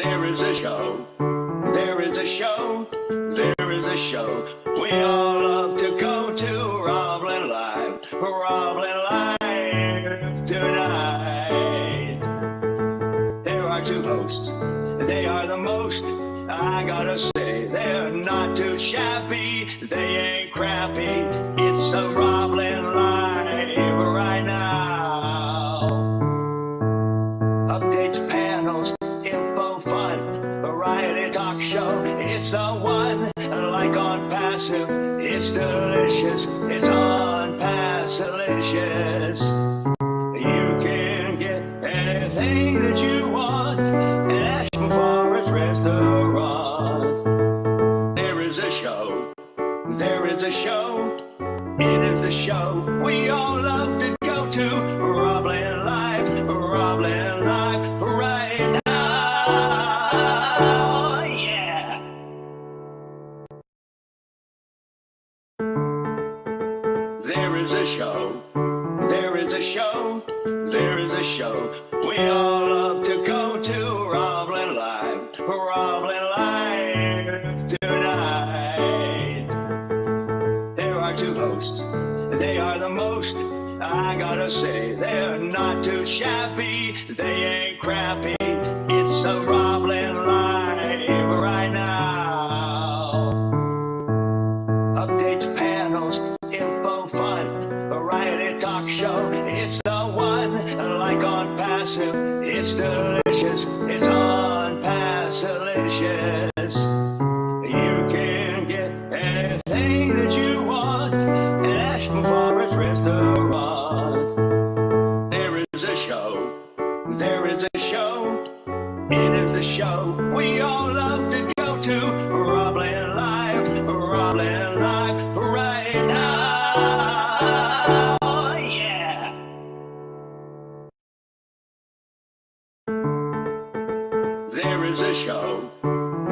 There is a show. There is a show. There is a show. We all love to go to RobLynn Live. RobLynn Live tonight. There are two hosts. They are the most. I gotta say, they're not too shabby. They ain't crappy. It's a RobLynn Live right now. Updates, panels, info, fun, variety talk show. It's the one, like on Passive. It's delicious. It's on Passilicious. You can get anything that you want at Ashton Forest Restaurant. There is a show. There is a show. It is the show we all love to go to. RobLynn Live. RobLynn Live right now. Yeah. There is a show. There is a show. There is a show. We all love to go to RobLynn Live. RobLynn Live tonight. There are two hosts. They are the most. I gotta say, they're not too shabby. They ain't crappy. It's a RobLynn Live right now. Updates, panels, info, fun, variety talk show. It's the one, like on Passive. It's delicious. It's on Passilicious. You can get anything that you want at Ashton Forest Restaurant. There is a show. There is a show. It is the show we all love to go to. RobLynn Live. RobLynn Live right now. Yeah. There is a show.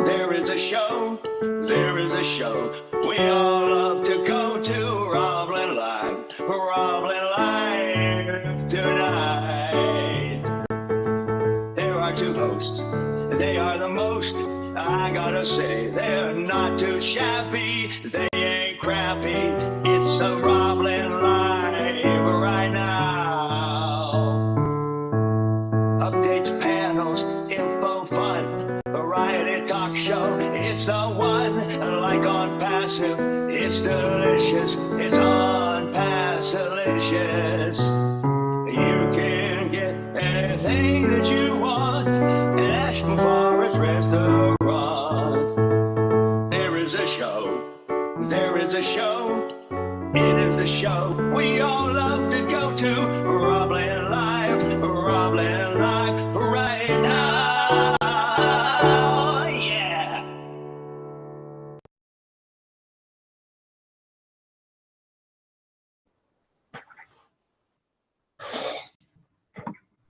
There is a show. There is a show. We all love to go to RobLynn Live. RobLynn Live tonight. There are two hosts. They are the most. I gotta say, they're not too shabby. They ain't crappy. It's a RobLynn Live right now. Updates, panels, info, fun, variety talk show. It's the one, like on Passive. It's delicious. It's on Passilicious. You can get anything that you want at Ashton Forest Restaurant. There is a show. There is a show. It is the show we all love to go to. RobLynn Live. RobLynn Live right now. Yeah.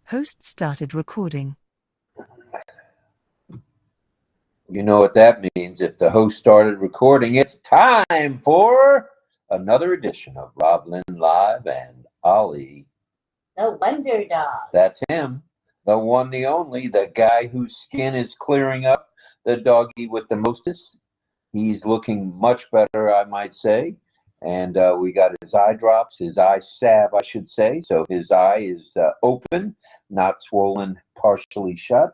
Host started recording. You know what that means. If the host started recording, it's time for another edition of RobLynn Live and Ollie. The Wonder Dog. That's him. The one, the only, the guy whose skin is clearing up, the doggy with the mostest. He's looking much better, I might say. And we got his eye drops, his eye salve, I should say. So his eye is open, not swollen, partially shut.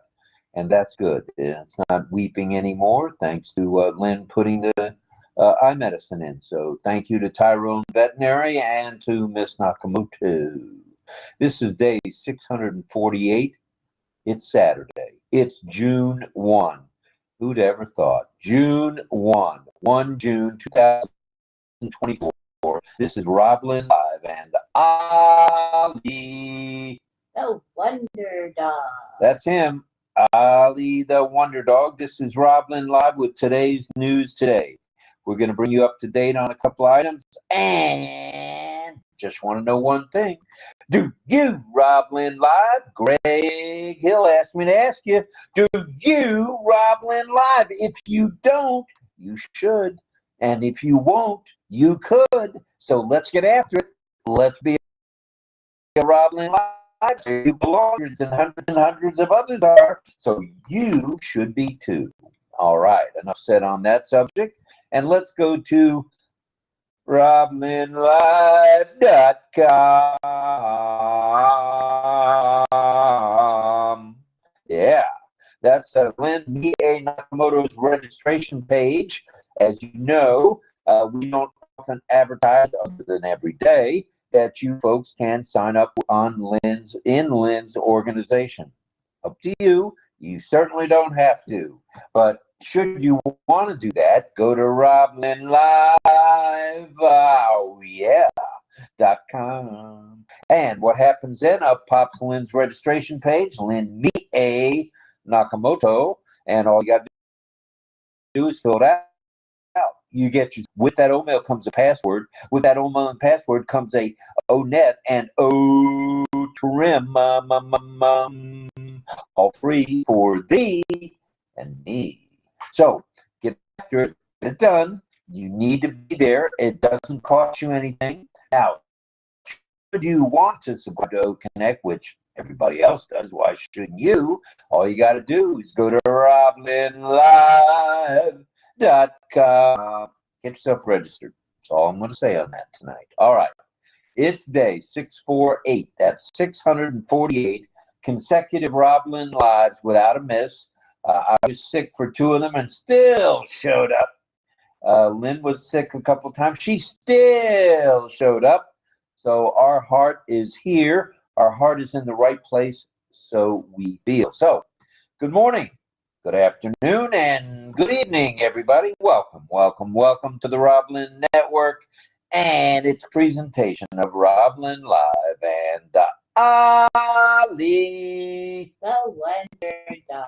And that's good. It's not weeping anymore, thanks to Lynn putting the eye medicine in. So thank you to Tyrone Veterinary and to Miss Nakamoto. This is day 648. It's Saturday. It's June 1. Who'd ever thought? June 1 June 2024. This is RobLynn Live and Ollie. The Wonder Dog. That's him. Ollie the Wonder Dog. This is RobLynn Live with today's news today. We're going to bring you up to date on a couple items and just want to know one thing. Do you, RobLynn Live? Greg Hill asked me to ask you, do you, RobLynn Live? If you don't, you should. And if you won't, you could. So let's get after it. Let's be a RobLynn You belong, and hundreds of others are, so you should be too. All right, enough said on that subject, and let's go to RobLynnLive.com. Yeah, that's Lynn Nakamoto's registration page. As you know, we don't often advertise other than every day that you folks can sign up on Lynn's organization. Up to you. You certainly don't have to. But should you want to do that, go to RobLynnLive.com. And what happens then? Up pops Lynn's registration page, Lynn Nakamoto, and all you got to do is fill it out. You get with that email comes a password. With that email and password comes a ONET and Trim, all free for thee and me. So get after it. Get it done. You need to be there. It doesn't cost you anything. Now, should you want to subscribe to OConnect, which everybody else does, why shouldn't you? All you got to do is go to RobLynnLive.com. Get yourself registered. That's all I'm going to say on that tonight. All right. It's day 648. That's 648 consecutive RobLynn Lives without a miss. I was sick for 2 of them and still showed up. Lynn was sick a couple of times. She still showed up. So our heart is here. Our heart is in the right place, so we feel. So, good morning, good afternoon, and good evening, everybody. Welcome, welcome, welcome to the RobLynn Network and its presentation of RobLynn Live and Ali. The Wonder Dog.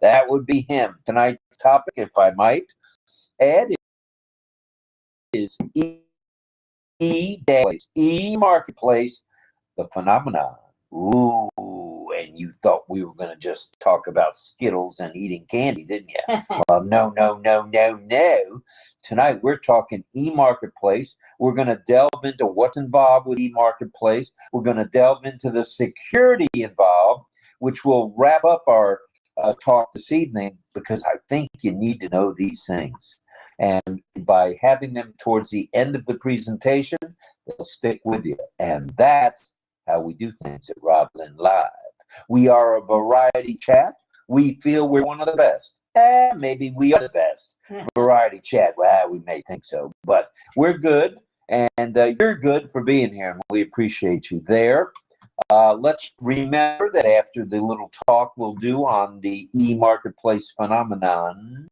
That would be him. Tonight's topic, if I might add, is E-Marketplace, the phenomenon. Ooh, and you thought we were going to just talk about Skittles and eating candy, didn't you? Well, no. Tonight we're talking E-Marketplace. We're going to delve into what's involved with E-Marketplace. We're going to delve into the security involved, which will wrap up our talk this evening, because I think you need to know these things. And by having them towards the end of the presentation, they'll stick with you. And that's how we do things at RobLynn Live. We are a variety chat. We feel we're one of the best. Maybe we are the best variety chat. Well, we may think so, but we're good. And you're good for being here, and we appreciate you there. Let's remember that after the little talk we'll do on the E-Marketplace phenomenon,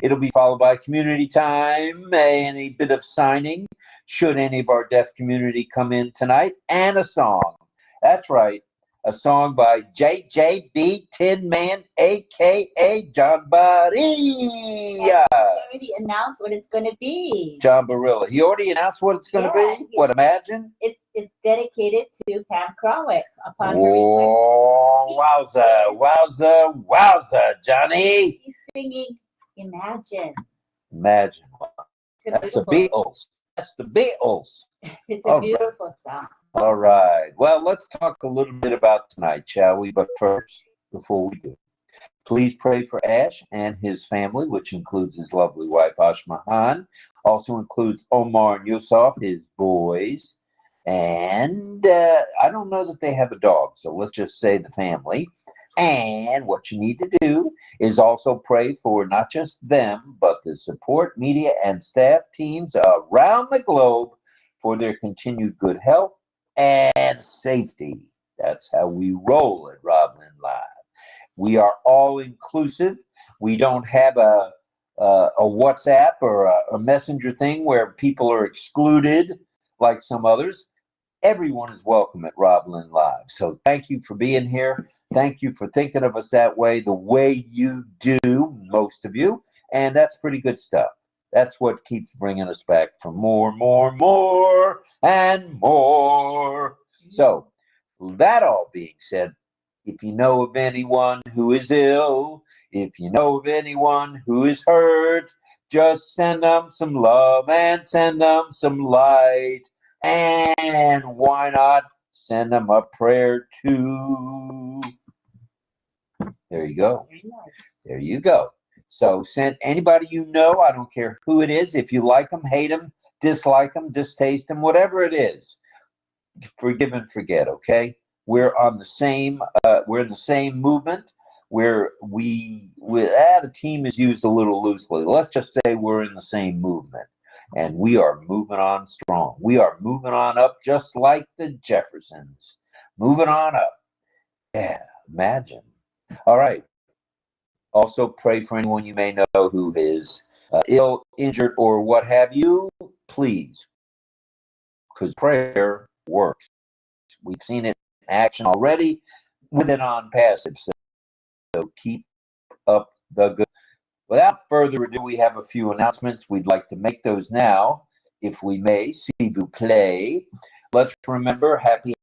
it'll be followed by community time, a bit of signing, should any of our deaf community come in tonight, and a song. That's right, a song by JJB Tin Man, a.k.a. John Barilla. He already announced what it's going to be. John Barilla. He already announced what it's going to be? What, imagine? It's dedicated to Pam Crowick upon her request. Wowza, Johnny. He's singing Imagine. Imagine. That's the Beatles. That's the Beatles. It's a beautiful song. All right. Well, let's talk a little bit about tonight, shall we? But first, before we do, please pray for Ash and his family, which includes his lovely wife, Ashmahan. Also includes Omar and Yusuf, his boys. And I don't know that they have a dog, so let's just say the family. And what you need to do is also pray for not just them, but the support, media, and staff teams around the globe for their continued good health and safety. That's how we roll at RobLynn Live. We are all inclusive. We don't have a WhatsApp or a messenger thing where people are excluded like some others. Everyone is welcome at RobLynn Live. So thank you for being here. Thank you for thinking of us that way, the way you do, most of you. And that's pretty good stuff. That's what keeps bringing us back for more, and more. So, that all being said, if you know of anyone who is ill, if you know of anyone who is hurt, just send them some love and send them some light. And why not Send them a prayer too. There you go. There you go. So send anybody you know, I don't care who it is, if you like them, hate them, dislike them, distaste them, whatever it is, forgive and forget, okay? We're on the same, we're in the same movement where the team is used a little loosely. Let's just say we're in the same movement and we are moving on strong. We are moving on up just like the Jeffersons. Moving on up. Yeah, imagine. All right. Also, pray for anyone you may know who is ill, injured, or what have you. Please, because prayer works. We've seen it in action already with it on passive. So keep up the good. Without further ado, we have a few announcements. We'd like to make those now, if we may. S'il vous plaît. Let's remember happy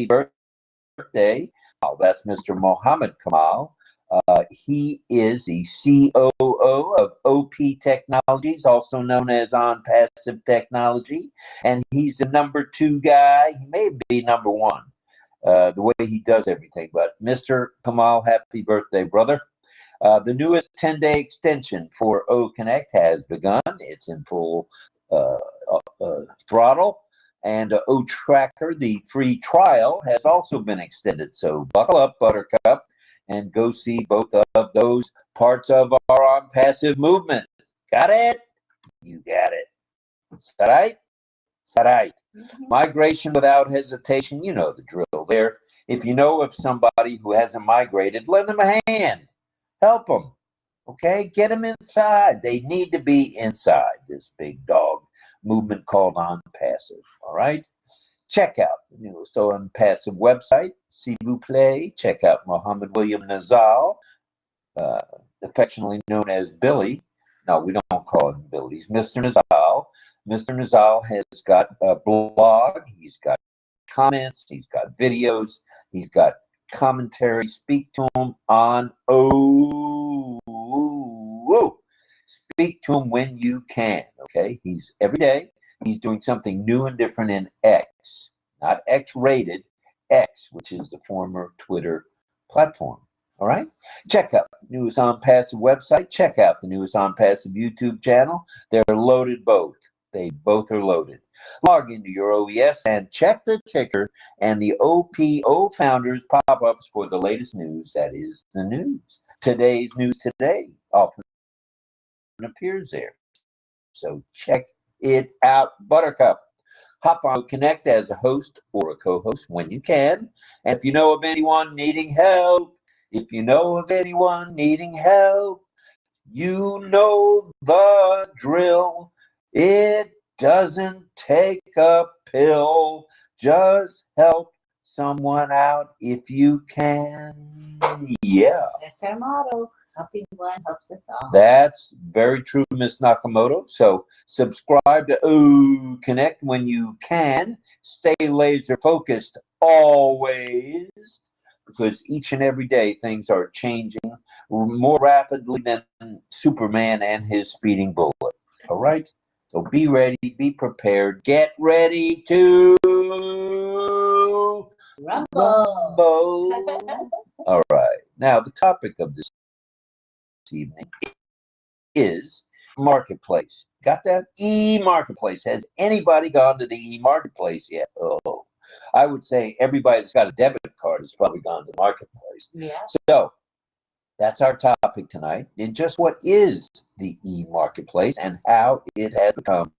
birthday. Oh, that's Mr. 𝗘-𝗠𝗿𝗲𝗁𝗃𝗀𝗃. He is the COO of OP Technologies, also known as On Passive Technology, and he's the #2 guy. He may be #1, the way he does everything. But Mr. Kamal, happy birthday, brother. The newest 10-day extension for OConnect has begun. It's in full throttle. And O-Tracker, the free trial, has also been extended. So buckle up, Buttercup, and go see both of those parts of our On Passive movement. Got it? You got it. Sarai? Sarai. Migration without hesitation. You know the drill there. If you know of somebody who hasn't migrated, lend them a hand. Help them. Okay? Get them inside. They need to be inside this big dog movement called On Passive. All right? Check out the newest On Passive website, s'il vous plaît. Check out Mohammed William Nazal, affectionately known as Billy. No, we don't call him Billy. He's Mr. Nazal. Mr. Nazal has got a blog. He's got comments. He's got videos. He's got commentary. Speak to him on Speak to him when you can, okay? He's every day, he's doing something new and different in X, not X-rated, X, which is the former Twitter platform, all right? Check out the newest On Passive website. Check out the newest On Passive YouTube channel. They're loaded both. They both are loaded. Log into your OES and check the ticker and the OPO Founders pop-ups for the latest news. That is the news. Today's news today often appears there. So check it out, Buttercup. Hop on Connect as a host or a co-host when you can. And if you know of anyone needing help, you know the drill. It doesn't take a pill. Just help someone out if you can. Yeah. That's our motto. Helping one helps us all. That's very true, Miss Nakamoto. So subscribe to OConnect when you can. Stay laser focused always, because each and every day things are changing more rapidly than Superman and his speeding bullet. All right? So be ready, be prepared, get ready to rumble. All right. Now, the topic of this evening is marketplace. Got that? E-marketplace. Has anybody gone to the e-marketplace yet? Oh, I would say everybody that's got a debit card has probably gone to the marketplace. Yeah. So that's our topic tonight. And just what is the e-marketplace and how it has become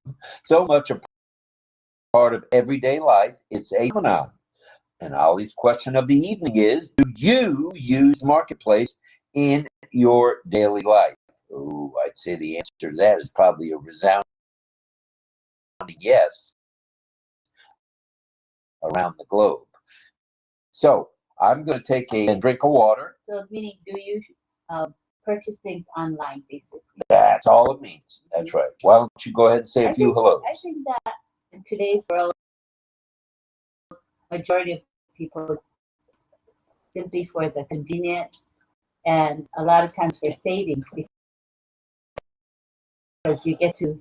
so much a part of everyday life. It's a phenomenon. And Ollie's question of the evening is, do you use marketplace in your daily life? Oh, I'd say the answer to that is probably a resounding yes around the globe. So I'm going to take a drink of water. So meaning, do you purchase things online, basically? That's all it means. That's right. Why don't you go ahead and say a few hellos? I think that in today's world, majority of people simply for the convenience, and a lot of times they're saving, because you get to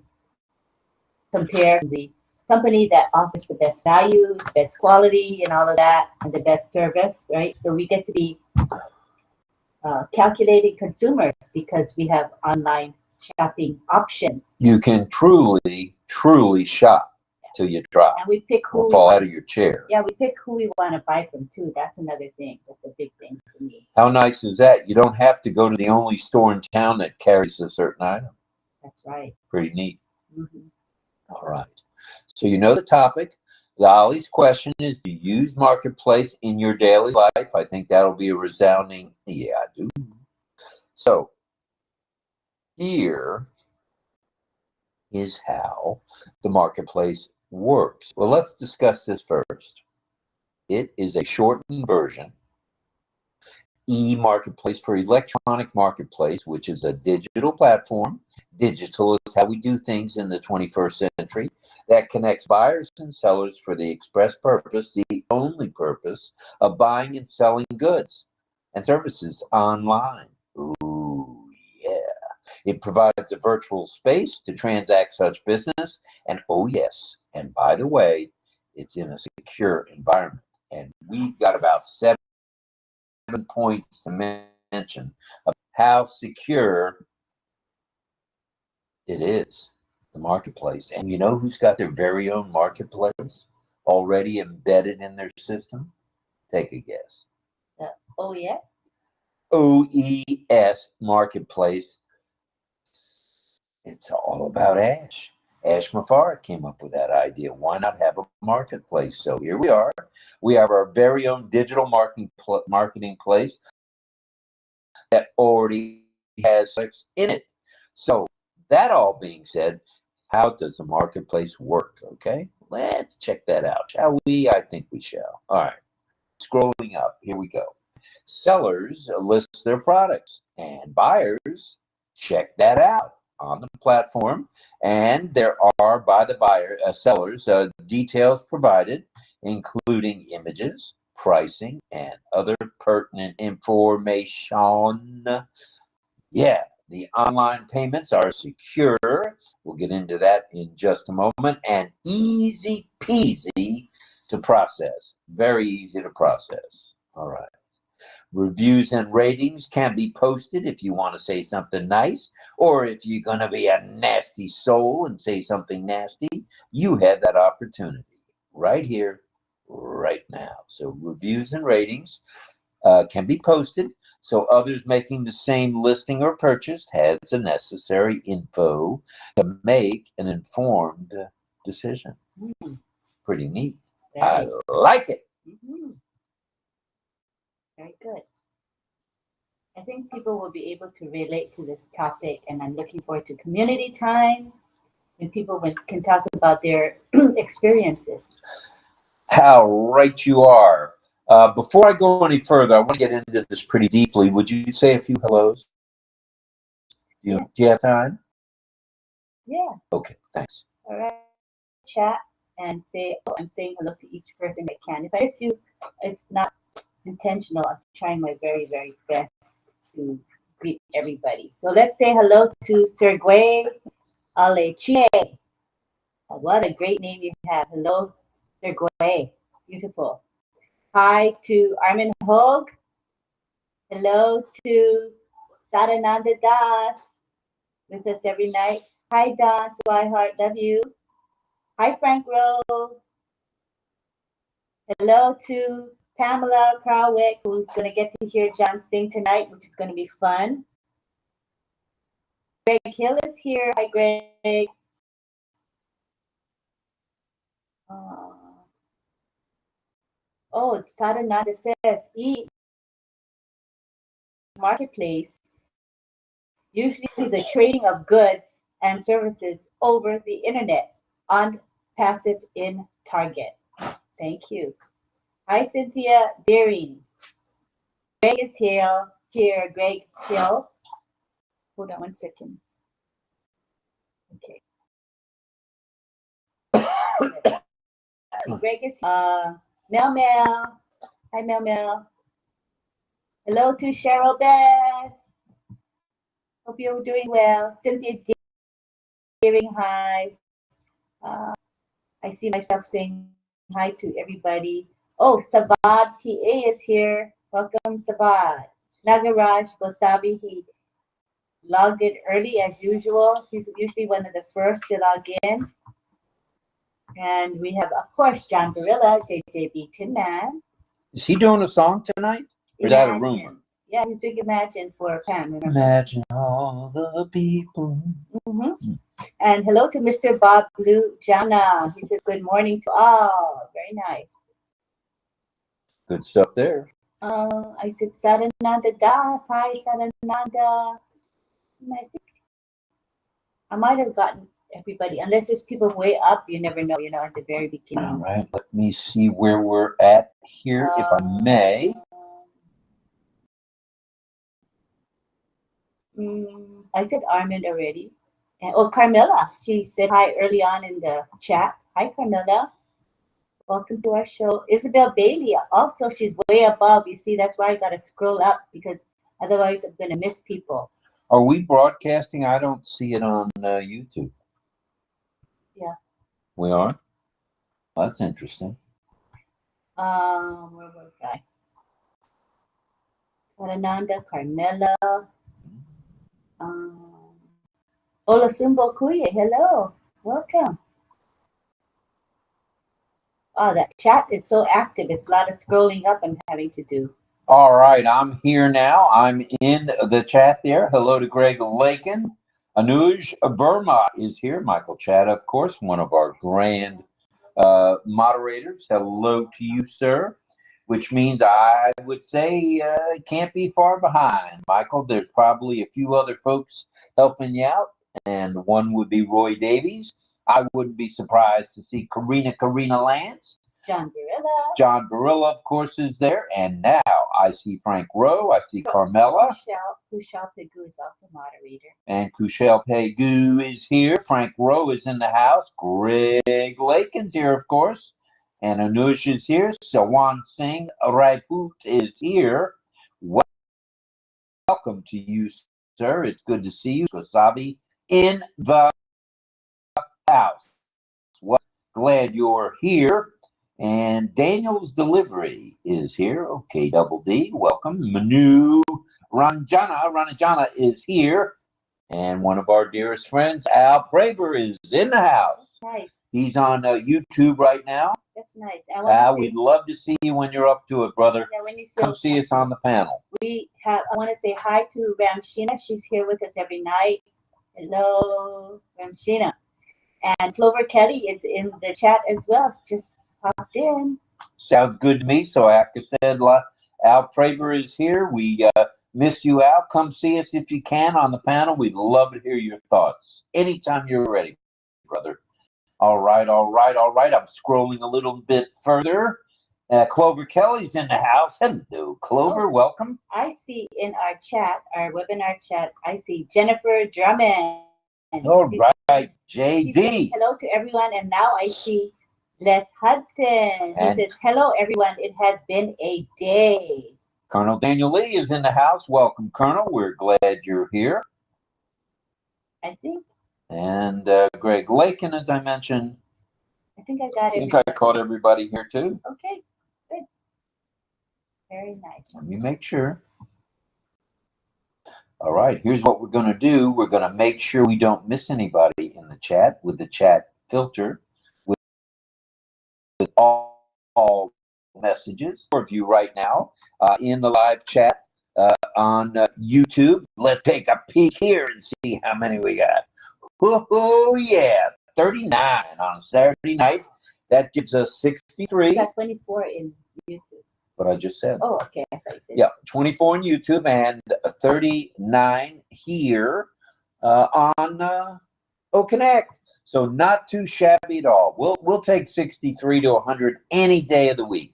compare the company that offers the best value, best quality, and all of that, and the best service, right? So we get to be calculated consumers because we have online shopping options. You can truly, truly shop till you drop And we pick who or we fall want. out of your chair. Yeah, we pick who we want to buy from too. That's another thing. That's a big thing for me. How nice is that? You don't have to go to the only store in town that carries a certain item. That's right. Pretty neat. Mm-hmm. All right. So you know the topic. Ollie's question is, do you use Marketplace in your daily life? I think that'll be a resounding, yeah, I do. So here is how the Marketplace works. Well, let's discuss this first. It is a shortened version. E-Marketplace for electronic marketplace, which is a digital platform. Digital is how we do things in the 21st century. That connects buyers and sellers for the express purpose, the only purpose, of buying and selling goods and services online. Ooh, yeah. It provides a virtual space to transact such business. And oh, yes, and by the way, it's in a secure environment. And we've got about 7 points to mention of how secure it is, the Marketplace. And you know who's got their very own Marketplace already embedded in their system? Take a guess. OES? OES Marketplace. It's all about Ash. 𝗘-𝗠𝗿𝗶𝗲𝗁 came up with that idea. Why not have a marketplace? So here we are. We have our very own digital marketing place that already has sex in it. So that all being said, how does the Marketplace work? Okay, let's check that out, shall we? I think we shall. All right, scrolling up, here we go. Sellers list their products and buyers check that out on the platform, and there are by the sellers details provided, including images, pricing, and other pertinent information. Yeah, the online payments are secure. We'll get into that in just a moment. And easy peasy to process. Very easy to process. All right. Reviews and ratings can be posted if you want to say something nice, or if you're going to be a nasty soul and say something nasty, you have that opportunity right here, right now. So reviews and ratings can be posted, so others making the same listing or purchase has the necessary info to make an informed decision. Pretty neat. I like it. Very good. I think people will be able to relate to this topic, and I'm looking forward to community time when people can talk about their experiences. How right you are. Before I go any further, I want to get into this pretty deeply. Would you say a few hellos? Do you have time? Yeah. Okay, thanks. All right. Chat and say, oh, I'm saying hello to each person I can. If I miss you, it's not intentional. I'm trying my very, very best to greet everybody. So let's say hello to 𝗘-𝗠𝗿𝗃𝗍𝗃𝗍. What a great name you have. Hello, 𝗘-𝗠𝗿. Beautiful. Hi to Armin Hogue. Hello to Sarananda Das with us every night. Hi, Don. Swihart, love you. Hi, Frank Rowe. Hello to Pamela Krawick, who's going to get to hear John sing tonight, which is going to be fun. Greg Hill is here. Hi, Greg. Oh, Sarananda says, Marketplace, usually the trading of goods and services over the internet on passive in Target. Thank you. Hi, Cynthia Deering. Greg is here. Greg Hill. Hold on 1 second. Okay. Greg is Mel Mel. Hi, Mel Mel. Hello to Cheryl Bess. Hope you're doing well. Cynthia Deering, hi. I see myself saying hi to everybody. Oh, Sabad PA is here. Welcome, Sabad. Nagaraj Gosabi, he logged in early as usual. He's usually one of the first to log in. And we have, of course, John Barilla, JJB Tin Man. Is he doing a song tonight? Or is that a rumor? Yeah, he's doing Imagine for Pam. Remember? Imagine all the people. And hello to Mr. Bob Blue Jana. He said, good morning to all. Very nice. Good stuff there. I said, Sarananda Das. Hi, Sarananda. I might have gotten everybody, unless there's people way up, you never know, at the very beginning. All right, let me see where we're at here, if I may. I said Armand already. Oh, Carmela. She said hi early on in the chat. Hi, Carmela. Welcome to our show. Isabel Bailey. Also, she's way above. You see, that's why I got to scroll up, because otherwise I'm going to miss people. Are we broadcasting? I don't see it on YouTube. Yeah. We are? Well, that's interesting. Where was I? Tarananda, Carmela. Olasumbo Kuye, hello. Welcome. Oh, that chat is so active. It's a lot of scrolling up I'm having to do. All right, I'm here now. I'm in the chat there. Hello to Greg Lakin. Anuj Verma is here. Michael Chad, of course, one of our grand moderators. Hello to you, sir. Which means I would say can't be far behind, Michael. There's probably a few other folks helping you out, and one would be Roy Davies. I wouldn't be surprised to see Karina Lance. John Barilla. John Barilla, of course, is there. And now I see Frank Rowe. I see Carmela. Kushal Pegu is also moderator. And Kushal Pegu is here. Frank Rowe is in the house. Greg Lakin's here, of course. And Anush is here. Sawan Singh Rajput is here. Welcome to you, sir. It's good to see you. Wasabi in the house. Well, glad you're here. And Daniel's Delivery is here. Okay, Double D, welcome. Manu Ranjana is here. And one of our dearest friends, Al Praber, is in the house. That's nice. He's on YouTube right now. That's nice. Al, we'd love to see you when you're up to it, brother. Yeah, when you come see us on the panel. I want to say hi to Ramshina. She's here with us every night. Hello, Ramshina. And Clover Kelly is in the chat as well. Just popped in. Sounds good to me. So, like I said, Al Praber is here. We miss you, Al. Come see us if you can on the panel. We'd love to hear your thoughts anytime you're ready, brother. All right. I'm scrolling a little bit further. Clover Kelly's in the house. Hello, Clover. Welcome. I see in our chat, our webinar chat, I see Jennifer Drummond. All right, JD. Hello to everyone. And now I see Les Hudson. He says, hello, everyone. It has been a day. Colonel Daniel Lee is in the house. Welcome, Colonel. We're glad you're here. I think. And Greg Lakin, as I mentioned. I think I got it. I think I caught everybody here, too. Okay, good. Very nice. Let me make sure. All right, here's what we're going to do. We're going to make sure we don't miss anybody in the chat with the chat filter. With all messages for you right now in the live chat on YouTube. Let's take a peek here and see how many we got. Oh, yeah, 39 on a Saturday night. That gives us 63. We got 24 in YouTube. What I just said. Oh, okay. Yeah, 24 on YouTube and 39 here on OConnect. So not too shabby at all. We'll take 63 to 100 any day of the week.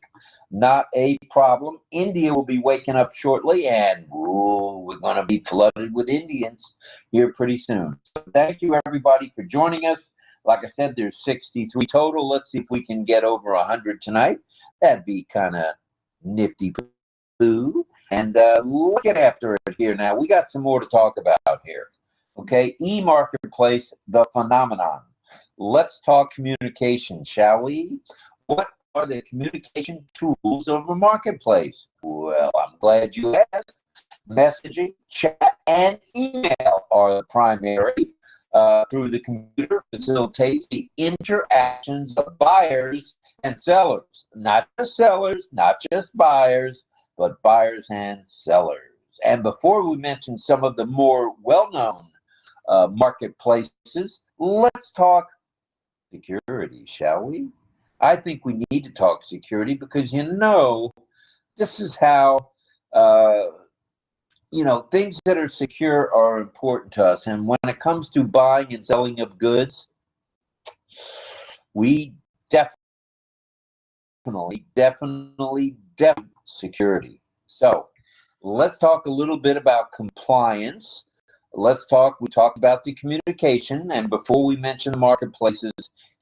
Not a problem. India will be waking up shortly, and we're going to be flooded with Indians here pretty soon. So thank you, everybody, for joining us. Like I said, there's 63 total. Let's see if we can get over 100 tonight. That'd be kind of nifty poo. And we'll get after it here now. We got some more to talk about here. Okay, e-marketplace, the phenomenon. let's talk communication, shall we? What are the communication tools of a marketplace? Well, I'm glad you asked. Messaging, chat, and email are the primary. Through the computer facilitates the interactions of buyers and sellers. Not just sellers, not just buyers, but buyers and sellers. And before we mention some of the more well-known marketplaces, let's talk security, shall we? I think we need to talk security because, this is how, things that are secure are important to us. And when it comes to buying and selling of goods, we definitely security. So let's talk a little bit about compliance. We talked about the communication. And before we mention the marketplaces,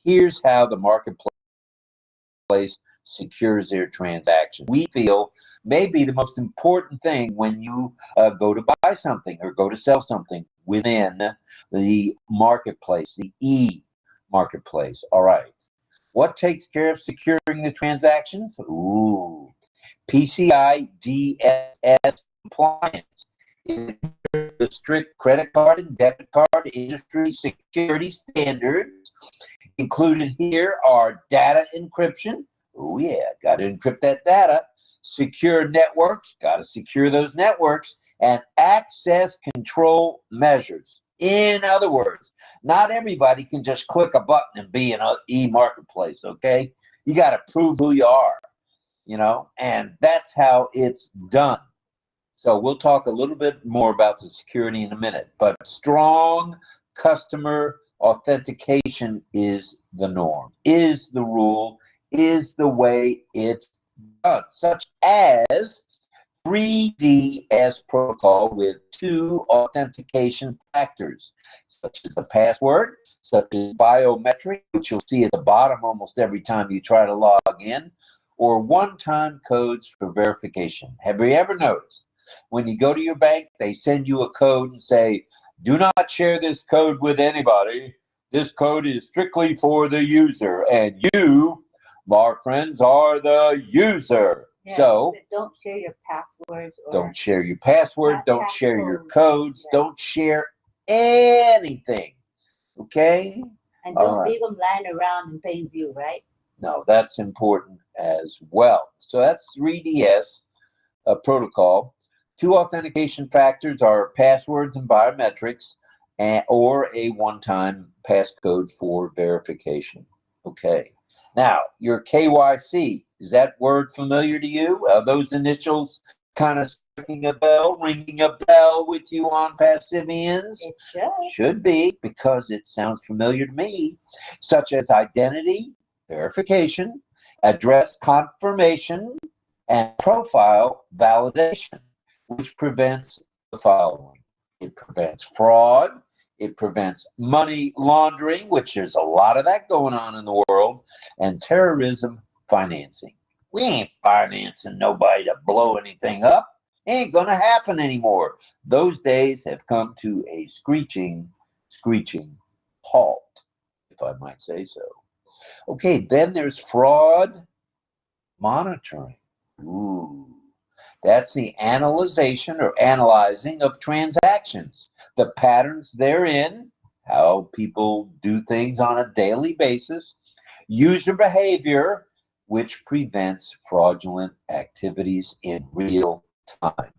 here's how the marketplace secures their transaction. We feel maybe the most important thing when you go to buy something or go to sell something within the marketplace, the e-marketplace. All right. What takes care of securing the transactions? Ooh, PCI DSS compliance. The strict credit card and debit card industry security standards. Included here are data encryption. Oh yeah, got to encrypt that data. Secure networks, got to secure those networks. And access control measures. In other words, not everybody can just click a button and be an e-marketplace, okay? You got to prove who you are, and that's how it's done. So we'll talk a little bit more about the security in a minute, but strong customer authentication is the norm, is the rule, is the way it's done, such as 3DS protocol with 2 authentication factors, such as the password, such as biometric, which you'll see at the bottom almost every time you try to log in, or one-time codes for verification. Have you ever noticed when you go to your bank, they send you a code and say, do not share this code with anybody. This code is strictly for the user, and you, our friends, are the user. Yeah, so don't share your passwords. Don't share your password. Don't share your codes. Yeah. Don't share anything. Okay? And don't leave them lying around in plain view, right? No, that's important as well. So that's 3DS protocol. 2 authentication factors are passwords and biometrics, or a one-time passcode for verification. Okay. Now, your KYC, is that word familiar to you? Those initials kind of ringing a bell with you on Pacifians? It should. Should be, because it sounds familiar to me, such as identity verification, address confirmation, and profile validation, which prevents the following. It prevents fraud. It prevents money laundering, which there's a lot of that going on in the world, and terrorism financing. We ain't financing nobody to blow anything up. Ain't gonna happen anymore. Those days have come to a screeching halt, if I might say so. Okay, then there's fraud monitoring. Ooh. That's the analyzing of transactions, the patterns therein, how people do things on a daily basis, user behavior, which prevents fraudulent activities in real time.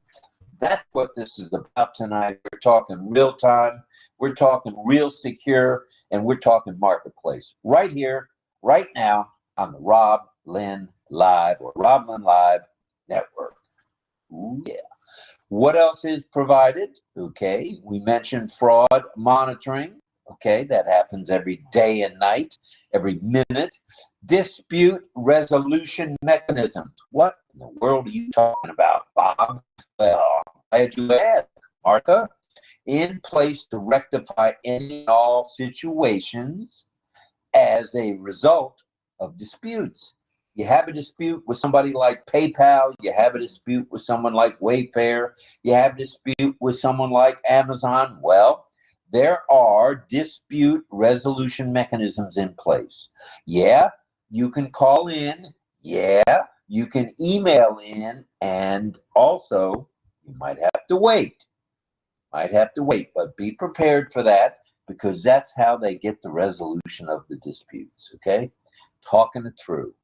That's what this is about tonight. We're talking real time, we're talking real secure, and we're talking marketplace. Right here, right now, on the RobLynn Live or RobLynn Live Network. Ooh, yeah. What else is provided? Okay, we mentioned fraud monitoring. Okay, that happens every day and night, every minute. Dispute resolution mechanisms. What in the world are you talking about, Bob? Well, I'm glad you asked, Martha. In place to rectify any and all situations as a result of disputes. You have a dispute with somebody like PayPal. You have a dispute with someone like Wayfair. You have a dispute with someone like Amazon. Well, there are dispute resolution mechanisms in place. Yeah, you can call in. Yeah, you can email in, and also you might have to wait. But be prepared for that, because that's how they get the resolution of the disputes, okay? Talking it through.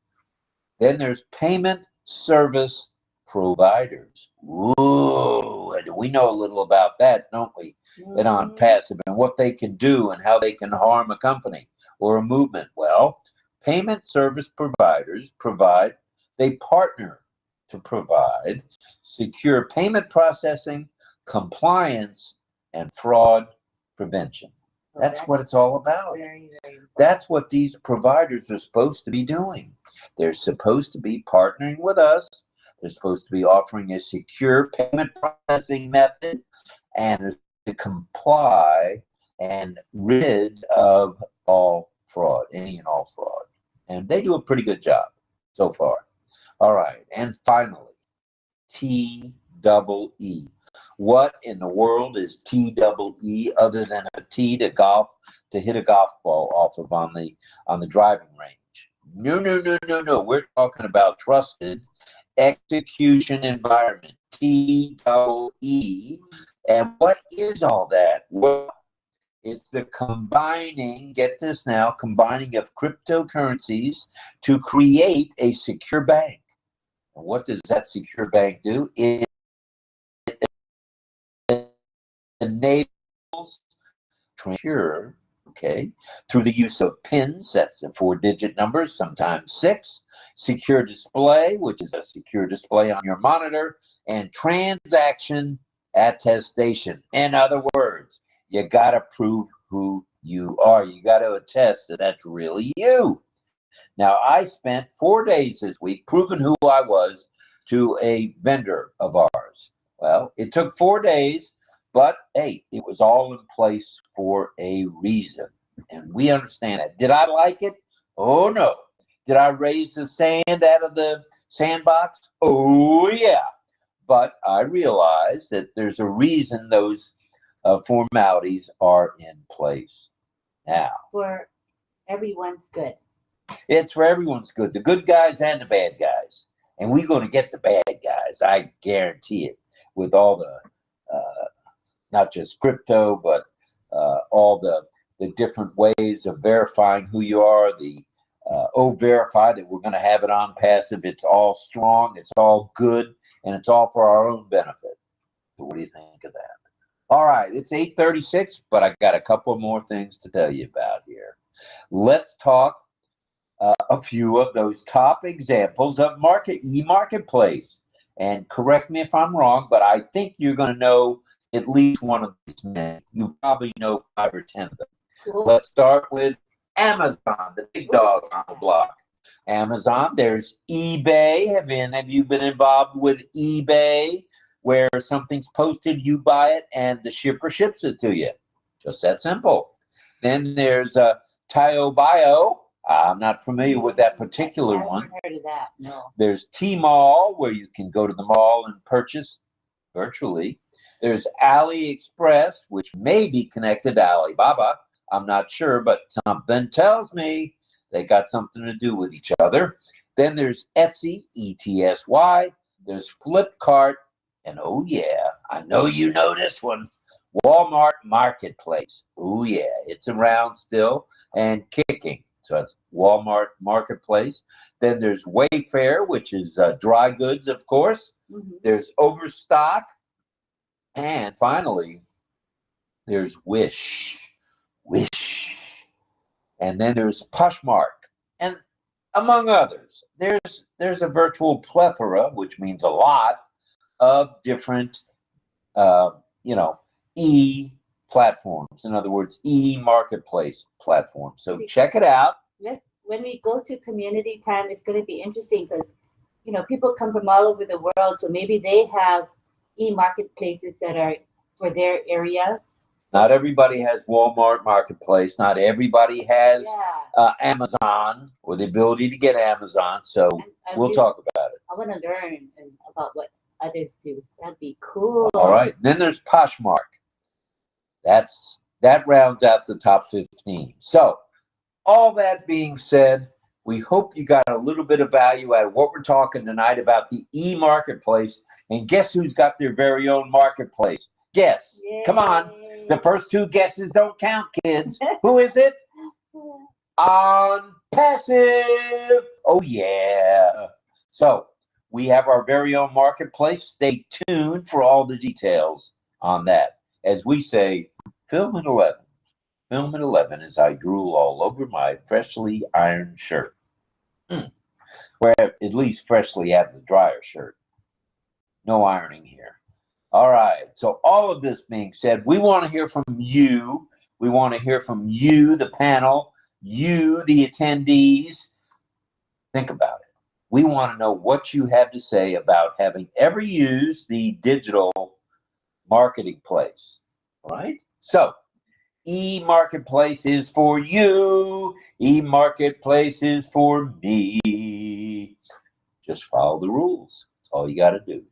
Then there's payment service providers. Ooh, and we know a little about that, don't we? And on passive, and what they can do and how they can harm a company or a movement. Well, payment service providers they partner to provide secure payment processing, compliance, and fraud prevention. That's what it's all about. Very, very important. That's what these providers are supposed to be doing. They're supposed to be partnering with us. They're supposed to be offering a secure payment processing method and to comply and rid of all fraud, any and all fraud. And they do a pretty good job so far. All right. And finally, TEE. What in the world is TEE other than a tee to golf, to hit a golf ball off of on the driving range? No. We're talking about trusted execution environment, TEE. And what is all that? Well, it's the combining, get this now, combining of cryptocurrencies to create a secure bank. And what does that secure bank do? It enables secure, okay, through the use of PINs, that's the 4-digit numbers, sometimes 6, secure display, which is a secure display on your monitor, and transaction attestation. In other words, you got to prove who you are. You got to attest that that's really you. Now, I spent 4 days this week proving who I was to a vendor of ours. Well, it took 4 days, but hey, it was all in place for a reason. And we understand that. Did I like it? Oh, no. Did I raise the sand out of the sandbox? Oh, yeah. But I realized that there's a reason those formalities are in place now. It's for everyone's good. It's for everyone's good, the good guys and the bad guys. And we're going to get the bad guys, I guarantee it, with all the, not just crypto, but all the different ways of verifying who you are, the O-Verify that we're going to have it on passive. It's all strong, it's all good, and it's all for our own benefit. So what do you think of that? All right, it's 8:36, but I got a couple more things to tell you about here. Let's talk a few of those top examples of e-marketplace. And correct me if I'm wrong, but I think you're going to know at least one of these names. You probably know 5 or 10 of them. Cool. Let's start with Amazon, the big dog on the block. Amazon, there's eBay. Have you been involved with eBay, where something's posted, you buy it, and the shipper ships it to you? Just that simple. Then there's 𝗘-𝗏𝗃𝗀𝗃. I'm not familiar with that particular one. I haven't heard of that, no. There's Tmall, where you can go to the mall and purchase virtually. There's AliExpress, which may be connected to Alibaba. I'm not sure, but something tells me they got something to do with each other. Then there's Etsy, ETSY. There's Flipkart. And oh yeah, I know you know this one, Walmart Marketplace. Oh yeah, it's around still and kicking. So that's Walmart Marketplace. Then there's Wayfair, which is dry goods, of course. Mm-hmm. There's Overstock. And finally, there's Wish. And then there's Poshmark. And among others, there's a virtual plethora, which means a lot, of different, e-platforms. In other words, e-marketplace platforms. So check it out. Yes, when we go to community time, it's going to be interesting because, people come from all over the world. So maybe they have e-marketplaces that are for their areas. Not everybody has Walmart Marketplace. Not everybody has Amazon or the ability to get Amazon. So we'll talk about it. I want to learn about what others do. That'd be cool. All right. Then there's Poshmark. That's That rounds out the top 15. So all that being said, we hope you got a little bit of value out of what we're talking tonight about the e-marketplace. And guess who's got their very own marketplace? Guess. Yay. Come on. The first two guesses don't count, kids. Who is it? On Passive. Oh, yeah. So we have our very own marketplace. Stay tuned for all the details on that. As we say, film at 11. Film at 11 as I drool all over my freshly ironed shirt. Where at least freshly out of the dryer shirt. No ironing here. All right. So all of this being said, we want to hear from you. We want to hear from you, the panel, you, the attendees. Think about it. We want to know what you have to say about having ever used the digital marketing place. All right? So e-marketplace is for you. E-marketplace is for me. Just follow the rules. That's all you got to do.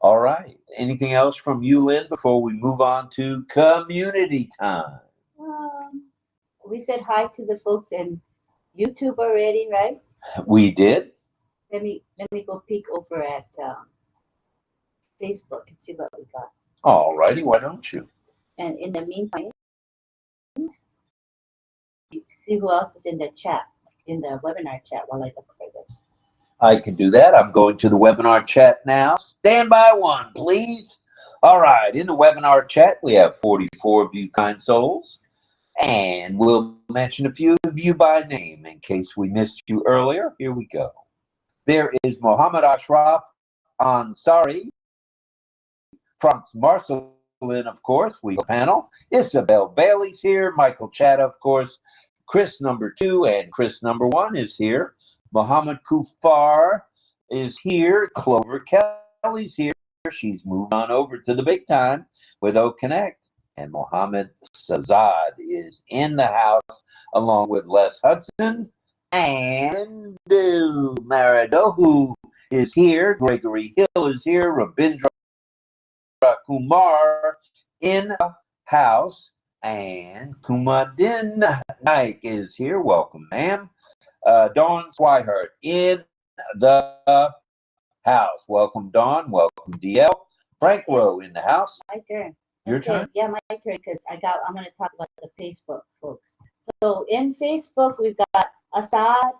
All right. Anything else from you, Lynn, before we move on to community time? We said hi to the folks in YouTube already, right? We did. Let me go peek over at Facebook and see what we got. All righty. Why don't you? And in the meantime, see who else is in the chat, in the webinar chat while I look for this. I can do that. I'm going to the webinar chat now. Stand by one, please. All right. In the webinar chat, we have 44 of you kind souls. And we'll mention a few of you by name in case we missed you earlier. Here we go. There is Mohammed Ashraf Ansari, Franz Marcelin, of course, we panel. Isabel Bailey's here. Michael Chatta, of course. Chris number 2 and Chris number 1 is here. Mohammed Kufar is here. Clover Kelly's here. She's moved on over to the big time with OConnect. And Mohammed Sazad is in the house along with Les Hudson and Marido, who is here. Gregory Hill is here. Rabindra Kumar in the house. And Kumadin Naik is here. Welcome, ma'am. Dawn Swihart in the house. Welcome, Dawn. Welcome, DL. Frank Rowe in the house. My turn. Your turn? Yeah, my turn, because I'm going to talk about the Facebook folks. So in Facebook, we've got Assad.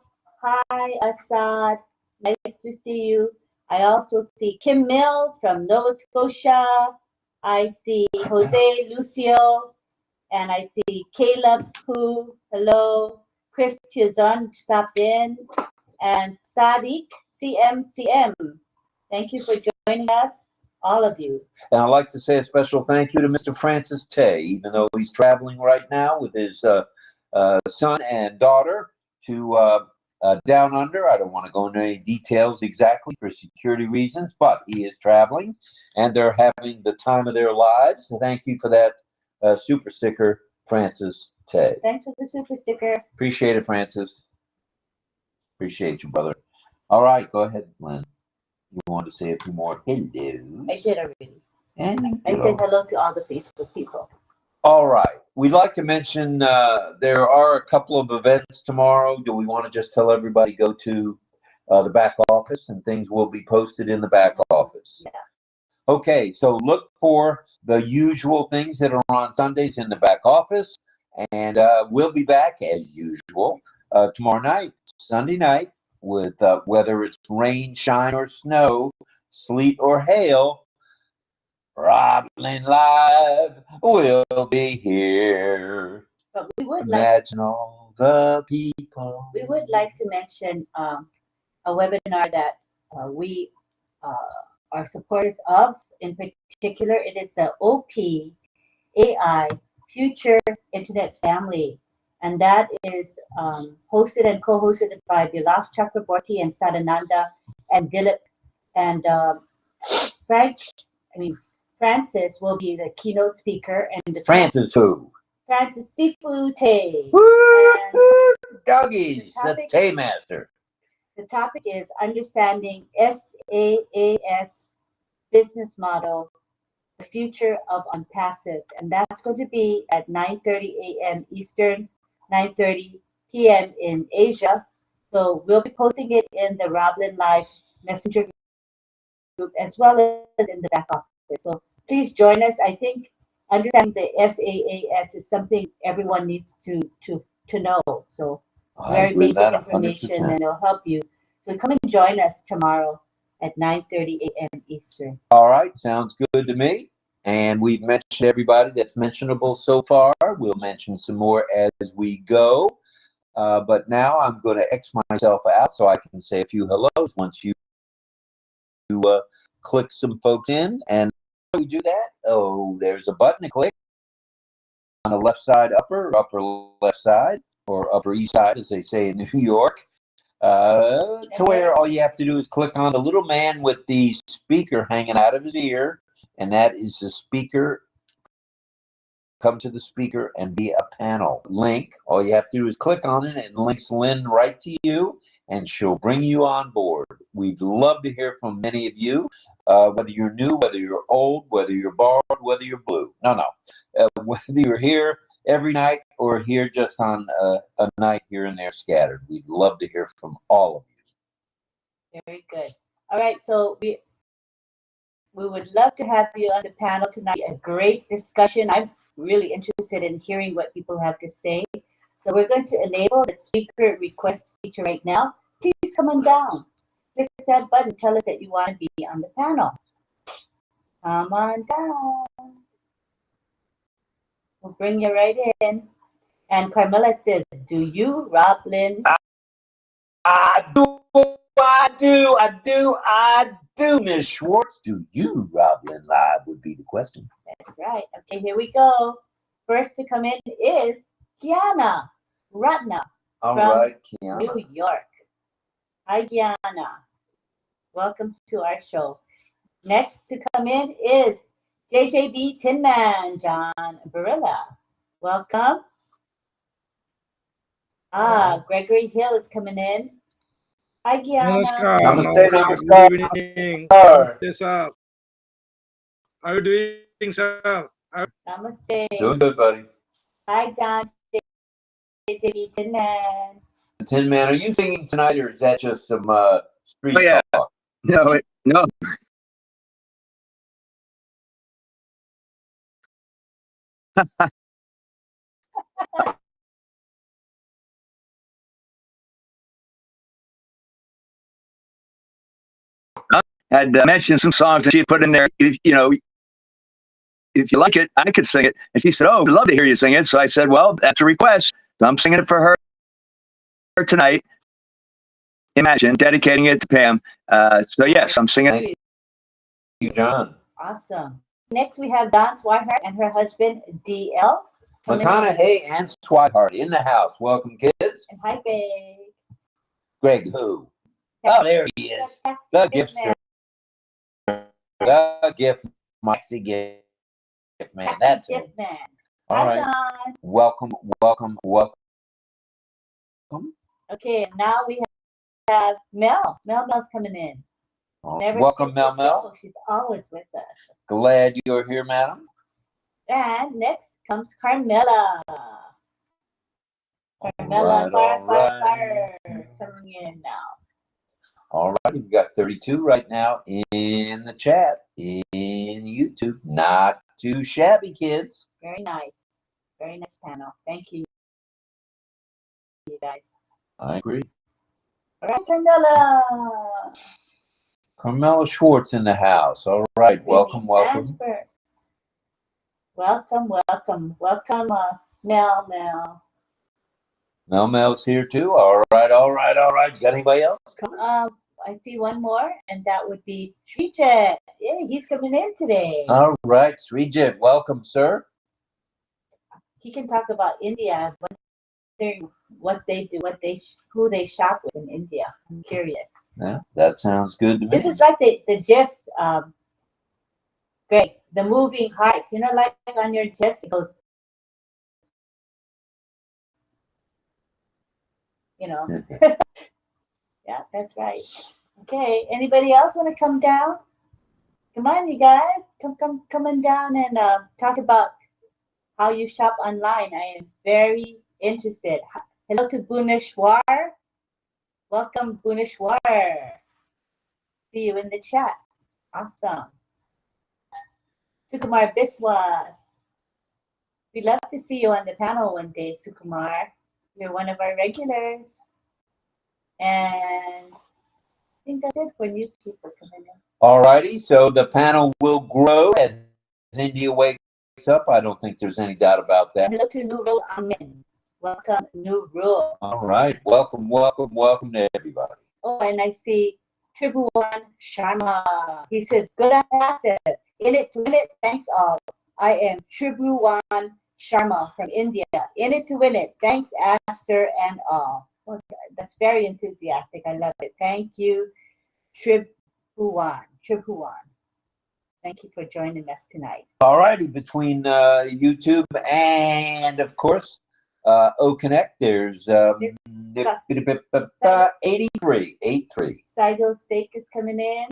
Hi, Assad. Nice to see you. I also see Kim Mills from Nova Scotia. I see Jose Lucio. And I see Caleb, who, hello. Chris Tizon stopped in. And Sadiq, CMCM. Thank you for joining us, all of you. And I'd like to say a special thank you to Mr. Francis Tay, even though he's traveling right now with his son and daughter to down under. I don't want to go into any details exactly for security reasons, but he is traveling and they're having the time of their lives. So thank you for that super sticker, Francis Tay. Thanks for the super sticker. Appreciate it, Francis. Appreciate you, brother. All right, go ahead, Lynn. You want to say a few more hellos? I did already. And I said hello to all the Facebook people. All right. We'd like to mention there are a couple of events tomorrow. Do we want to just tell everybody go to the back office and things will be posted in the back office? Yeah. Okay, so look for the usual things that are on Sundays in the back office. And we'll be back as usual tomorrow night, Sunday night, with whether it's rain, shine, or snow, sleet, or hail. RobLynn Live will be here. But we would Imagine all the people. We would like to mention a webinar that we are supporters of. In particular, it is the OPAI Future Internet Family. And that is hosted and co-hosted by Vilas Chakraborty and Sadananda and Dilip. And Francis will be the keynote speaker. And Francis who? Francis Sifute. Doggies, the Tay Master. The topic is understanding SaaS business model future of Unpassive, and that's going to be at 9:30 a.m. Eastern, 9:30 p.m. in Asia. So we'll be posting it in the RobLynn Live Messenger group as well as in the back office. So please join us. I think understanding the SAAS is something everyone needs to know. So very basic information, 100%. and it'll help you. So come and join us tomorrow at 9:30 a.m. Eastern. All right, sounds good to me. And we've mentioned everybody that's mentionable so far. We'll mention some more as we go. But now I'm going to X myself out so I can say a few hellos once you click some folks in. And how do we do that? Oh, there's a button to click on the left side, upper left side, or upper east side, as they say in New York. To where all you have to do is click on the little man with the speaker hanging out of his ear, and that is the speaker. Come to the speaker and be a panel link. All you have to do is click on it, and it links Lynn right to you, and she'll bring you on board. We'd love to hear from many of you, whether you're new, whether you're old, whether you're bald, whether you're blue. Whether you're here every night or here just on a night here and there scattered. We'd love to hear from all of you. Very good. All right, so we would love to have you on the panel tonight. A great discussion. I'm really interested in hearing what people have to say. So we're going to enable the speaker request feature right now. Please come on down. Click that button. Tell us that you want to be on the panel. Come on down. We'll bring you right in. And Carmela says, do you, RobLynn? I do, Ms. Schwartz. Do you, RobLynn Live would be the question. That's right. Okay, here we go. First to come in is Kiana Ratna from New York. Hi, Kiana. Welcome to our show. Next to come in is JJB Tin Man, John Barilla. Welcome. Gregory Hill is coming in. Hi, Kiana. Namaste. Good evening. How are you doing, sir? Namaste. Doing good, buddy. Hi, John. JJB Tin Man. Tin Man, are you singing tonight, or is that just some street talk? No. Had mentioned some songs that she put in there. If you like it, I could sing it. And she said, "Oh, I'd love to hear you sing it." So I said, "Well, that's a request. So I'm singing it for her tonight. Imagine dedicating it to Pam." So yes, I'm singing. Thank you, John. Awesome. Next, we have Don Swihart and her husband, DL. McConaughey and Swihart in the house. Welcome, kids. And hi, Greg. Greg who? Oh, there he is. The gift man. The gift, Maxi gift man. That's it. Man. All right. Don. Welcome. Okay, now we have Mel. Mel's coming in. Welcome, Mel. She's always with us. Glad you're here, madam. And next comes Carmela. Carmela, fire, coming in now. All right, we've got 32 right now in the chat, in YouTube. Not too shabby, kids. Very nice. Very nice panel. Thank you, guys. I agree. All right, Carmela. Carmela Schwartz in the house. All right, welcome. Welcome, Mel. Mel's here too. All right. Got anybody else coming? I see one more, and that would be Srijit. Yeah, he's coming in today. All right, Srijit, welcome, sir. He can talk about India. I'm wondering what they do, who they shop with in India. I'm curious. Yeah, that sounds good to me. This is like the GIF, Greg, the moving hearts. You know, like on your chest, it goes. Yeah, that's right. Okay, anybody else want to come down? Come on, you guys. Come on down and talk about how you shop online. I am very interested. Hello to Bhuneshwar. Welcome, Bhuneshwar. See you in the chat. Awesome. Sukumar Biswas. We'd love to see you on the panel one day, Sukumar. You're one of our regulars. And I think that's it for new people coming in. All righty, so the panel will grow as India wakes up. I don't think there's any doubt about that. Hello to Nurul Amin. Welcome, Nurul. All right, welcome to everybody. Oh, and I see 𝗘-𝗠 Sharma. He says, good and passive. In it to win it, thanks all. I am 𝗘-𝗠 Sharma from India. In it to win it, thanks Ash, sir, and all. Well, that's very enthusiastic. I love it. Thank you, 𝗘-𝗠. Thank you for joining us tonight. All righty, between YouTube and, of course, OConnect, there's 83. Saigo Steak is coming in.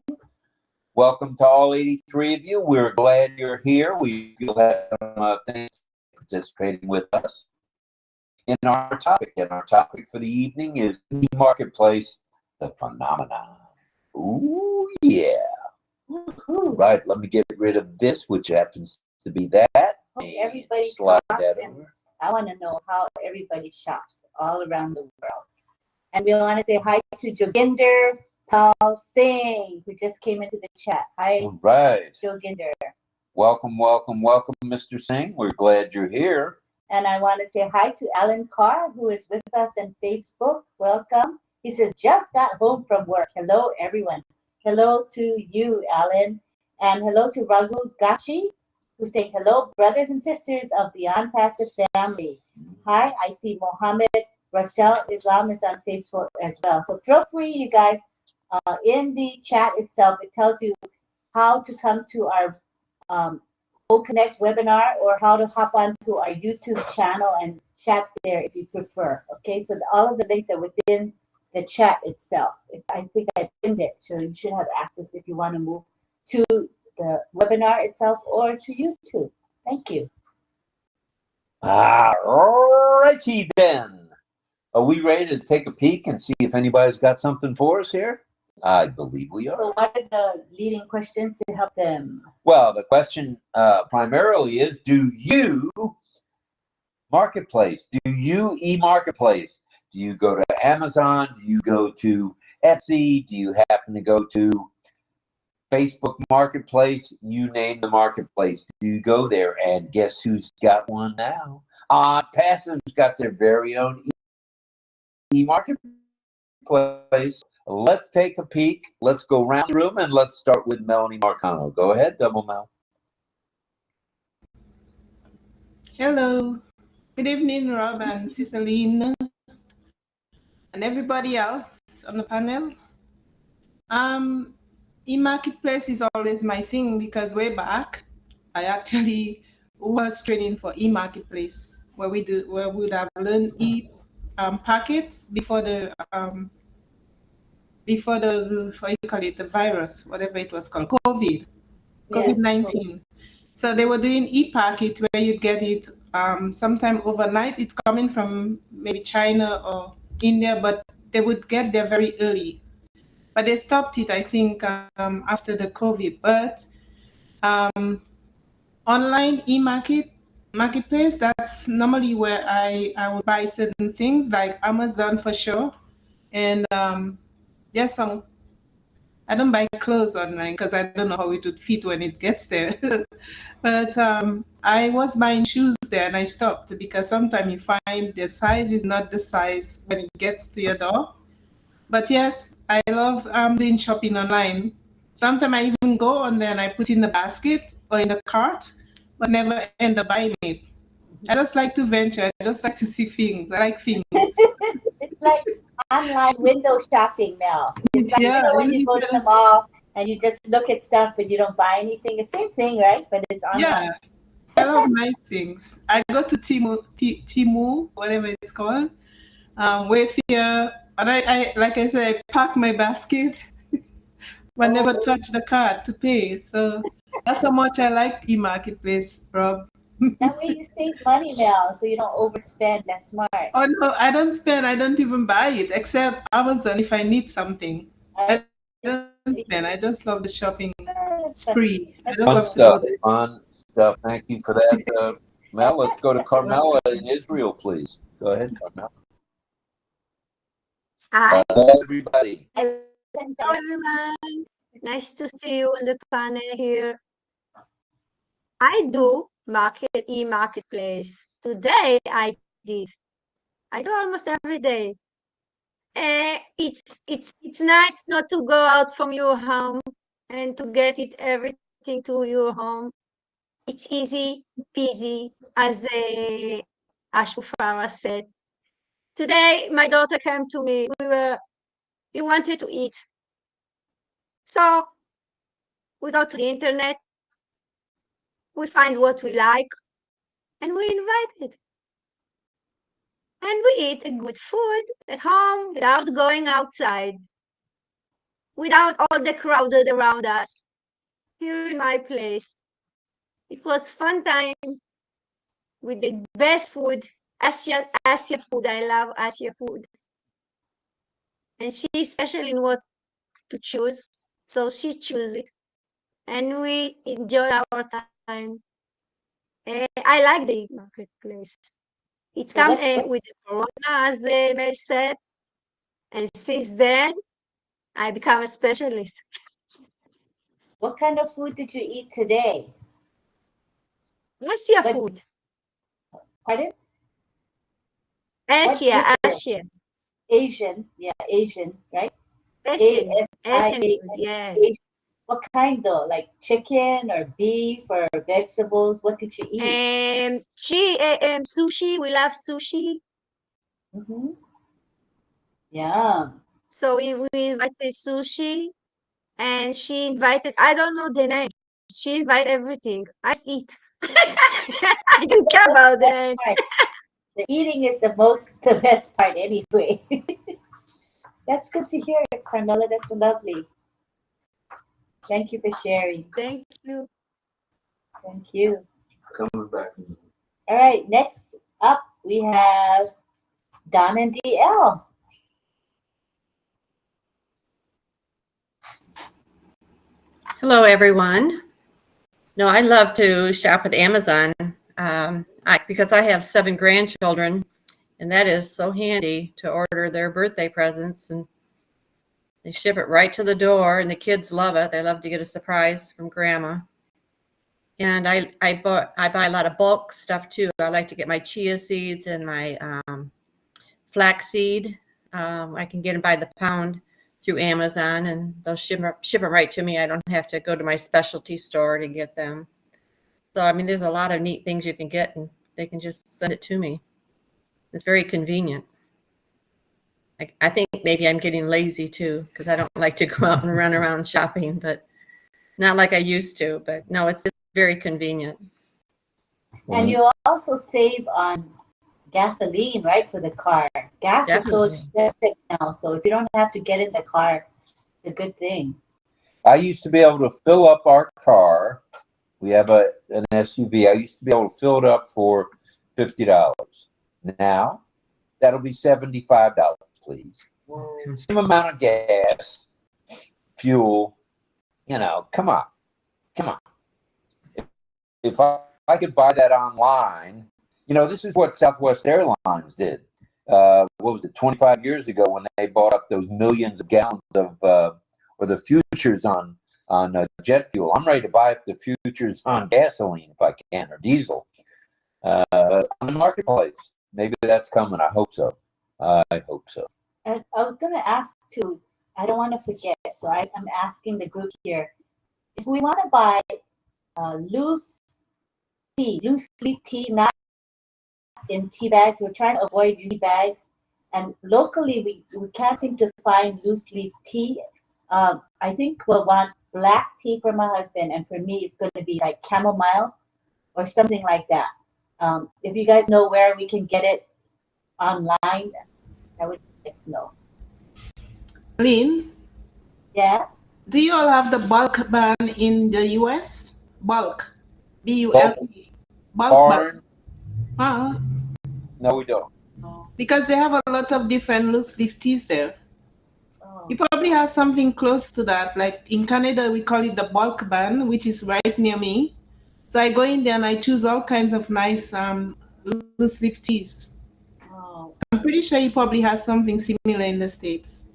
Welcome to all 83 of you. We're glad you're here. We have thanks for participating with us in our topic. And our topic for the evening is e-marketplace, the phenomenon. Ooh, yeah. Right, let me get rid of this, which happens to be that. Everybody slide talks, that and over. I want to know how everybody shops all around the world. And we want to say hi to Joginder Pal Singh, who just came into the chat. Hi, All right. Joginder. Welcome, Mr. Singh. We're glad you're here. And I want to say hi to Alan Carr, who is with us on Facebook. Welcome. He says, just got home from work. Hello, everyone. Hello to you, Alan. And hello to Raghu Gachi, who's saying, hello, brothers and sisters of the Unpassive family. Hi, I see Mohammed Russell Islam is on Facebook as well. So feel free, you guys, in the chat itself, it tells you how to come to our OConnect webinar or how to hop onto our YouTube channel and chat there if you prefer. Okay, so all of the links are within the chat itself. I think I pinned it, so you should have access if you want to move to the webinar itself or to YouTube. Thank you. All righty then. Are we ready to take a peek and see if anybody's got something for us here? I believe we are. So what are the leading questions to help them? Well, the question primarily is, do you marketplace? Do you e-marketplace? Do you go to Amazon? Do you go to Etsy? Do you happen to go to Facebook Marketplace? You name the marketplace. Do you go there? And guess who's got one now? Passive's got their very own e-marketplace. Let's take a peek. Let's go around the room and let's start with Melanie Marcano. Go ahead, Double Mel. Hello. Good evening, Rob and Sister Lynn and everybody else on the panel. E-marketplace is always my thing because way back, I actually was training for e-marketplace where we would have learned packets before the what you call it, the virus, whatever it was called, COVID-19. So they were doing e-packet where you get it sometime overnight. It's coming from maybe China or India, but they would get there very early. But they stopped it, I think, after the COVID. But online marketplace, that's normally where I would buy certain things like Amazon for sure. And there's some, I don't buy clothes online because I don't know how it would fit when it gets there. But I was buying shoes there and I stopped because sometimes you find the size is not the size when it gets to your door. But yes, I love doing shopping online. Sometimes I even go on there and I put in the basket or in the cart, but never end up buying it. I just like to venture. I just like to see things. I like things. It's like online window shopping now. It's like, Yeah, you know, when you go to the mall and you just look at stuff but you don't buy anything. The same thing, right? But it's online. Yeah, I love nice things. I go to Temu, whatever it's called, Wayfair, and I like I said, I pack my basket but never touch the card to pay. So that's how much I like e-marketplace, Rob. That way you save money now, so you don't overspend. That's smart. Oh no, I don't spend. I don't even buy it, except Amazon if I need something. I don't spend. I just love the shopping spree. I just Fun love stuff. to Fun stuff. Thank you for that, Mel. Let's go to Carmela in Israel, please. Go ahead, Carmela. Hi, Everybody. hello everyone. Nice to see you on the panel here. I do e-marketplace. Today I did. I do almost every day. It's nice not to go out from your home and to get everything to your home. It's easy peasy, as Ashufara said. Today my daughter came to me. We wanted to eat. So we go to the internet, we find what we like, and we invite it. And we eat a good food at home without going outside, without all the crowded around us. Here in my place, it was fun time with the best food, Asia food. I love Asia food. And she's special in what to choose, so she chose it. And we enjoy our time. I like the marketplace. It's come with Corona, as Mel said, and since then, I become a specialist. What kind of food did you eat today? Asia food. Pardon? Asia. Asian, yeah, Asian, right? Asian food, yeah. What kind though? Like chicken or beef or vegetables? What did you eat? Sushi. We love sushi. Yeah. So we invited sushi, and she invited, I don't know the name. She invited everything. I eat. I don't care about the names. The eating is the best part anyway. That's good to hear, Carmela. That's lovely. Thank you for sharing. Thank you. Thank you. Coming back. All right, next up we have Don and DL. Hello, everyone. No, I love to shop at Amazon because I have 7 grandchildren, and that is so handy to order their birthday presents, and they ship it right to the door, and the kids love it. They love to get a surprise from grandma. And I buy a lot of bulk stuff too. I like to get my chia seeds and my flaxseed. I can get them by the pound through Amazon, and they'll ship them right to me. I don't have to go to my specialty store to get them. So, I mean, there's a lot of neat things you can get, and they can just send it to me. It's very convenient. I think maybe I'm getting lazy too, because I don't like to go out and run around shopping, but not like I used to. But no, it's very convenient. And you also save on gasoline, right, for the car. Gas Definitely. is so expensive now, so if you don't have to get in the car, it's a good thing. I used to be able to fill up our car. We have an SUV. I used to be able to fill it up for $50. Now, that'll be $75, please. Same amount of gas, fuel, come on. If I could buy that online, this is what Southwest Airlines did. What was it, 25 years ago when they bought up those millions of gallons of, or the futures on jet fuel. I'm ready to buy up the futures on gasoline if I can, or diesel, on the marketplace. Maybe that's coming. I hope so. And I was going to ask too, I don't want to forget, so I'm asking the group here, if we want to buy loose leaf tea, not in tea bags, we're trying to avoid tea bags, and locally we can't seem to find loose leaf tea. I think we'll want black tea for my husband, and for me it's going to be like chamomile or something like that. If you guys know where we can get it online, I would like to know. Lynn? Yeah? Do you all have the bulk ban in the US? Bulk. B-U-L-K. Bulk ban. Barn? No, we don't. Because they have a lot of different loose leaf teas there. You probably have something close to that. Like in Canada, we call it the bulk ban, which is right near me. So I go in there and I choose all kinds of nice loose leaf teas. I'm pretty sure you probably have something similar in the States.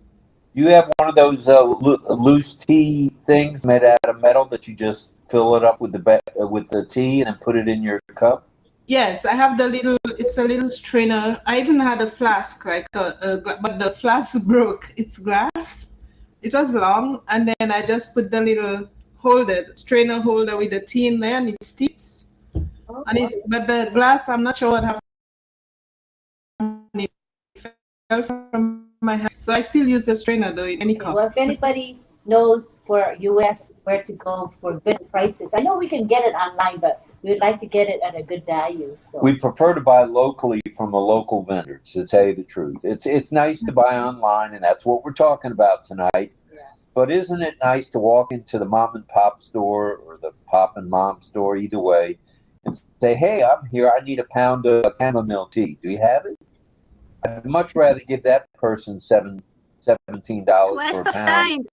You have one of those loose tea things made out of metal that you just fill it up with the tea and then put it in your cup? Yes, I have the little, it's a little strainer. I even had a flask, like but the flask broke. It's glass. It was long, and then I just put the little holder, strainer holder with the tea in there, and it steeps. But the glass, I'm not sure what happened. It fell from my hand. So I still use the strainer though in any cup. Well, if anybody knows for US where to go for good prices, I know we can get it online, but we would like to get it at a good value. So. We prefer to buy locally from a local vendor, to tell you the truth. It's nice to buy online, and that's what we're talking about tonight. Yeah. But isn't it nice to walk into the mom and pop store or the pop and mom store, either way, and say, hey, I'm here. I need a pound of chamomile tea. Do you have it? I'd much rather give that person $17 for a waste of pound. time.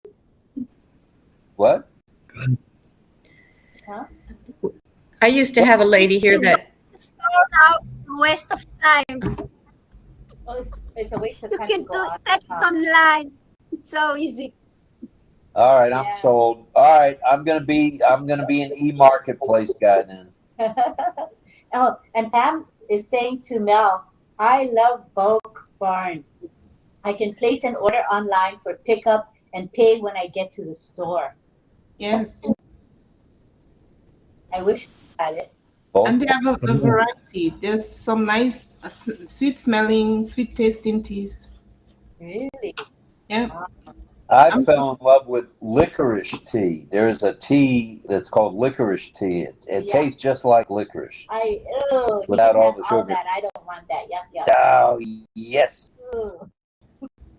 What? Huh? I used to have a lady here that. Waste of time. Oh, it's a waste of You time can to go take it online. It's so easy. All right, I'm sold. All right, I'm gonna be an e-marketplace guy then. Oh, and Pam is saying to Mel, I love bulk barn. I can place an order online for pickup and pay when I get to the store. Yes. I wish I had it. And they have a variety. There's some nice sweet smelling, sweet tasting teas. Really? Yeah. I fell in love with licorice tea. There's a tea that's called licorice tea. It tastes just like licorice. Without all the sugar. That. I don't want that. Yuck. Oh, yes. Ooh.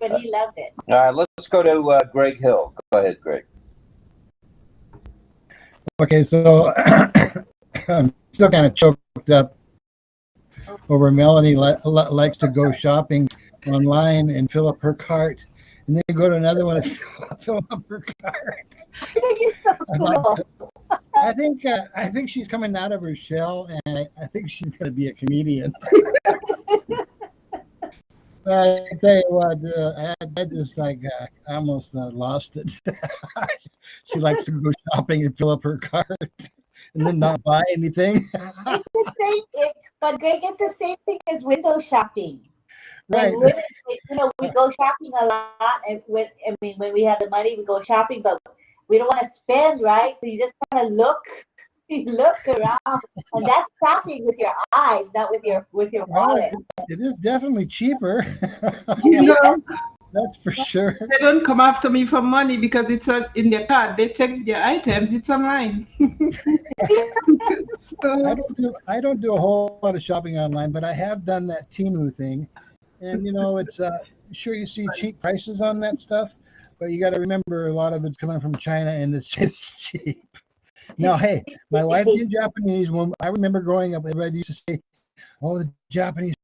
But he loves it. All right, let's go to Greg Hill. Go ahead, Greg. Okay, so I'm still kind of choked up over Melanie likes to go shopping online and fill up her cart, and then go to another one and fill up her cart. I think she's coming out of her shell, and I think she's going to be a comedian. I tell you what, I just I almost lost it. She likes to go shopping and fill up her cart and then not buy anything. It's the same thing, but Greg, it's the same thing as window shopping. Right. Women, we go shopping a lot, and when we have the money, we go shopping, but we don't want to spend, right? So you just kind of look around, and that's shopping with your eyes, not with your wallet. It is definitely cheaper. That's for sure. They don't come after me for money because it's in their card. They take their items. It's online. So, I don't do a whole lot of shopping online, but I have done that Temu thing, and it's sure you see cheap prices on that stuff, but you got to remember a lot of it's coming from China, and it's cheap. Now, hey, my wife is Japanese. When I remember growing up, everybody used to say, "Oh, the Japanese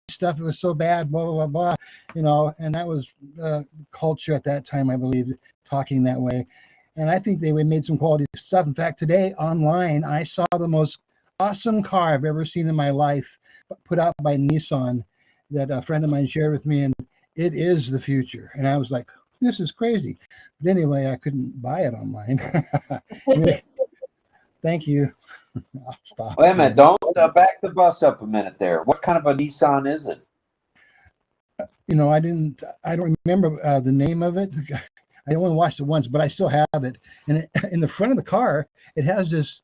stuff, it was so bad," blah blah blah blah, and that was culture at that time, I believe, talking that way. And I think they made some quality stuff. In fact, today online, I saw the most awesome car I've ever seen in my life, put out by Nissan, that a friend of mine shared with me, and it is the future. And I was like, this is crazy. But anyway, I couldn't buy it online. Anyway, thank you. I'll stop. Wait a minute. Don't back the bus up a minute there. What kind of a Nissan is it? I don't remember the name of it. I only watched it once, but I still have it. And in the front of the car, it has this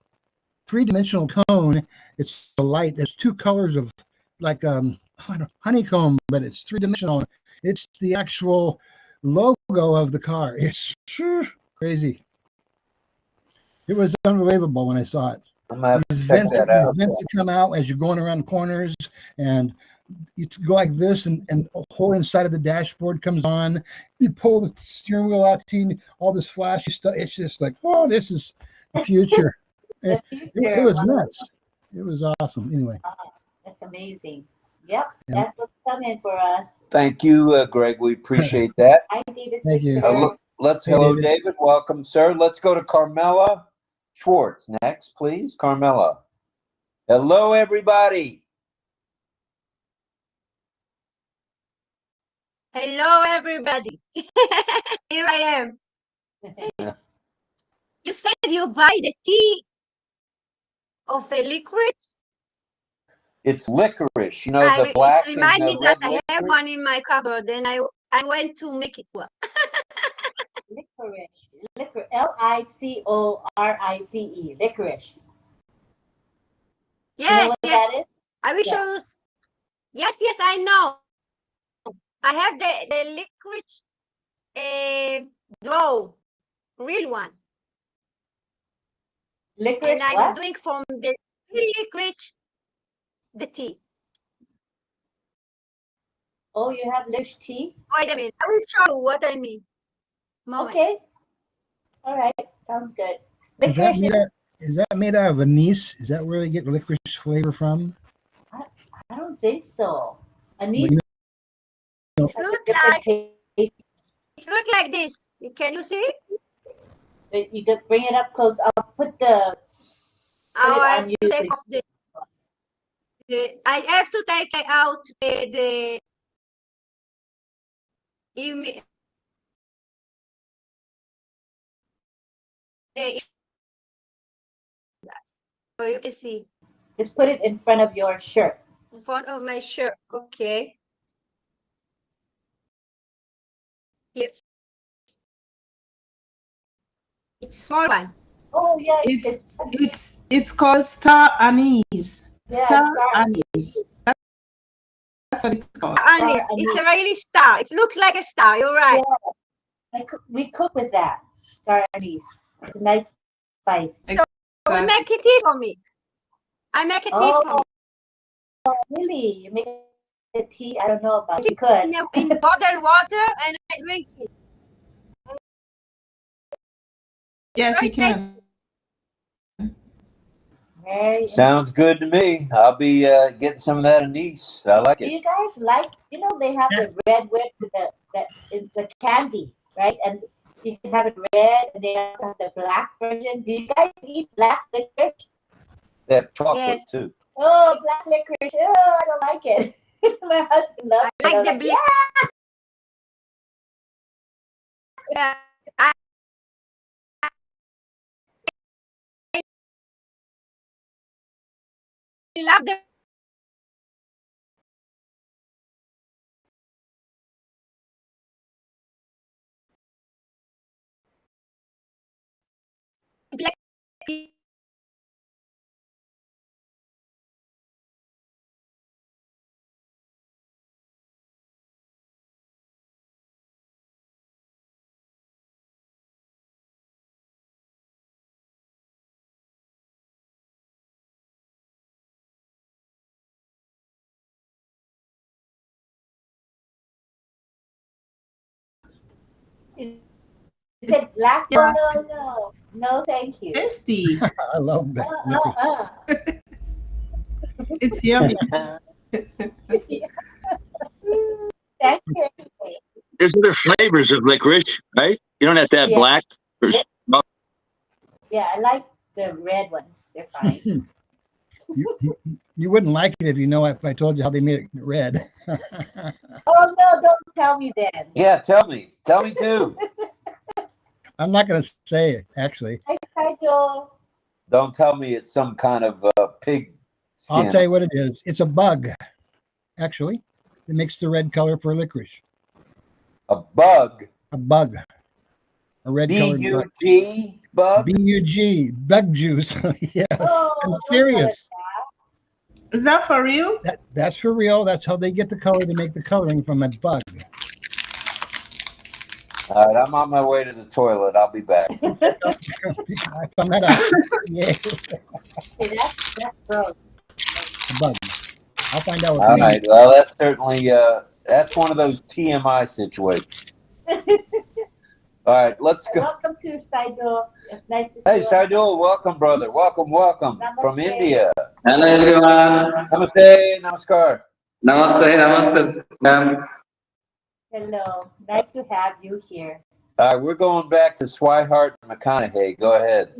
three-dimensional cone. It's a light. There's two colors of like honeycomb, but it's three-dimensional. It's the actual logo of the car. It's crazy. It was unbelievable when I saw it. I'm gonna have to These check vents that out. that come out as you're going around corners, and you go like this, and the whole inside of the dashboard comes on. You pull the steering wheel out, seeing all this flashy stuff. It's just like, oh, this is the future. The future. It was Wow. nuts. It was awesome. Anyway. That's amazing. Yep, that's what's coming for us. Thank you, Greg. We appreciate that. Hi, David. Thank you. Hello, David. Welcome, sir. Let's go to Carmela Schwartz next, please. Carmela. Hello, everybody. Hello, everybody. Here I am. You said you buy the tea of a licorice? It's licorice, you know, the black It and reminded me the that red I have licorice. one in my cupboard, and I went to make it one. Licorice. Licorice. Licorice. Yes, You know what yes. that is? I will show you. Yes, yes, I know. I have the licorice draw, real one. Licorice. And I'm What? doing from the licorice the tea. Oh, you have licorice tea? Wait a minute. I will show you what I mean. Moment. Okay. All right. Sounds good. Is that, Licorice is that made out of anise? Is that where they get licorice flavor from? I don't think so. Anise. It looks like this. Can you see? You could bring it up close. I'll put the. I have to take off I have to take out the image. So you can see. Just put it in front of your shirt. In front of my shirt. Okay. Here. It's small one. Oh yeah, It's called star anise. Yeah, Star star anise. That's what it's called. Anise. It's a really star. It looks like a star. You're right. Yeah. We cook with that star anise. It's a nice spice. So we make a tea from it. I make a tea from it. Oh, really? You make a tea? I don't know about it. You could. In bottled water, and I drink it. Yes, you can. Very Sounds good to me. I'll be getting some of that anise. I like Do it. you guys like? You know, they have the red whip, that is the candy, right? And you can have it red, and they also have the black version. Do you guys eat black licorice? They have chocolate Yes. too. Oh, black licorice. Oh, I don't like it. My husband loves it. I like I'm the black. yeah. I love the black. You said black? Yeah. No, thank you. Tasty. I love that. It's yummy. Thank you. There's other flavors of licorice, right? You don't have to have Yeah. black. Yeah, I like the red ones. They're fine. You wouldn't like it if you know if I told you how they made it red. Oh no, don't tell me then. Yeah, tell me. Tell me too. I'm not going to say it, actually. Hi, Joel. Don't tell me it's some kind of pig skin. I'll tell you what it is. It's a bug, actually. It makes the red color for licorice. A bug. A bug. A red colored bug. B-U-G, bug? B-U-G, bug juice. Yes, Oh, I'm serious. Is that for real? That's for real. That's how they get the color. They make the coloring from a bug. All right, I'm on my way to the toilet. I'll be back. I found that out. Yeah, See, that's gross. a bug. I'll find out what All the name right. Well, that's certainly that's one of those TMI situations. All right, let's go. Welcome to Saido. It's nice to see Hey, you. Saidul, welcome, brother. Welcome, welcome from Namaste. India. Hello everyone. Namaste, namaskar. Namaste, namaste, ma'am. Hello. Nice to have you here. All right, we're going back to 𝗘-𝗠𝗿𝗲𝗃𝗃. Go ahead.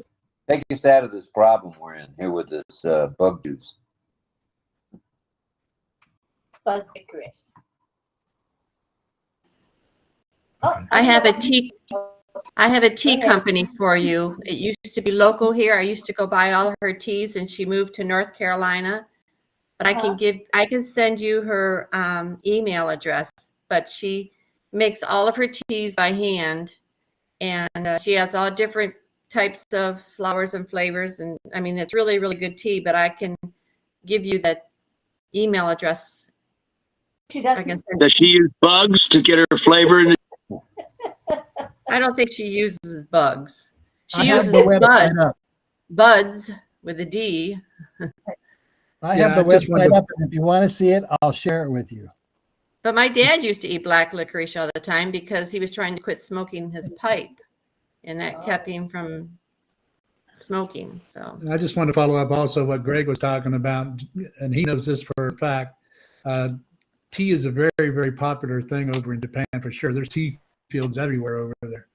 Take us out of this problem we're in here with this bug juice. Bug licorice. Oh, I have a tea ahead. company for you. It used to be local here. I used to go buy all her teas, and she moved to North Carolina. But I can send you her email address. But she makes all of her teas by hand, and she has all different types of flowers and flavors. And I mean, it's really, really good tea. But I can give you that email address. She I can doesn't. send Does she use bugs to get her flavor? I don't think she uses bugs. She I have uses the website up. buds with a D. I Yeah, have the I just website wanted to- up, and if you want to see it, I'll share it with you. But my dad used to eat black licorice all the time because he was trying to quit smoking his pipe, and that kept him from smoking. So I just want to follow up also what Greg was talking about, and he knows this for a fact. Tea is a very, very popular thing over in Japan for sure. There's tea fields everywhere over there.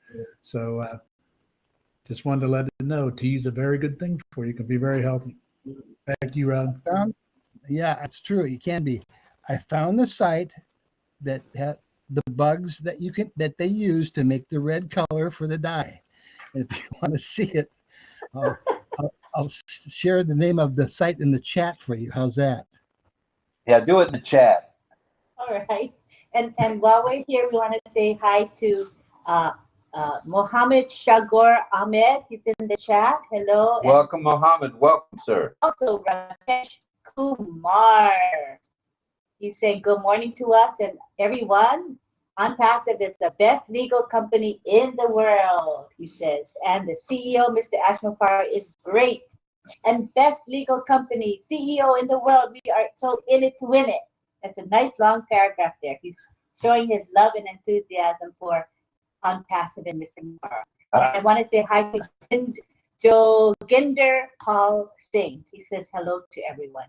So just wanted to let you know, tea is a very good thing for you. It can be very healthy. Back to you, Rod. Yeah, it's true. You can be. I found the site that had the bugs that they use to make the red color for the dye. And if you want to see it, I'll share the name of the site in the chat for you. How's that? Yeah, do it in the chat. All right. And while we're here, we want to say hi to Mohammed Shagor Ahmed. He's in the chat. Hello. And Welcome, Mohammed. Welcome, sir. also Rakesh Kumar. He's saying good morning to us and everyone. OnPassive is the best legal company in the world, he says. And the CEO, Mr. Ashmafar, is great. And best legal company, CEO in the world. We are so in it to win it. That's a nice long paragraph there. He's showing his love and enthusiasm for OnPassive and Mr. Mafar. I want to say hi to Joginder Paul Singh. He says hello to everyone.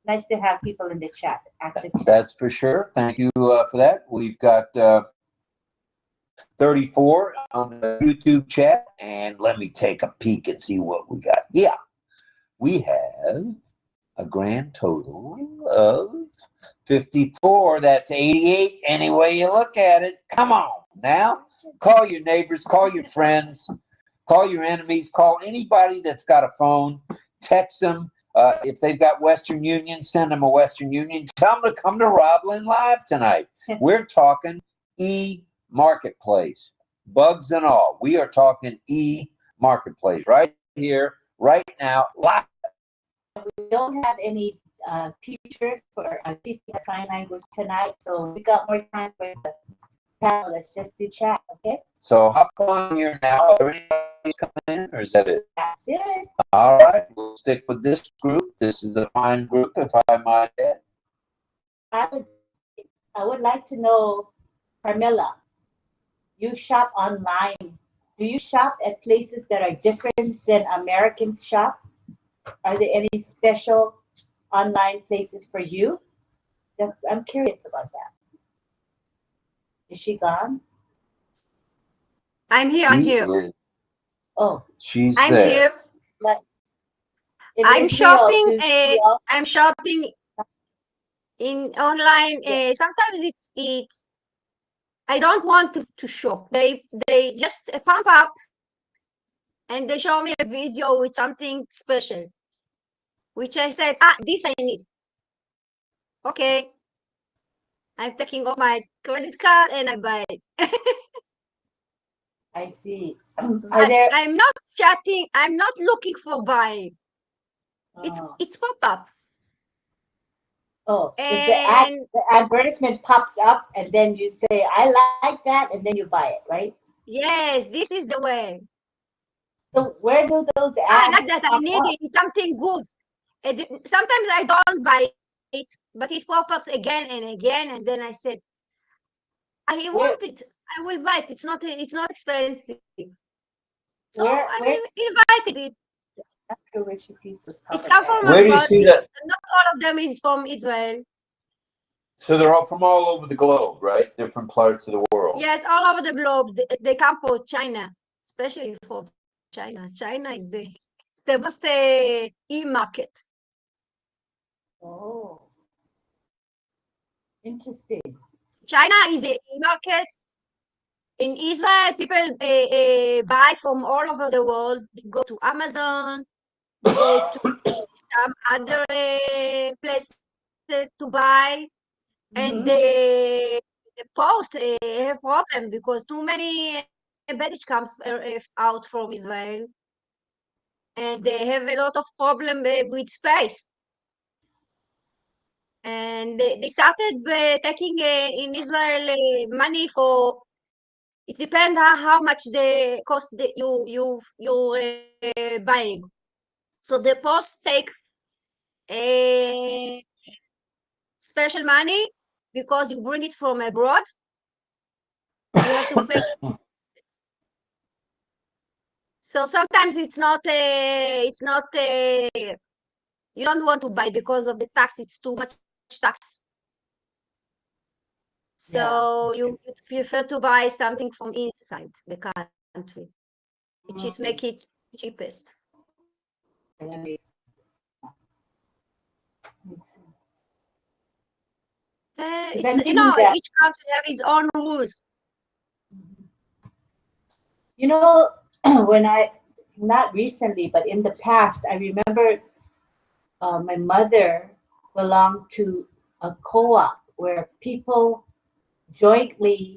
Nice to have people in the chat. Active chat. That's for sure. Thank you for that. We've got 34 on the YouTube chat, and let me take a peek and see what we got. Yeah, we have a grand total of 54. That's 88 any way you look at it. Come on now. Call your neighbors, call your friends, call your enemies, call anybody that's got a phone, text them. If they've got Western Union, send them a Western Union. Tell them to come to RobLynn Live tonight. We're talking e-marketplace, bugs and all. We are talking e-marketplace right here, right now, live. We don't have any teachers for teaching sign language tonight, so we got more time for the panelists just to chat, okay? So hop on here now. Everybody's coming in, or is that it? That's it. All right, we'll stick with this group. This is a fine group, if I might add. I would like to know, Carmilla, you shop online. Do you shop at places that are different than Americans shop? Are there any special online places for you? I'm curious about that. Is she gone? I'm here. I'm here. Oh, She's I'm there. here. but in I'm Israel, shopping. do you I'm shopping in online. Sometimes it's. I don't want to shop. They just pump up, and they show me a video with something special, which I said, this I need. Okay. I'm taking off my credit card and I buy it. I see. Are there? I'm not chatting. I'm not looking for buying. Oh. It's pop up. Oh, And the advertisement pops up and then you say, I like that, and then you buy it, right? yes, this is the way. So where do those I ads like that. I pop need up? it. It's something good. And sometimes I don't buy but it pops up again and again. And then I said, I want it. I will buy it. It's not expensive. So I invited it. After where she sees the It's come from Where do you abroad. see that? Not all of them is from Israel. So they're all from all over the globe, right? Different parts of the world. Yes, all over the globe. They come from China, especially from China. China is the most e-market. Oh, interesting. China is a e-market. In Israel, people buy from all over the world. They go to Amazon, they go to some other places to buy, and the post have problem because too many baggage comes out from Israel, and they have a lot of problem with space. And they started taking in Israel money for. It depends on how much the cost that you're buying. So the post take a special money because you bring it from abroad. You have to pay. So sometimes it's not you don't want to buy because of the tax. It's too much tax. So you prefer to buy something from inside the country, which is make it cheapest. It's, each country have its own rules. You know, not recently, but in the past, I remember my mother belonged to a co-op where people jointly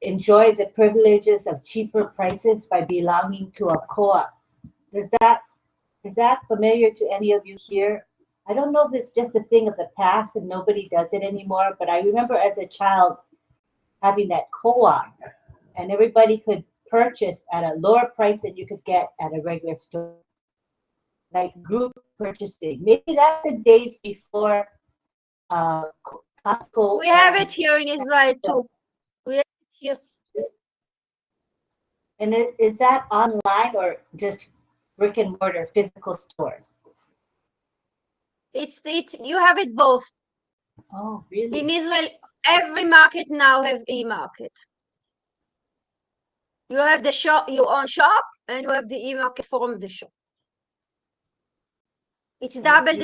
enjoy the privileges of cheaper prices by belonging to a co-op. Is that familiar to any of you here? I don't know if it's just a thing of the past and nobody does it anymore, but I remember as a child having that co-op, and everybody could purchase at a lower price than you could get at a regular store, like group purchasing. Maybe that's the days before Costco. We have it here in Israel too. We have it here. And is that online or just brick and mortar physical stores? It's you have it both. Oh, really? In Israel, every market now have e-market. You have the shop, your own shop, and you have the e-market from the shop. It's double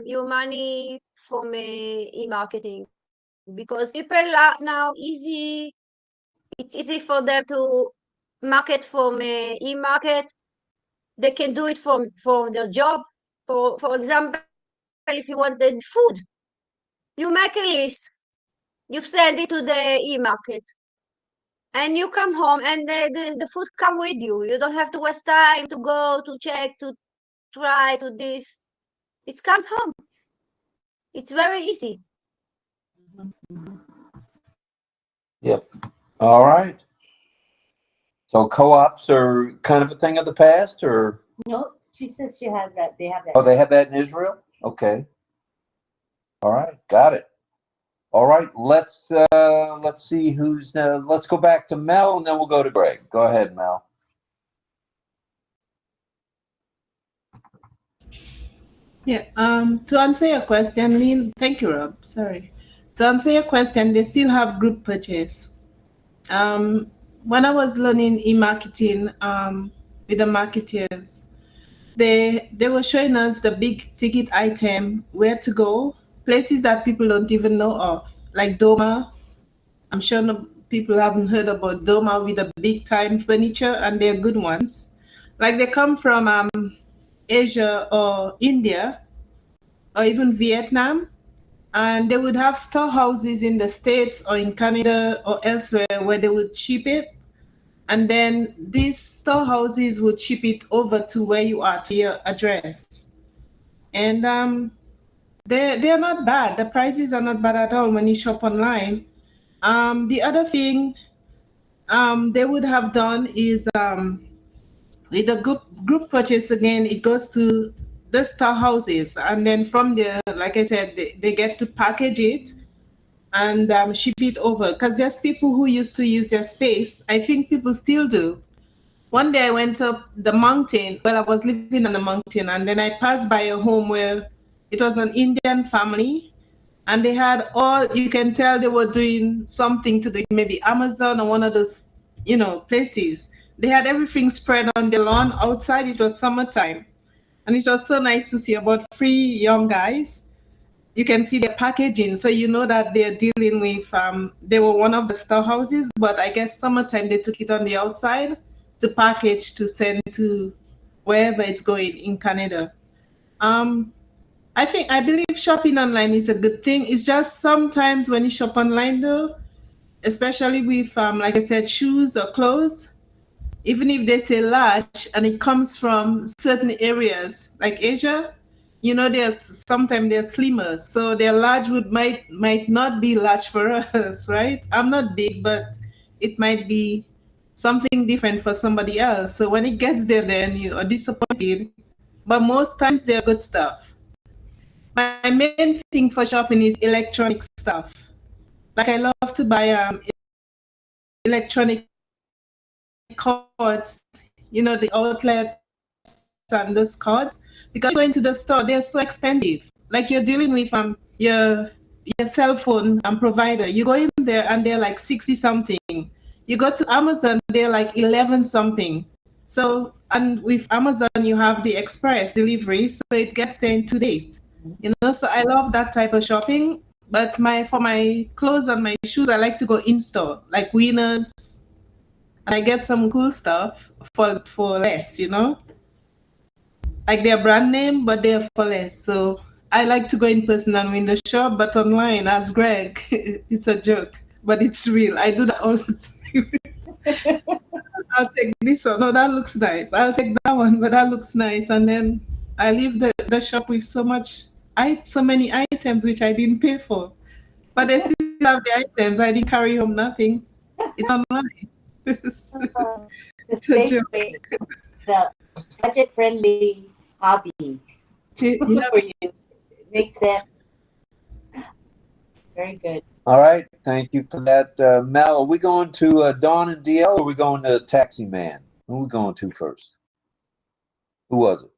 your money from e-marketing because people are now easy. It's easy for them to market from e-market. They can do it from their job. For example, if you wanted food, you make a list, you send it to the e-market, and you come home and the food come with you. You don't have to waste time to go to check, to try, to this. It comes home. It's very easy. Yep. All right. So co-ops are kind of a thing of the past, or? No, she says she has that. They have that. Oh, they have that in Israel? Okay. All right, got it. All right, let's see who's let's go back to Mel and then we'll go to Greg. Go ahead, Mel. Yeah, to answer your question, Lynn, thank you, Rob. Sorry. To answer your question, they still have group purchase. When I was learning e-marketing with the marketers, they were showing us the big ticket item, where to go, places that people don't even know of, like Doma. I'm sure people haven't heard about Doma with the big time furniture, and they're good ones. Like they come from Asia or India or even Vietnam, and they would have storehouses in the States or in Canada or elsewhere where they would ship it. And then these storehouses would ship it over to where you are, to your address. And they're not bad. The prices are not bad at all when you shop online. The other thing they would have done is with the group purchase, again, it goes to the star houses, and then from there, like I said, they get to package it and ship it over. Because there's people who used to use their space. I think people still do. One day I went up the mountain. Well, I was living on the mountain, and then I passed by a home where it was an Indian family, and they had all, you can tell they were doing something to do, maybe Amazon or one of those, places. They had everything spread on the lawn outside. It was summertime. And it was so nice to see about 3 young guys. You can see their packaging, so you know that they're dealing with, they were one of the storehouses, but I guess summertime they took it on the outside to package to send to wherever it's going in Canada. I believe shopping online is a good thing. It's just sometimes when you shop online though, especially with, like I said, shoes or clothes, even if they say large and it comes from certain areas like Asia, there's sometimes they're slimmer, so their large might not be large for us, right? I'm not big, but it might be something different for somebody else. So when it gets there, then you are disappointed. But most times they're good stuff. My main thing for shopping is electronic stuff. Like I love to buy electronic cards, the outlets and those cards, because going to the store, they're so expensive. Like you're dealing with your cell phone provider. You go in there and they're like 60 something. You go to Amazon, they're like 11 something. So, and with Amazon, you have the express delivery, so it gets there in 2 days. So I love that type of shopping. But for my clothes and my shoes, I like to go in store, like Winners, and I get some cool stuff for less, Like they're brand name, but they're for less. So I like to go in person and win the shop, but online, as Greg, it's a joke, but it's real. I do that all the time. I'll take this one. Oh, that looks nice. I'll take that one, but that looks nice. And then I leave the shop with so many items which I didn't pay for. But they still have the items. I didn't carry home nothing. It's online. It's It's a joke. the budget-friendly hobbies. For you. Makes sense. Very good. All right, thank you for that, Mel. Are we going to Dawn and DL, or are we going to Taxi Man? Who are we going to first? Who was it?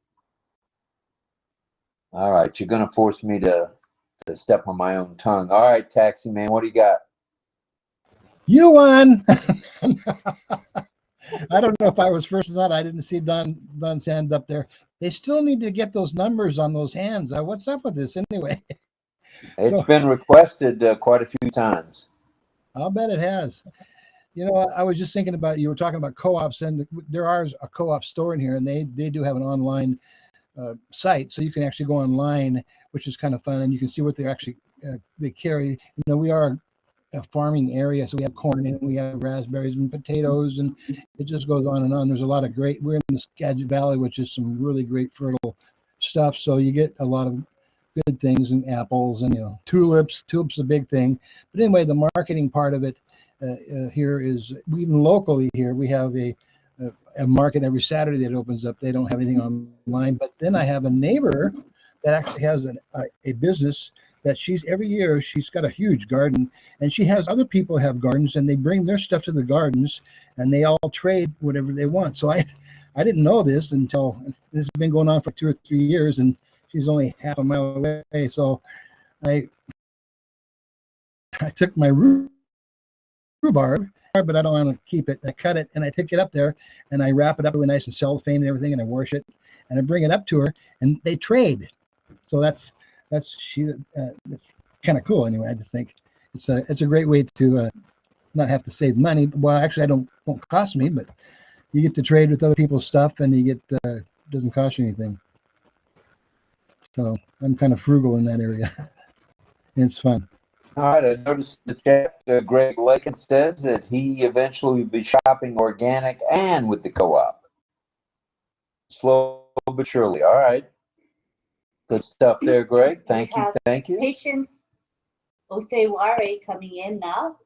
All right, you're going to force me to step on my own tongue. All right, Taxi Man, what do you got? You won. I don't know if I was first or not. I didn't see Don's hand up there. They still need to get those numbers on those hands. What's up with this anyway? It's been requested quite a few times. I'll bet it has. I was just thinking about, you were talking about co-ops, and there is a co-op store in here, and they do have an online site, so you can actually go online, which is kind of fun, and you can see what they actually they carry. We are a farming area, so we have corn and we have raspberries and potatoes, and it just goes on and on. There's a lot of we're in the Skagit Valley, which is some really great fertile stuff, so you get a lot of good things, and apples, and tulips a big thing. But anyway, the marketing part of it here is, even locally here, we have a market every Saturday that opens up. They don't have anything online, but then I have a neighbor that actually has a business that every year she's got a huge garden, and she has other people have gardens, and they bring their stuff to the gardens, and they all trade whatever they want. So I didn't know this until this has been going on for 2 or 3 years, and she's only half a mile away. So I took my rhubarb, but I don't want to keep it. I cut it and I take it up there and I wrap it up really nice in cellophane and everything, and I wash it and I bring it up to her, and they trade. So that's kind of cool. Anyway, I just think it's a great way to not have to save money. Well, actually, won't cost me, but you get to trade with other people's stuff, and you get doesn't cost you anything. So I'm kind of frugal in that area. And it's fun. All right, I noticed the chat. Greg Lakin says that he eventually will be shopping organic and with the co-op. Slow but surely. All right. Good stuff there, Greg. Thank you. Thank you. Patience Oseware coming in now.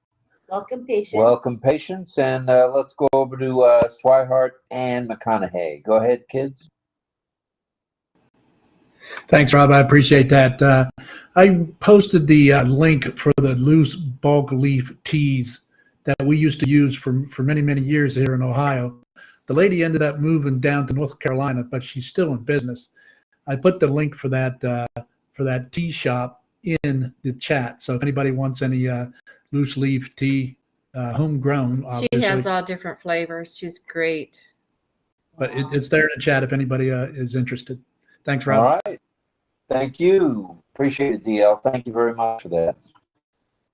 Welcome, Patience. Welcome, Patience. And let's go over to Swihart and McConaughey. Go ahead, kids. Thanks, Rob. I appreciate that. I posted the link for the loose bulk leaf teas that we used to use for many, many years here in Ohio. The lady ended up moving down to North Carolina, but she's still in business. I put the link for that tea shop in the chat. So if anybody wants any loose leaf tea, homegrown, obviously. She has all different flavors. She's great. But it's there in the chat if anybody is interested. Thanks, Rob. All right. Thank you. Appreciate it, DL. Thank you very much for that.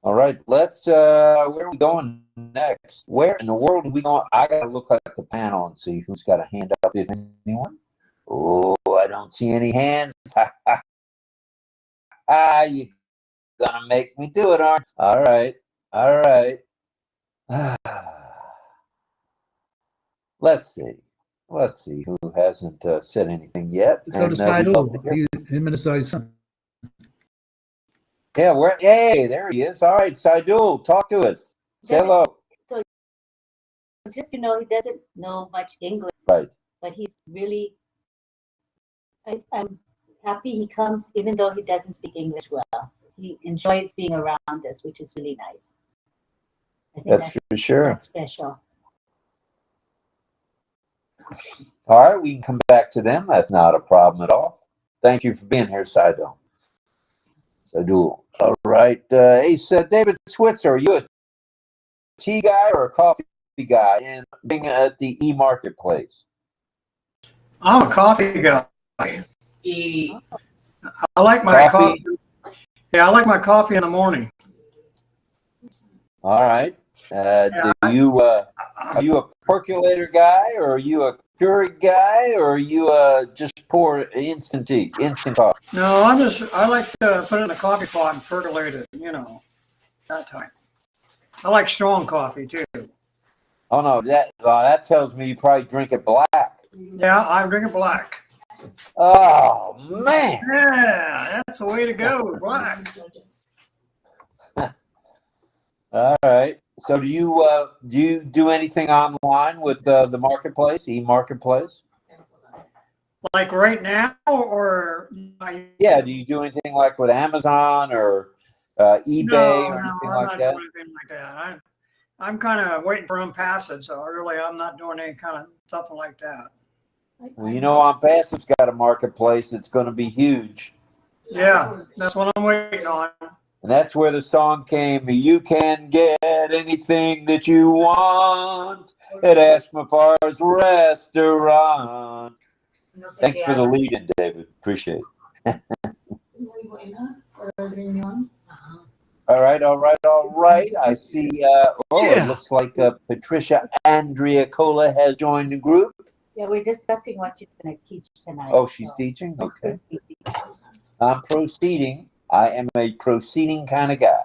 All right. Let's, where are we going next? Where in the world are we going? I got to look at the panel and see who's got a hand up, if anyone. Oh, I don't see any hands. You're going to make me do it, aren't you? All right. All right. Let's see. Let's see who hasn't said anything yet. Go to him and his son. Yeah, hey, there he is. All right, Saidul, talk to us. Say hello. So just, he doesn't know much English. Right. But he's really, I'm happy he comes, even though he doesn't speak English well. He enjoys being around us, which is really nice. I think that's for sure. That's special. All right, we can come back to them. That's not a problem at all. Thank you for being here, Saidul. All right. Hey, David Switzer, are you a tea guy or a coffee guy and being at the e-marketplace? I'm a coffee guy. I like my coffee. Yeah, I like my coffee in the morning. All right. Are you a percolator guy, or are you a Keurig guy, or are you just pour instant tea, instant coffee? No, I like to put it in a coffee pot and percolate it, that time. I like strong coffee too. Oh no, that tells me you probably drink it black. Yeah, I drink it black. Oh man. Yeah, that's the way to go, black. All right. So do you do anything online with the marketplace, e-marketplace? Like right now, or? Yeah. Do you do anything like with Amazon or eBay or anything like that? No, I'm not doing anything like that. I'm kind of waiting for Unpassed, so I'm not doing any kind of something like that. Well, Unpassed's got a marketplace that's going to be huge. Yeah, that's what I'm waiting on. And that's where the song came. You can get anything that you want at Ashmafar's restaurant. Thanks for the lead-in, David. Appreciate it. All right. I see. It looks like Patricia Andrea Cola has joined the group. Yeah, we're discussing what she's going to teach tonight. Oh, she's teaching? Okay. I'm proceeding. I am a proceeding kind of guy.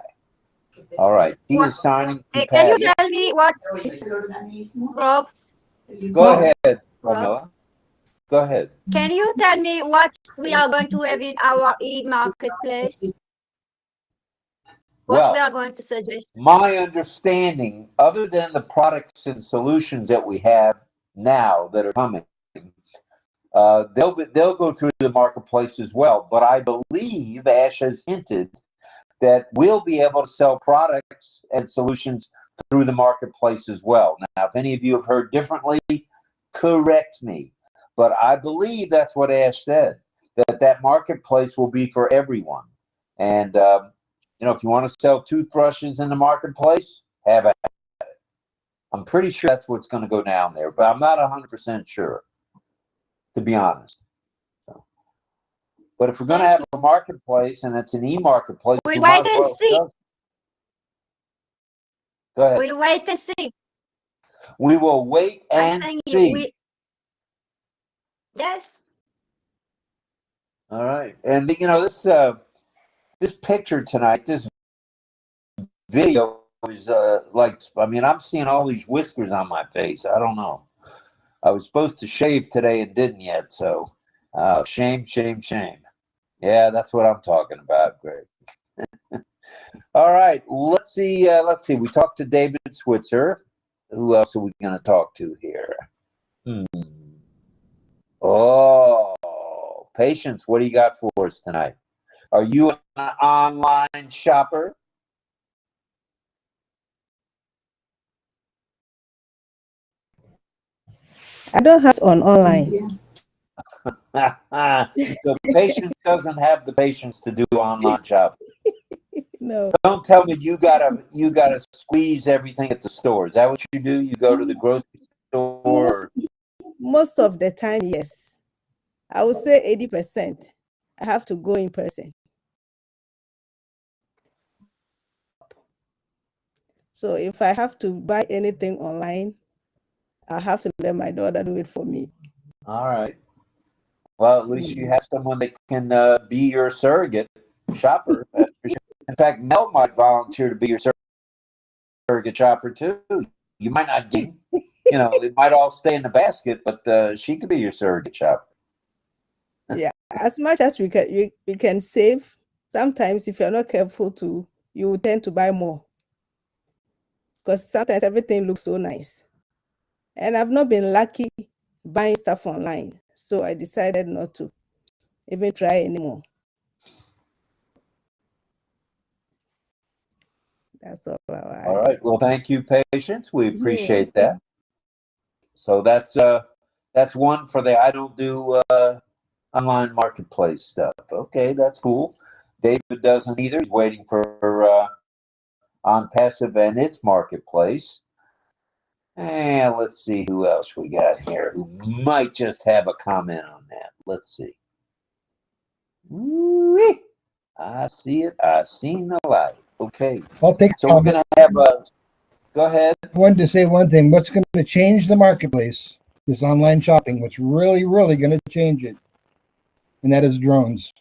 All right. He is signing. Can you tell me what, Rob? Go ahead, Romilla. Go ahead. Can you tell me what we are going to have in our e-marketplace? What we are going to suggest? My understanding, other than the products and solutions that we have now that are coming, they'll go through the marketplace as well. But I believe Ash has hinted that we'll be able to sell products and solutions through the marketplace as well. Now, if any of you have heard differently, correct me. But I believe that's what Ash said, that marketplace will be for everyone. And, if you want to sell toothbrushes in the marketplace, have at it. I'm pretty sure that's what's going to go down there, but I'm not 100% sure, to be honest. But if we're going to have a marketplace and it's an e-marketplace, we'll wait and see. Go ahead. We'll wait and see. We will wait and see. Yes. All right. And, this picture tonight, this video is I'm seeing all these whiskers on my face. I don't know. I was supposed to shave today and didn't yet. So shame. Yeah, that's what I'm talking about, Greg. All right. Let's see. We talked to David Switzer. Who else are we going to talk to here? Oh, Patience, what do you got for us tonight? Are you an online shopper? I don't have on online. So Patience doesn't have the patience to do online shopping. No. Don't tell me you gotta squeeze everything at the store. Is that what you do? You go to the grocery store? Most of the time, yes. I would say 80%. I have to go in person. So if I have to buy anything online, I have to let my daughter do it for me. All right. Well, at least you have someone that can be your surrogate shopper. In fact, Mel might volunteer to be your surrogate shopper too. You might not get, it might all stay in the basket, but she could be your surrogate shopper. Yeah, as much as we can save. Sometimes, if you're not careful, you will tend to buy more because sometimes everything looks so nice. And I've not been lucky buying stuff online, so I decided not to even try anymore. That's all. All right. Well, thank you, Patience. We appreciate that. So that's one for the I don't do online marketplace stuff. Okay, that's cool. David doesn't either. He's waiting for on passive and its marketplace. And let's see who else we got here who might just have a comment on that. Let's see. Woo-wee. I see it. I seen the light. Okay. I'll take so we're going to have a. Go ahead. I wanted to say one thing. What's going to change the marketplace, this online shopping, what's really, really going to change it, and that is drones.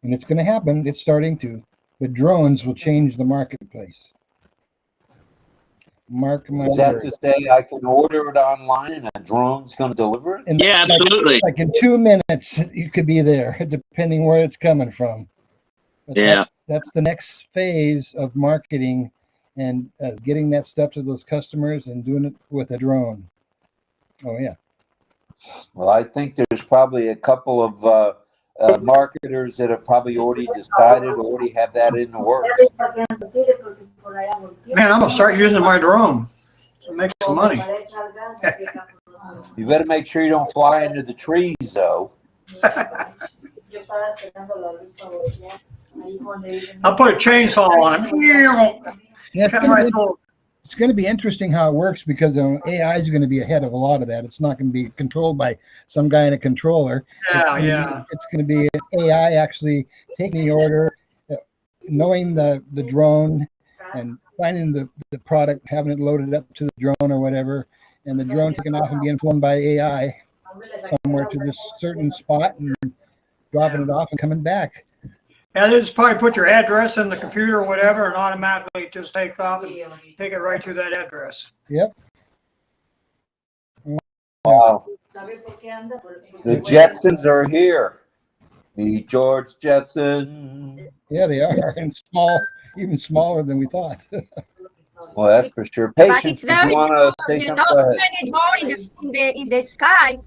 And it's going to happen. It's starting to. But drones will change the marketplace. Mark my Is that to say I can order it online and a drone's going to deliver it? And Yeah, absolutely. Like in 2 minutes, you could be there, depending where it's coming from. But Yeah. That's the next phase of marketing and getting that stuff to those customers and doing it with a drone. Oh, yeah. Well, I think there's probably a couple of marketers that have probably already decided, already have that in the works. Man, I'm gonna start using my drone to make some money. You better make sure you don't fly into the trees, though. I'll put a chainsaw on it. Yeah, it's going to be interesting how it works because AI is going to be ahead of a lot of that. It's not going to be controlled by some guy in a controller. It's going to be AI actually taking the order, knowing the drone, and finding the product, having it loaded up to the drone or whatever, and the drone taking off and being flown by AI somewhere to this certain spot and dropping it off and coming back. And just probably put your address in the computer or whatever and automatically just take off and take it right to that address. Yep. Wow. The Jetsons are here. The George Jetson. Yeah, they are, and small, even smaller than we thought. Well, that's for sure. But Patience, it's very you want to say something? Go ahead. when it's in the sky.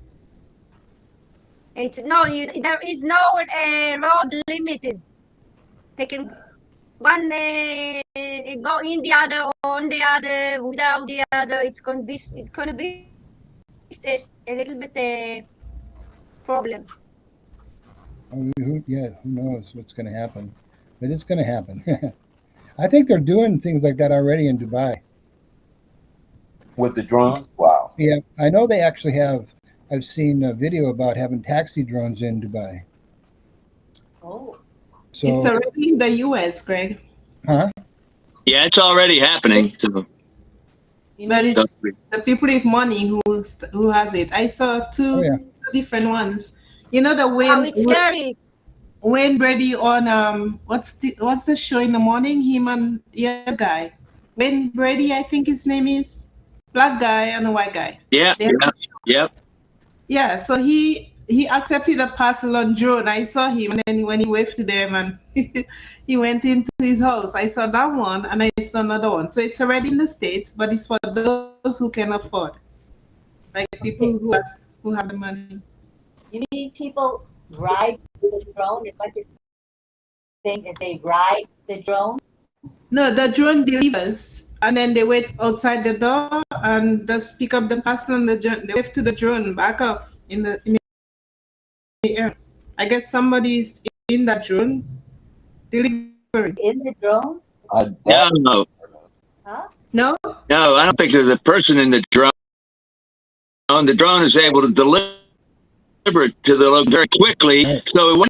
It's there is no road limited. They can one go in the other, on the other, without the other. It's gonna be a little bit a problem. Who knows what's going to happen? But it's going to happen. I think they're doing things like that already in Dubai. With the drones? Wow. Yeah, I know they actually have. I've seen a video about having taxi drones in Dubai. Oh. So, it's already in the US, Greg. huh? Yeah, it's already happening. So. But it's the people with money who has it. I saw two different ones. You know the Wayne. It's scary. Wayne Brady on what's the show in the morning? Him and the other guy. Wayne Brady, I think his name is. Black guy and a white guy. Yeah. Yep. Yeah. So he accepted a parcel on drone. I saw him, and then when he waved to them, and he went into his house. I saw that one, and I saw another one. So it's already in the States, but it's for those who can afford, like people who have the money. You mean people ride the drone? Is what you're saying? Is they ride the drone? No, the drone delivers, and then they wait outside the door and just pick up the parcel on the drone. They wave to the drone back off in the air. I guess somebody's in that drone delivering. In the drone? No, Huh? No? no, I don't think there's a person in the drone. The drone is able to deliver it to the location very quickly. So what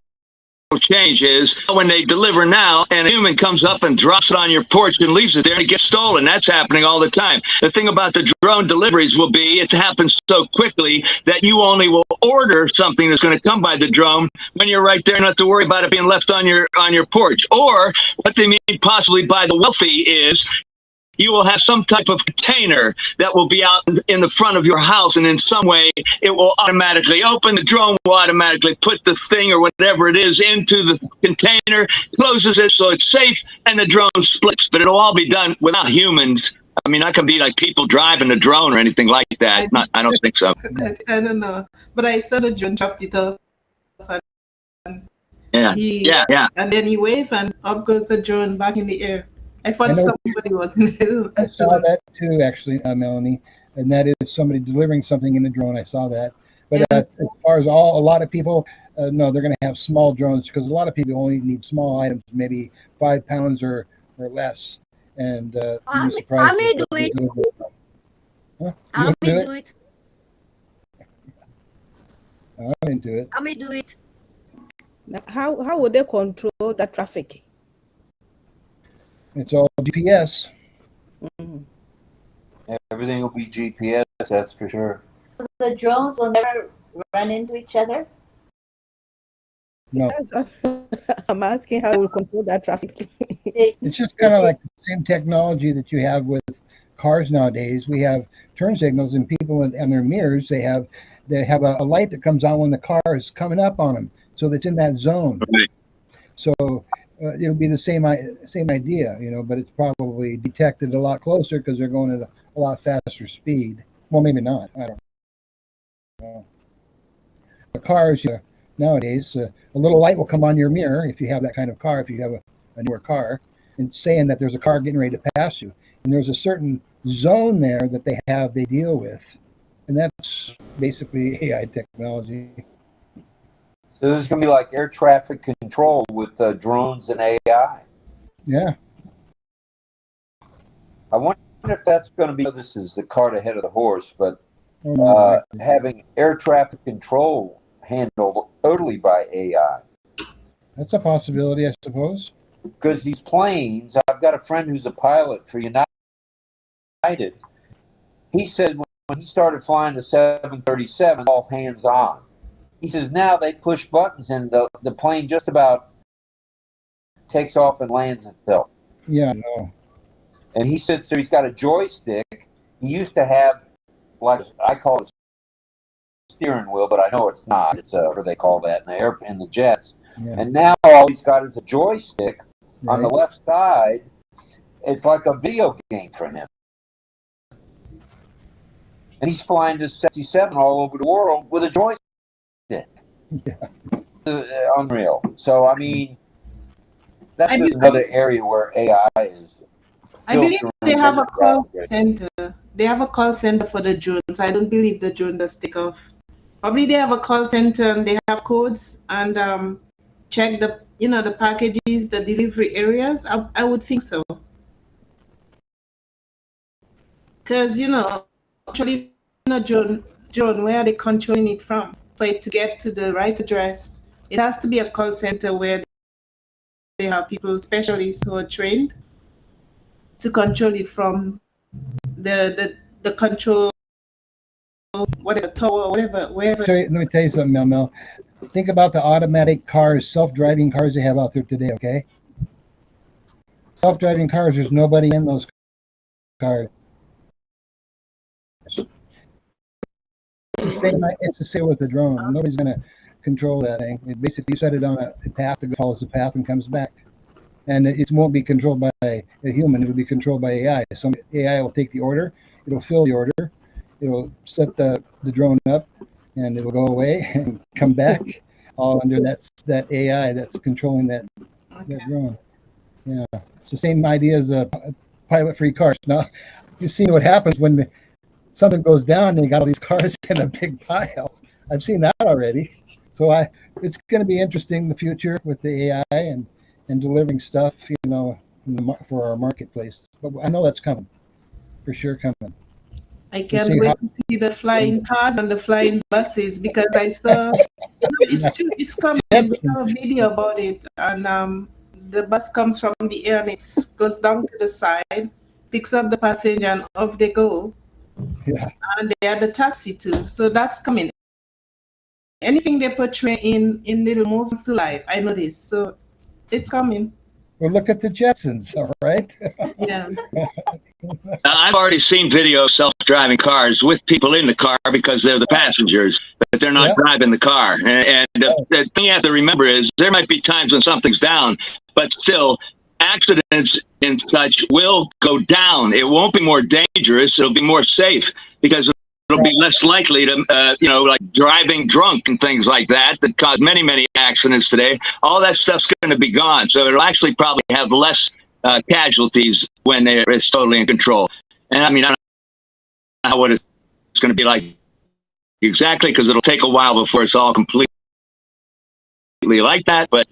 will change is when they deliver now and a human comes up and drops it on your porch and leaves it there and it gets stolen. That's happening all the time. The thing about the drone deliveries will be it happens so quickly that you only will order something that's going to come by the drone when you're right there, not have to worry about it being left on your porch. Or what they mean possibly by the wealthy is you will have some type of container that will be out in the front of your house, and in some way it will automatically open. The drone will automatically put the thing or whatever it is into the container, closes it so it's safe, and the drone splits. But it'll all be done without humans. I mean, not going to be like people driving a drone or anything like that. I don't think so. I don't know. But I saw the drone dropped it off. Yeah. And then he waved, and up goes the drone back in the air. I thought somebody was in it. I saw that too, actually, Melanie, and that is somebody delivering something in a drone. I saw that. But as far as a lot of people, no, they're going to have small drones because a lot of people only need small items, maybe 5 pounds or less. And I may do it. Huh? I may do it. I'm into it. I may do it. Now, how would they control the traffic? It's all GPS. Everything will be GPS, that's for sure. The drones will never run into each other? No. I'm asking how we'll control that traffic. It's just kind of like the same technology that you have with cars nowadays. We have turn signals, and people in their mirrors, they have a light that comes on when the car is coming up on them, so that's in that zone. Right. So it'll be the same idea, but it's probably detected a lot closer because they're going at a lot faster speed. Well, maybe not. I don't know. The cars nowadays, a little light will come on your mirror if you have that kind of car. If you have a newer car, and saying that there's a car getting ready to pass you, and there's a certain zone there that they deal with, and that's basically AI technology. So this is going to be like air traffic control with drones and AI. Yeah. I wonder if that's going to be, this is the cart ahead of the horse, but having air traffic control handled totally by AI. That's a possibility, I suppose. Because these planes, I've got a friend who's a pilot for United. He said when he started flying the 737, all hands on. He says now they push buttons and the plane just about takes off and lands itself. Yeah, no. And he said, so he's got a joystick. He used to have, like I call it a steering wheel, but I know it's not. It's what they call that in the jets. Yeah. And now all he's got is a joystick on the left side. It's like a video game for him. And he's flying this 77 all over the world with a joystick. Yeah. Unreal. So, I mean, that's just another area where AI is. I believe they have a call center. They have a call center for the drones. I don't believe the drone does take off. Probably they have a call center and they have codes and check the packages, the delivery areas. I would think so. Because actually drone, where are they controlling it from? For it to get to the right address, it has to be a call center where they have people, specialists who are trained to control it from the control, whatever tower, whatever, wherever. Let me tell you something, Mel. Think about the automatic cars, self-driving cars they have out there today. Okay, self-driving cars. There's nobody in those cars. It's the same with the drone. Nobody's going to control that thing. It basically, you set it on a path that follows the path and comes back. And it won't be controlled by a human. It will be controlled by AI. Some AI will take the order. It'll fill the order. It'll set the drone up, and it will go away and come back. all under that AI that's controlling that drone. Yeah, it's the same idea as a pilot-free cars. Now, you've seen what happens when something goes down and you got all these cars in a big pile. I've seen that already. So it's going to be interesting in the future with the AI and delivering stuff, you know, for our marketplace. But I know that's coming, for sure coming. I can't wait to see the flying cars and the flying buses, because I saw it's coming. I saw a video about it, and the bus comes from the air and it goes down to the side, picks up the passenger, and off they go. Yeah. And they are the taxi too. So that's coming. Anything they portray in little movies to life, I know this. So it's coming. Well, look at the Jetsons, all right? Yeah. I've already seen video of self-driving cars with people in the car because they're the passengers, but they're not driving the car. And the thing you have to remember is there might be times when something's down, but still, accidents and such will go down. It won't be more dangerous. It'll be more safe because it'll be less likely to, you know, like driving drunk and things like that cause many, many accidents today. All that stuff's going to be gone. So it'll actually probably have less casualties when it's totally in control. And I mean, I don't know what it's going to be like exactly, because it'll take a while before it's all completely like that. But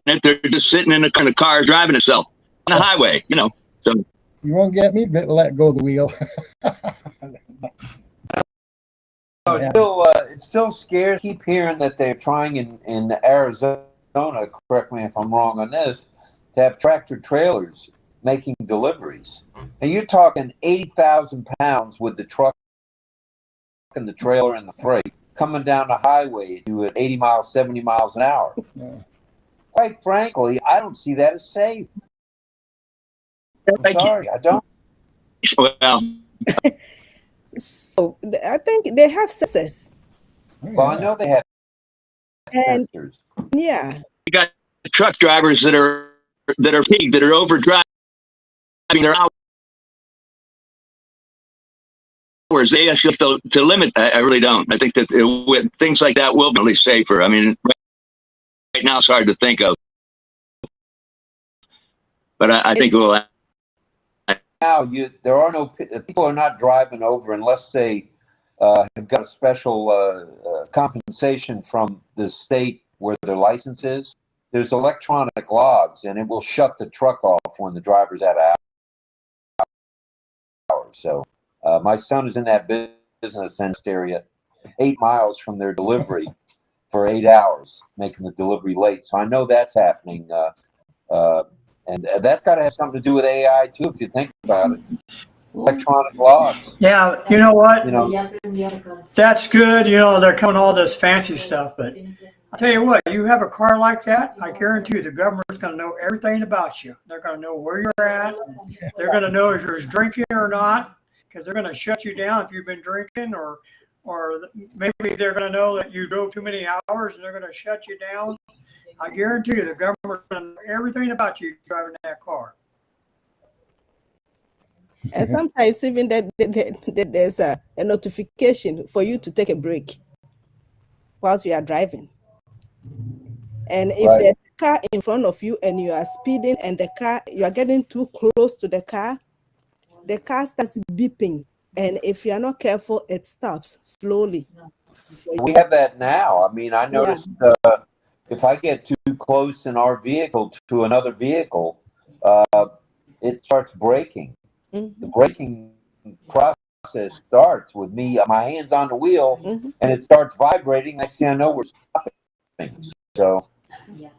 they're just sitting in the car driving itself on the highway, you know. So you won't get me to let go of the wheel. It still scares. Keep hearing that they're trying in Arizona, correct me if I'm wrong on this, to have tractor trailers making deliveries. And you're talking 80,000 pounds with the truck and the trailer and the freight coming down the highway at 80 miles, 70 miles an hour. Yeah. Quite frankly, I don't see that as safe. I'm sorry, I don't. Well, So I think they have success. Well, I know they have And sensors. yeah, you got truck drivers that are fatigued, that are over driving their hours. They actually have to limit that. I really don't. I think that things like that will be really safer. I mean, right now it's hard to think of, but I think it will. Now, there are no people are not driving over unless they have got a special compensation from the state where their license is. There's electronic logs, and it will shut the truck off when the driver's out of hours. So my son is in that business area, 8 miles from their delivery for 8 hours, making the delivery late. So I know that's happening. And that's got to have something to do with AI too, if you think about it. Electronic logs. Yeah, you know what? You know, That's good. You know, they're coming all this fancy stuff, but I'll tell you what, you have a car like that, I guarantee you the government's going to know everything about you. They're going to know where you're at. They're going to know if you're drinking or not, because they're going to shut you down if you've been drinking, or maybe they're going to know that you drove too many hours and they're going to shut you down. I guarantee you the government's going to know everything about you driving that car. and sometimes even that there's a notification for you to take a break whilst you are driving. And if there's a car in front of you and you are speeding and you are getting too close to the car starts beeping. And if you are not careful, it stops slowly. we have that now. I mean, I noticed if I get too close in our vehicle to another vehicle, it starts braking. Mm-hmm. The braking process starts with me, my hands on the wheel, Mm-hmm. and it starts vibrating. Next thing I know, we're stopping. So,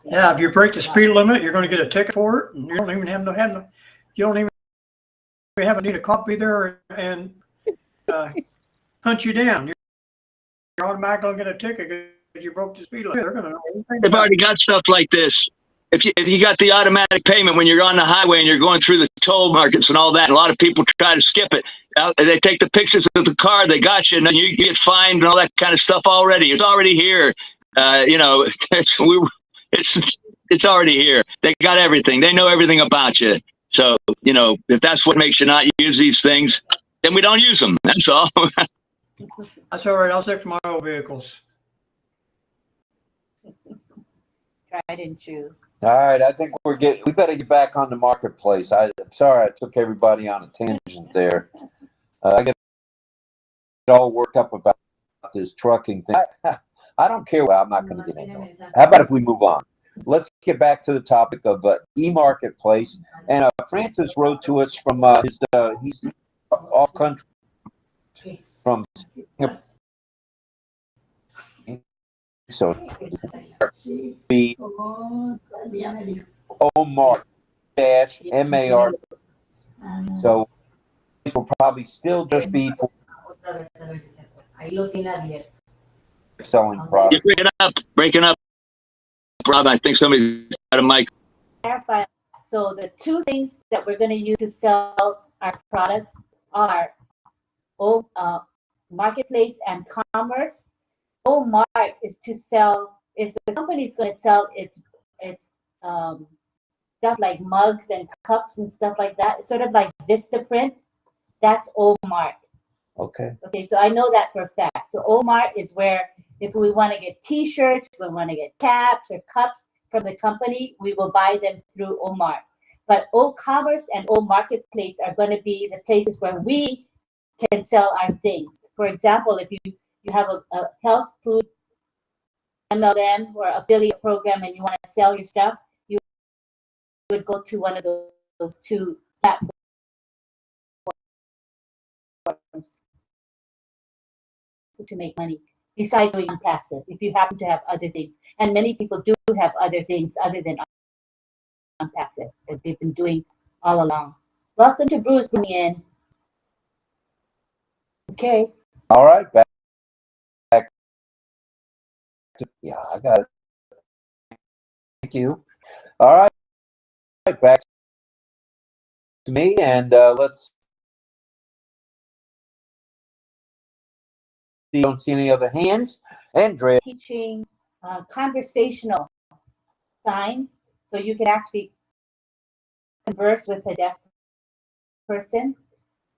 Yeah, if you break the speed limit, you're going to get a ticket for it, and you don't even you don't even need a copy there and hunt you down. You're automatically going to get a ticket because you broke the speed limit. They're going to know everything. They've already got stuff like this. If you got the automatic payment when you're on the highway and you're going through the toll markets and all that, a lot of people try to skip it. They take the pictures of the car, they got you, and then you get fined and all that kind of stuff already. It's already here. You know, it's already here. They got everything. They know everything about you. So, you know, if that's what makes you not use these things, then we don't use them. That's all. That's all right. I'll stick to my old vehicles. Tried and true. All right, I think we better get back on the marketplace. I'm sorry I took everybody on a tangent there. I get all worked up about this trucking thing. I don't care. Well, I'm not going to get into it. How about if we move on? Let's get back to the topic of e-marketplace. And Francis wrote to us from he's off country from Singapore. So the Omar-MAR. So this will probably still just be for selling products. You're breaking up, Rob. I think somebody's got a mic. Clarify. So the two things that we're going to use to sell our products are marketplace and commerce. Omart is to sell. It's the company's going to sell its stuff like mugs and cups and stuff like that. It's sort of like Vistaprint. That's Omart. Okay. Okay, so I know that for a fact. So Omart is where if we want to get T-shirts, we want to get caps or cups from the company, we will buy them through Omart. But O-commerce and O-marketplace are going to be the places where we can sell our things. For example, if you have a health food MLM or affiliate program and you want to sell your stuff, you would go to one of those two platforms to make money besides doing passive, if you happen to have other things. And many people do have other things other than passive that they've been doing all along. Welcome to Bruce coming in. Okay. All right, back. Yeah, I got it. Thank you. All right, back to me, and let's see. Don't see any other hands. Andrea, Teaching conversational signs, so you can actually converse with a deaf person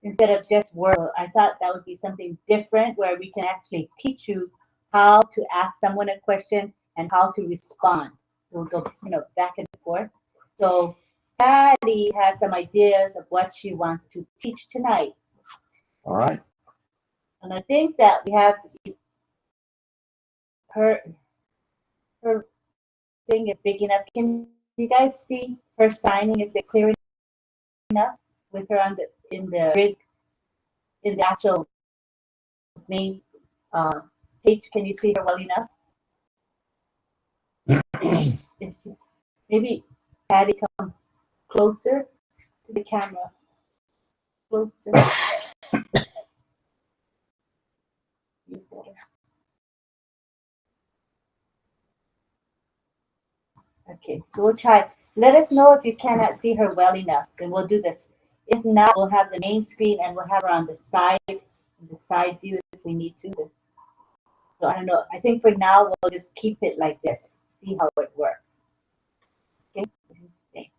instead of just words. I thought that would be something different where we can actually teach you how to ask someone a question and how to respond. We'll go, back and forth. So Patty has some ideas of what she wants to teach tonight. all right. And I think that we have her thing is big enough. Can you guys see her signing? Is it clear enough with her on in the actual main page? Can you see her well enough? Maybe Patty come closer to the camera. Closer. Okay, so we'll try. Let us know if you cannot see her well enough, then we'll do this. If not, we'll have the main screen and we'll have her on the side view if we need to. So I don't know. I think for now we'll just keep it like this. See how it works. Okay.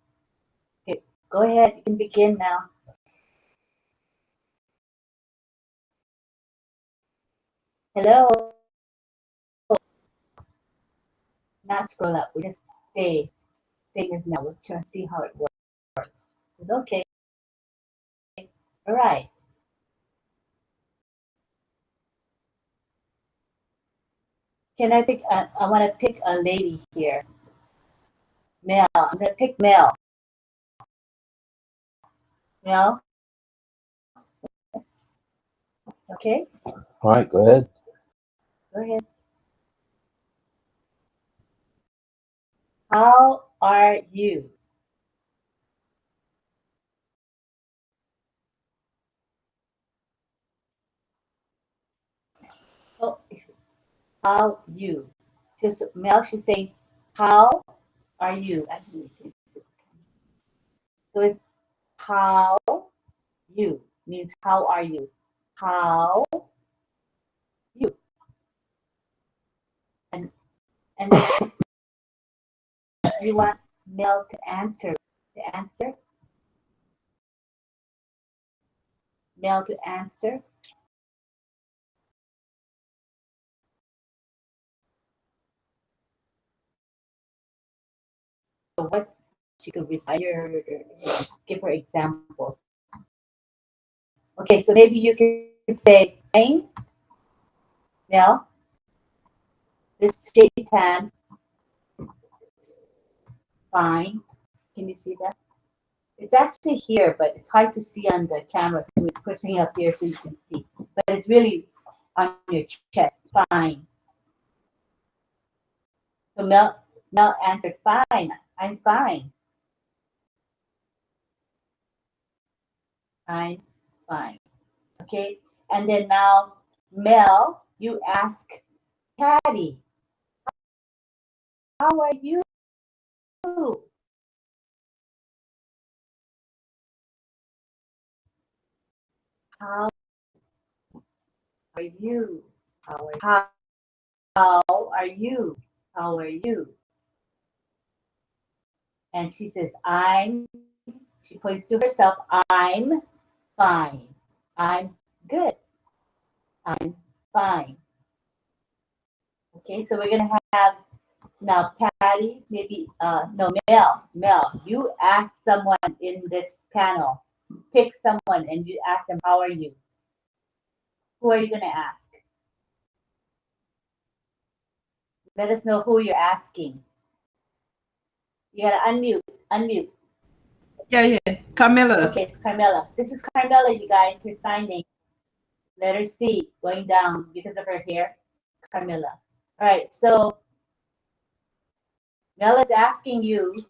Okay. Go ahead. You can begin now. Hello. Not scroll up. We just stay. Same as now. We'll try to see how it works. It's okay. All right. Can I pick? I want to pick a lady here. Mel. I'm gonna pick Mel. Mel. Okay. All right, go ahead. Go ahead. How are you? Oh, how you? Just Mel, she's saying, how are you? So it's how you means how are you? How you? And you want Mel to answer. Mel to answer. what she could recite or give her examples. Okay, so maybe you could say, fine, Mel, this shape pan, fine. Can you see that? It's actually here, but it's hard to see on the camera, so we're putting it up here so you can see. But it's really on your chest, fine. So Mel answered, fine, I'm fine. I'm fine. Okay, and then now, Mel, you ask Patty, how are you? How are you? How are you? How are you? And she says, she points to herself, I'm fine. I'm good. I'm fine. Okay, so we're going to have now Patty, maybe, no, Mel, you ask someone in this panel, pick someone and you ask them, how are you? Who are you going to ask? Let us know who you're asking. You got to unmute. Yeah. Carmela. Okay, it's Carmela. This is Carmela, you guys. Her signing. Letter C, going down because of her hair. Carmela. All right, so Mel is asking you,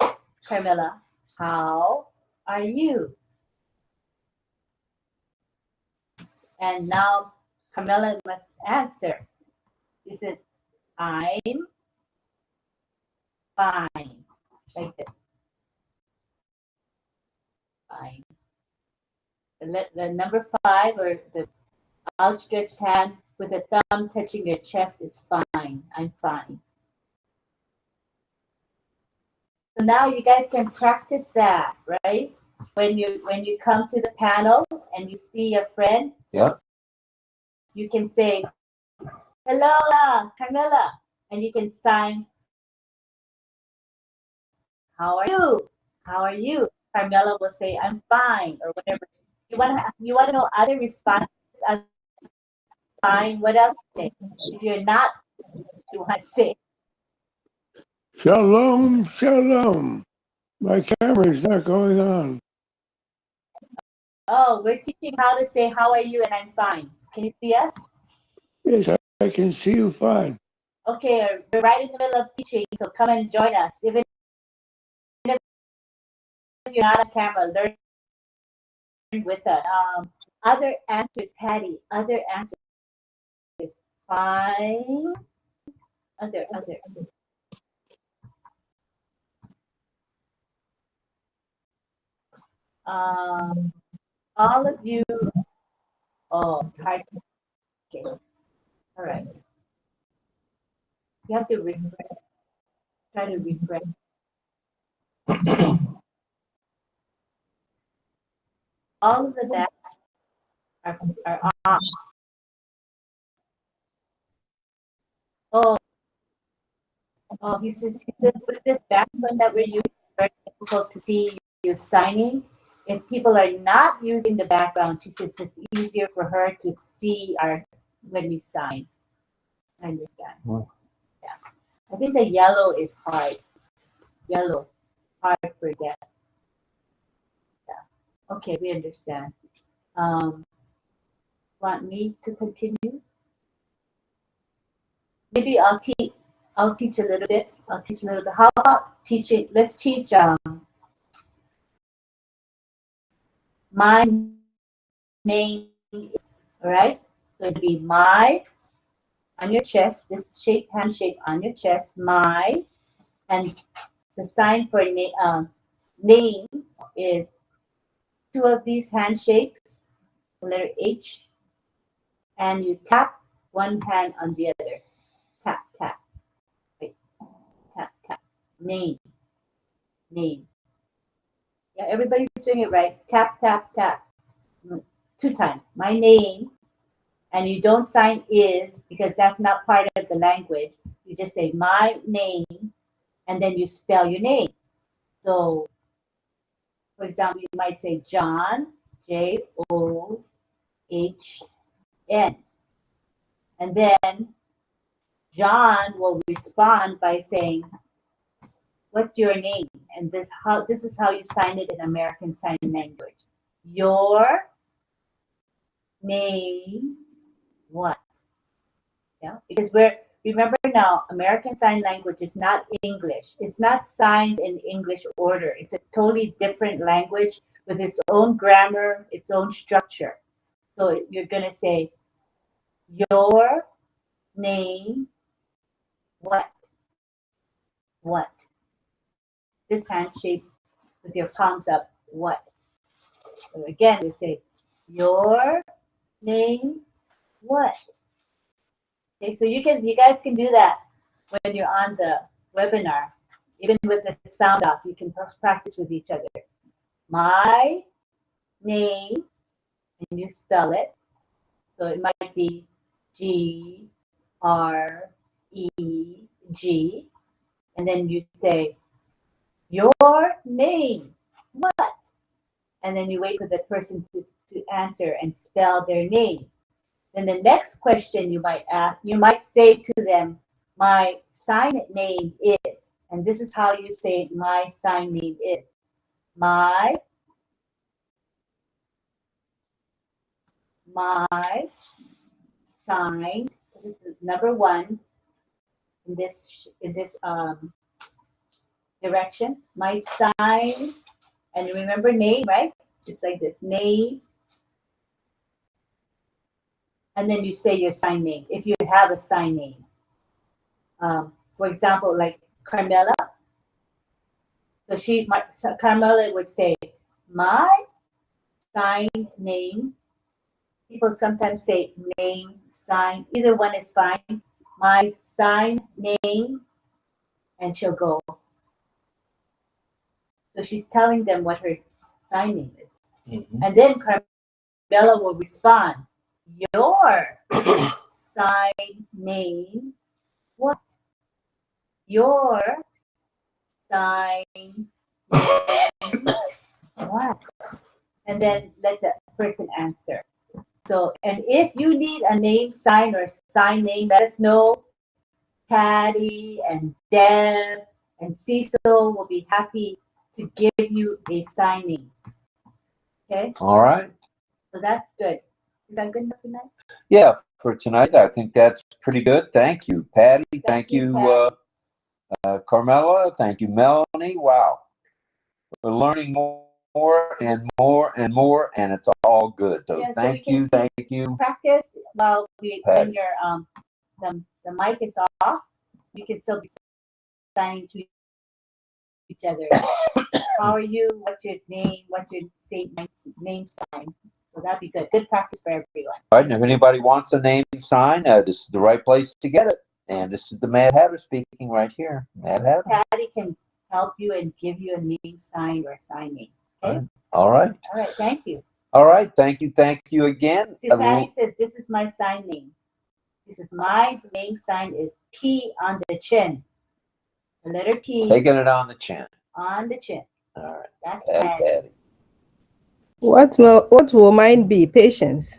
Carmela, how are you? And now Carmela must answer. She says, I'm fine. Like this. Fine. The number 5 or the outstretched hand with a thumb touching your chest is fine. I'm fine. So now you guys can practice that, right? When you come to the panel and you see a friend, Yeah. you can say, hello, Carmela, and you can sign, how are you? How are you? Carmela will say, I'm fine, or whatever. You want to know other responses? I'm fine. What else to say? If you're not, you want to say, Shalom, shalom. My camera's not going on. oh, we're teaching how to say, how are you? And I'm fine. Can you see us? Yes, I can see you fine. Okay, we're right in the middle of teaching, so come and join us. Even if you're not on camera, learn with us. Other answers, Patty. Other answers. Fine. Other. All of you. Oh, it's hard. Okay. All right. You have to refresh. Try to refresh. All of the back are off. Oh, he says with this background that we're using, it's very difficult to see you signing. If people are not using the background, she says it's easier for her to see when we sign. I understand. Wow. Yeah. I think the yellow is hard. Yellow, hard for that. Yeah. Okay, we understand. Want me to continue? Maybe I'll teach a little bit. How about teaching? Let's teach my name. All right. So it'll be my on your chest. This shape, hand shape on your chest. My, and the sign for name is 2 of these hand shapes, the letter H, and you tap one hand on the other. Tap, tap. Right. Tap, tap. Name. Yeah, everybody's doing it right. Tap, tap, tap. 2 times. My name. And you don't sign is because that's not part of the language. You just say my name, and then you spell your name. So, for example, you might say John, John. And then John will respond by saying, what's your name? And this is how you sign it in American Sign Language. Your name what? Yeah, because remember now, American Sign Language is not English. It's not signs in English order. It's a totally different language with its own grammar, its own structure. So you're going to say, your name what? What? This handshake with your palms up, what? So again, we say, your name what? Okay, so you guys can do that when you're on the webinar. Even with the sound off, you can practice with each other. My name, and you spell it. So it might be G-R-E-G. And then you say, your name, what? And then you wait for the person to answer and spell their name. Then the next question you might ask, you might say to them, my sign name is, and this is how you say my sign name is. My sign, this is number one in this direction. My sign, and remember name, right? It's like this, name. And then you say your sign name, if you have a sign name. For example, like Carmela. So Carmela would say, my sign name. People sometimes say name, sign. Either one is fine. My sign name. And she'll go. So she's telling them what her sign name is. Mm-hmm. And then Carmela will respond, your sign name what? Your sign name what? And then let the person answer. So, and if you need a name sign or sign name, let us know. Patty and Deb and Cecil will be happy to give you a sign name. Okay? All right. So that's good. Is that good enough tonight? Yeah, for tonight, I think that's pretty good. Thank you, Patty. Thank you, Carmela. Thank you, Melanie. Wow. We're learning more and more and more, and it's all good. So yeah, thank you. Practice while when your the mic is off. You can still be signing to each other. How are you? What's your name? What's your name sign? So that'd be good. Good practice for everyone. All right, and if anybody wants a name sign, this is the right place to get it. And this is the Mad Hatter speaking right here. Mad Hatter. Patty can help you and give you a name sign or a sign name. Okay? All right. All right, thank you. All right, thank you again. See, Patty says, this is my sign name. This is my name sign is P on the chin. The letter P. Taking it on the chin. On the chin. All right. That's Patty. What will mine be? Patience.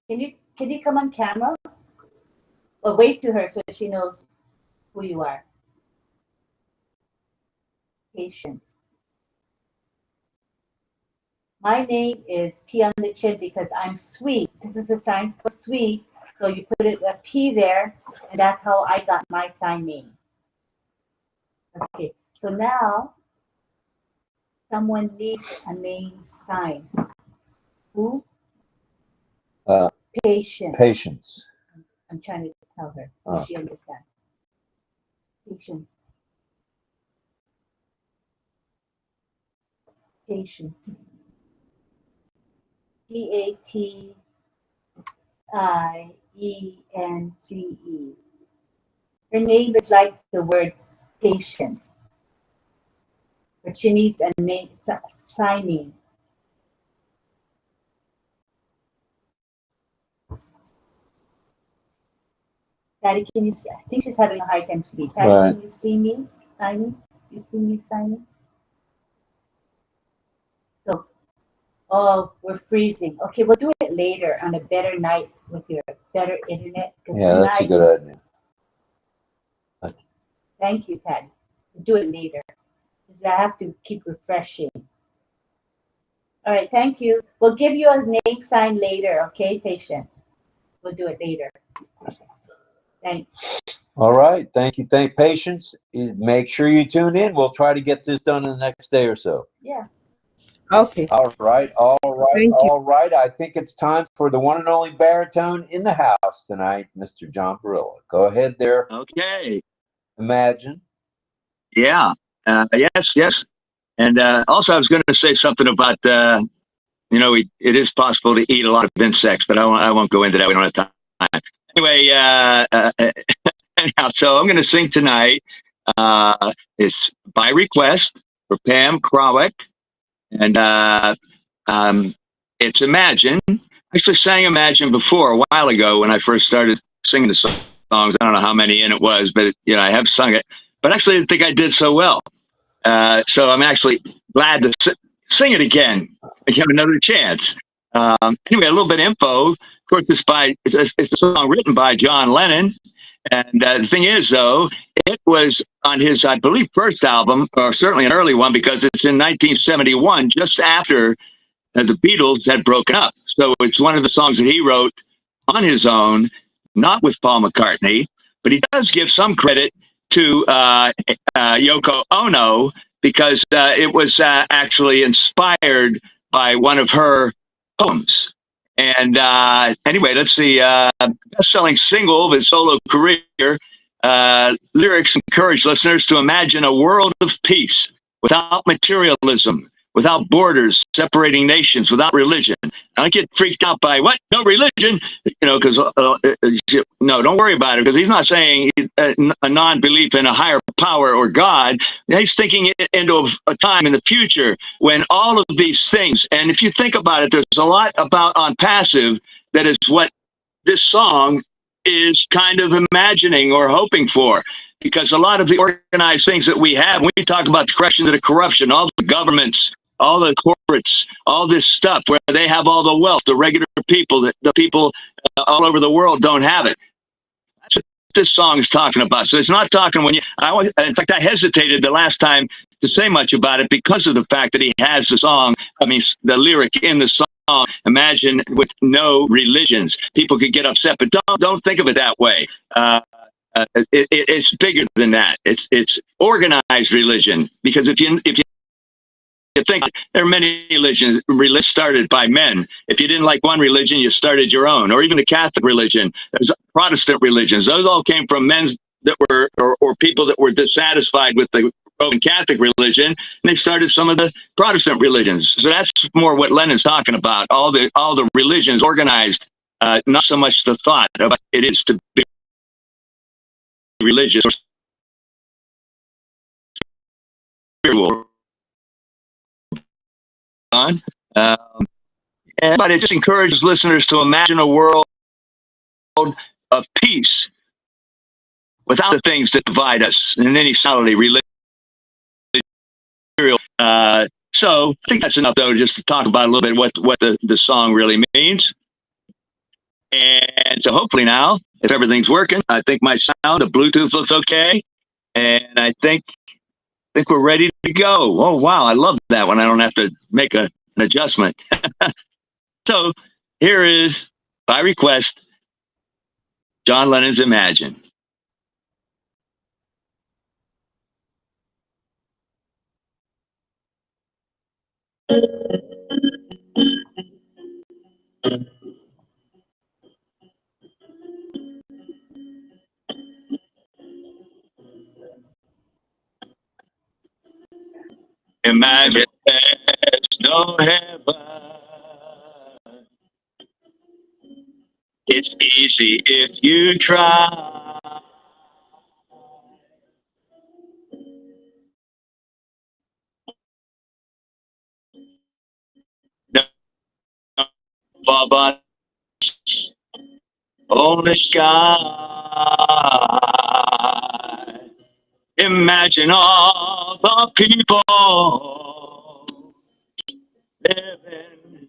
Can you come on camera? Or wave to her so she knows who you are. Patience. My name is P on the chin because I'm sweet. This is a sign for sweet. So you put a P there, and that's how I got my sign name. Okay, so now someone needs a name sign. Who? Patience. Patience. I'm trying to tell her. She understands. Patience. Patience. P-A-T-I-E-N-C-E. Her name is like the word patience, but she needs a name sign name. Patty, can you see? I think she's having a hard time speaking. Patty, Right. can you see me signing? You see me signing? So, oh, we're freezing. Okay, we'll do it later on a better night with your better internet. 'Cause Yeah, that's a tonight- good idea. Thank you, Patty. We'll do it later. 'Cause I have to keep refreshing. All right, thank you. We'll give you a name sign later, okay, Patience? We'll do it later. Thanks. All right. Thank you. Thank patience. Make sure you tune in. We'll try to get this done in the next day or so. Yeah. Okay. All right. All right. Thank you. All right. I think it's time for the one and only baritone in the house tonight, Mr. Jon-Pareillo. Go ahead there. Okay. Imagine. Yeah. Yes. And also, I was going to say something about, you know, it is possible to eat a lot of insects, but I won't go into that. We don't have time. Anyway, anyhow, so I'm going to sing tonight. It's by request for 𝗵𝗲𝗀𝗃𝗀𝗃, and it's Imagine. I actually sang Imagine before a while ago when I first started singing the songs. I don't know how many in it was, but you know, I have sung it. But actually, I didn't think I did so well. So I'm actually glad to sing it again and give another chance. Anyway, a little bit of info. Of course, it's a song written by John Lennon. And the thing is, though, it was on his, I believe, first album, or certainly an early one, because it's in 1971, just after the Beatles had broken up. So it's one of the songs that he wrote on his own, not with Paul McCartney, but he does give some credit to Yoko Ono, because it was actually inspired by one of her poems. And anyway, let's see. Best-selling single of his solo career. Lyrics encourage listeners to imagine a world of peace without materialism, without borders separating nations, without religion. I get freaked out by what? No religion? You know, because no, don't worry about it, because he's not saying a non-belief in a higher power or God. He's thinking it into a time in the future when all of these things, and if you think about it, there's a lot about on passive that is what this song is kind of imagining or hoping for. Because a lot of the organized things that we have, when we talk about the correction to the corruption, all the governments, all the corporates, all this stuff where they have all the wealth, the regular people, the people all over the world don't have it. That's what this song is talking about. So it's not talking when you, in fact, I hesitated the last time to say much about it because of the fact that he has the song, the lyric in the song, Imagine with no religions. People could get upset, but don't think of it that way. It's bigger than that. It's organized religion, because if you think there are many religions started by men. If you didn't like one religion, you started your own, or even the Catholic religion. There's Protestant religions. Those all came from men that were or people that were dissatisfied with the Roman Catholic religion, and they started some of the Protestant religions. So that's more what Lennon's talking about. All the religions organized, not so much the thought of it is to be religious or spiritual. But it just encourages listeners to imagine a world of peace without the things that divide us in any solidity, religion. So I think that's enough, though, just to talk about a little bit what the song really means. And so hopefully now, if everything's working, I think my sound, the Bluetooth looks okay, and I think we're ready to go. Oh, wow, I love that one. I don't have to make an adjustment. So here is, by request, John Lennon's Imagine. Imagine there's no heaven. It's easy if you try. No, above us, only sky. Imagine all the people living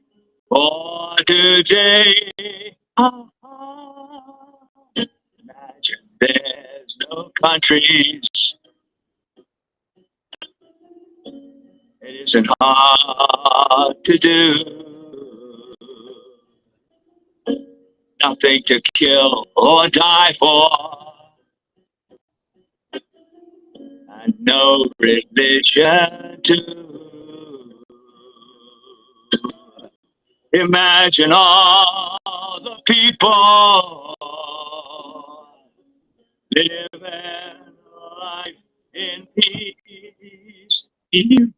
for today. Imagine there's no countries. It isn't hard to do. Nothing to kill or die for. And no religion too. Imagine all the people living life in peace. You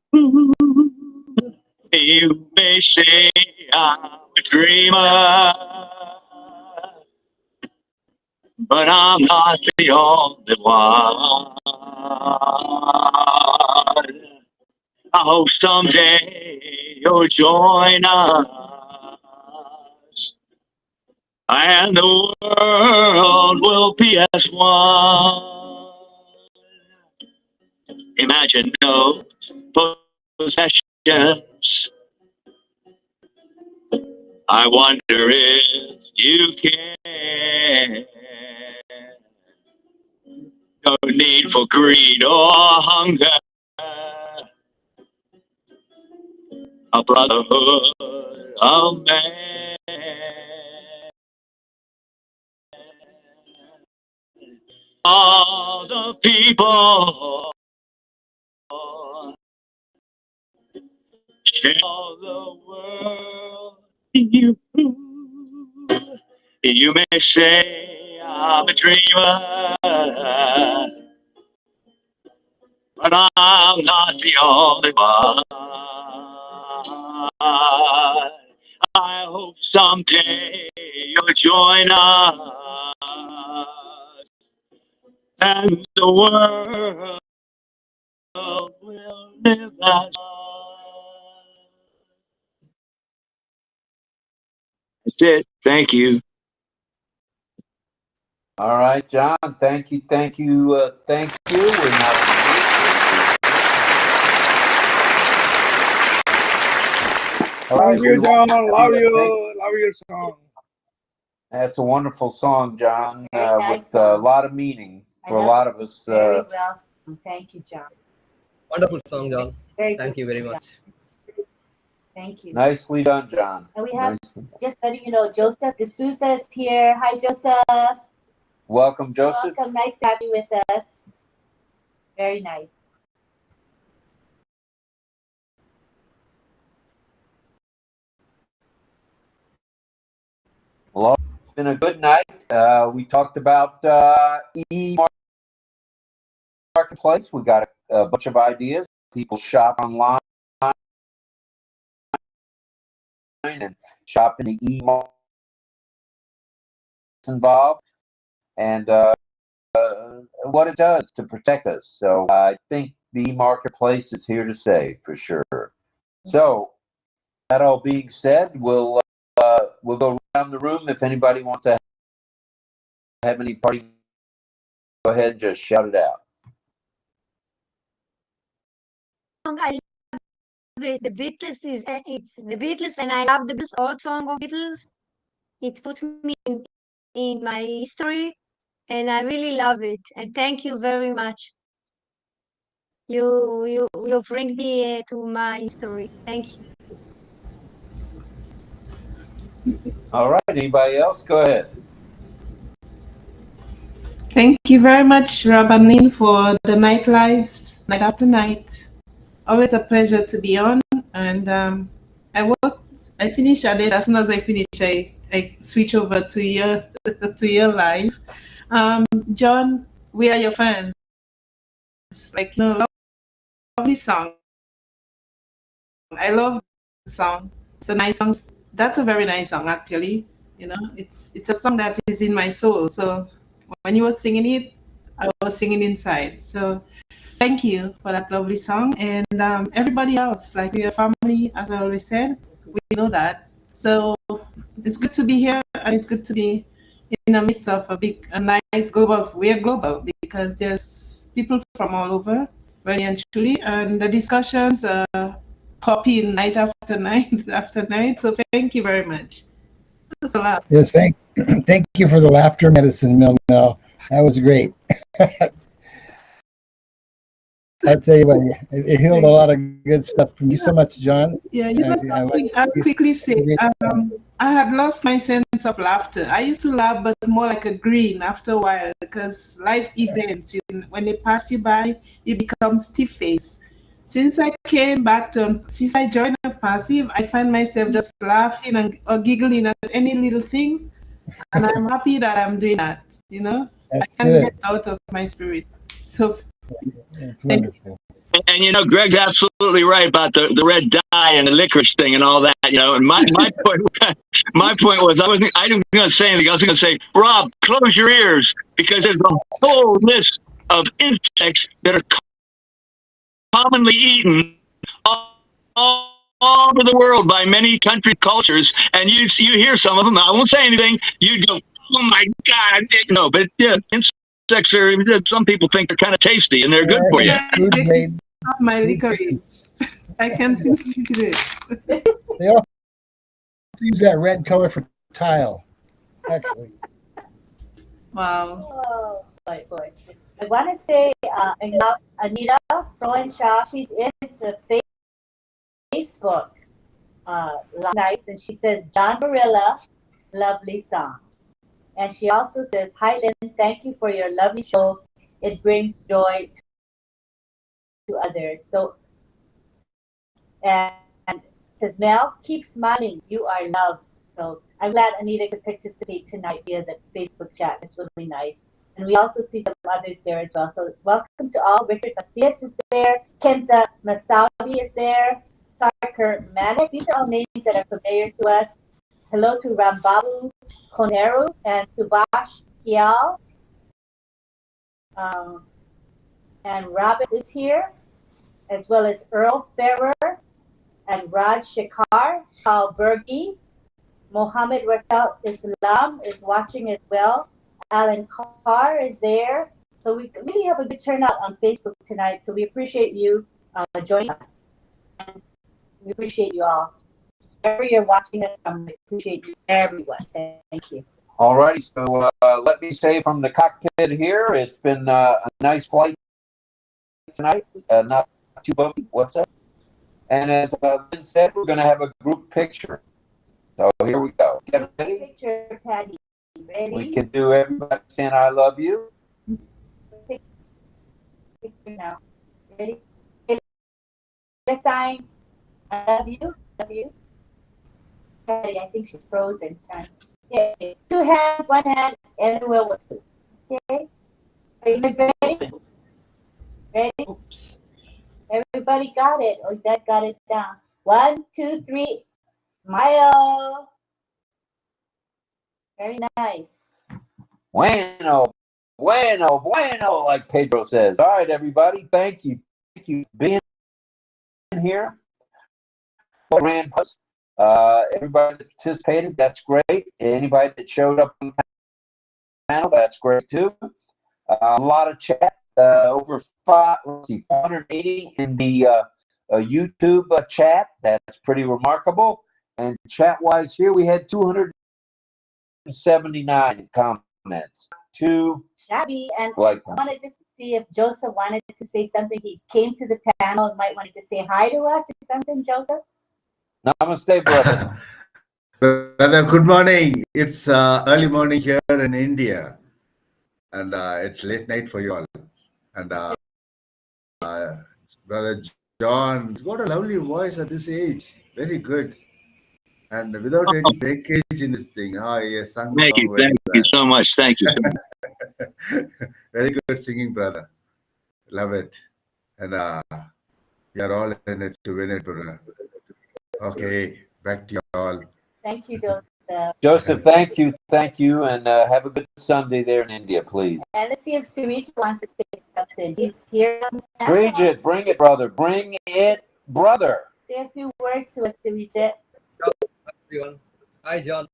may say I'm a dreamer, but I'm not the only one. I hope someday you'll join us, and the world will be as one. Imagine no possessions. I wonder if you can. No need for greed or hunger. A brotherhood of man. All the people share the world. You may say I'm a dreamer, but I'm not the only one. I hope someday you'll join us, and the world will live as one. That's it. Thank you. All right, John. Thank you. Thank you. Thank you. We're now. Thank you, John. Love you. Love your song. That's a wonderful song, John, with song. a lot of meaning for a lot of us. Very well. Thank you, John. Wonderful song, John. Very Thank you very John. much. Thank you. Nicely done, John. And we have, Nicely. just letting you know, Joseph D'Souza is here. Hi, Joseph. Welcome, Joseph. Welcome. Nice to have you with us. Very nice. Well, it's been a good night. We talked about e-marketplace. We got a bunch of ideas. People shop online and shop in the e-market involved, and what it does to protect us. So I think the e-marketplace is here to stay for sure. So that all being said, we'll go around the room. If anybody wants to have any party, go ahead and just shout it out. I love the Beatles it's the Beatles, and I love the Beatles, old song of Beatles. It puts me in my history, and I really love it. And thank you very much. You bring me to my history. Thank you. All right. Anybody else? Go ahead. Thank you very much, RobLynn, for the night lives, night after night. Always a pleasure to be on. And I finish at it. As soon as I finish, I switch over to your live. John, we are your fans. Like, you know, lovely song. I love the song. It's a nice song. That's a very nice song, actually. You know, it's a song that is in my soul. So when you were singing it, I was singing inside. So thank you for that lovely song. And everybody else, like your family, as I always said, we know that. So it's good to be here, and it's good to be in the midst of a nice global. We are global because there's people from all over, really and truly. And the discussions pop in night after night after night. So thank you very much. That's a lot. Yes, thank you for the laughter medicine, Mel. That was great. I tell you what, it healed a lot of good stuff. Thank you so much, John. Yeah, you know something I'll quickly say. I had lost my sense of laughter. I used to laugh, but more like a grin after a while, because life events, when they pass you by, you become stiff-faced. Since I joined a passive, I find myself just laughing or giggling at any little things, and I'm happy that I'm doing that. I can get out of my spirit. So it's wonderful. And Greg's absolutely right about the red dye and the licorice thing and all that. And my point was I didn't going to say anything. I was going to say, Rob, close your ears, because there's a whole list of insects that are commonly eaten all over the world by many country cultures, and you hear some of them. I won't say anything. You go, oh my God, but yeah, insects are. Some people think they're kind of tasty and they're good for you. My licorice. I can't think of it. They also use that red color for tile, actually. Wow. Oh, boy. I want to say Anita Florenshaw, she's in the Facebook last night, and she says, John Barilla, lovely song. And she also says, hi, Lynn, thank you for your lovely show. It brings joy to others. So, and says, Mel, keep smiling. You are loved. So I'm glad Anita could participate tonight via the Facebook chat. It's really nice. And we also see some others there as well. So welcome to all. Richard Macias is there. Kenza Masaudi is there. Tarker Manik. These are all names that are familiar to us. Hello to Rambabu Koneru and Subash Kial. And Robert is here, as well as Earl Ferrer and Raj Shekhar, Paul Bergi. Mohammed Rasul Islam is watching as well. Alan Carr is there. So we really have a good turnout on Facebook tonight. So we appreciate you joining us. And we appreciate you all. Wherever you're watching us from, we appreciate you, everyone. Thank you. All righty. So let me say from the cockpit here, it's been a nice flight tonight. Not too bumpy. What's up? And as Lynn said, we're going to have a group picture. So here we go. Get ready. Picture, Patty. Ready? We can do everybody saying I love you. Picture now. Ready? Let's sign. I love you. Love you. Patty, I think she's frozen. Okay. 2 hands, 1 hand, and we'll look. Okay. Are you guys ready? Ready? Oops. Everybody got it. Oh, you guys got it down. 1, 2, 3. Smile. Very nice. Bueno, bueno, bueno, like Pedro says. All right, everybody. Thank you. Thank you for being here. Everybody that participated, that's great. Anybody that showed up on the panel, that's great too. A lot of chat, over 480 in the YouTube chat. That's pretty remarkable. And chat-wise here, we had 279 comments. Shabby, and like I wanted just to see if Joseph wanted to say something. He came to the panel and might want to say hi to us or something, Joseph. Namaste, brother. Brother, good morning. It's early morning here in India, and it's late night for you all. And Brother John's got a lovely voice at this age. Very good. And without any breakage in this thing. He has sung the song very well. Thank you so much. Thank you. Very good singing, brother. Love it. And we are all in it to win it, brother. Okay, back to you all. Thank you, Joseph. Joseph, thank you, and have a good Sunday there in India, please. And let's see if Surijit wants to say something. He's here. Surijit, bring it, brother. Bring it, brother. Say a few words to us, Surijit. Hello, everyone. Hi, John.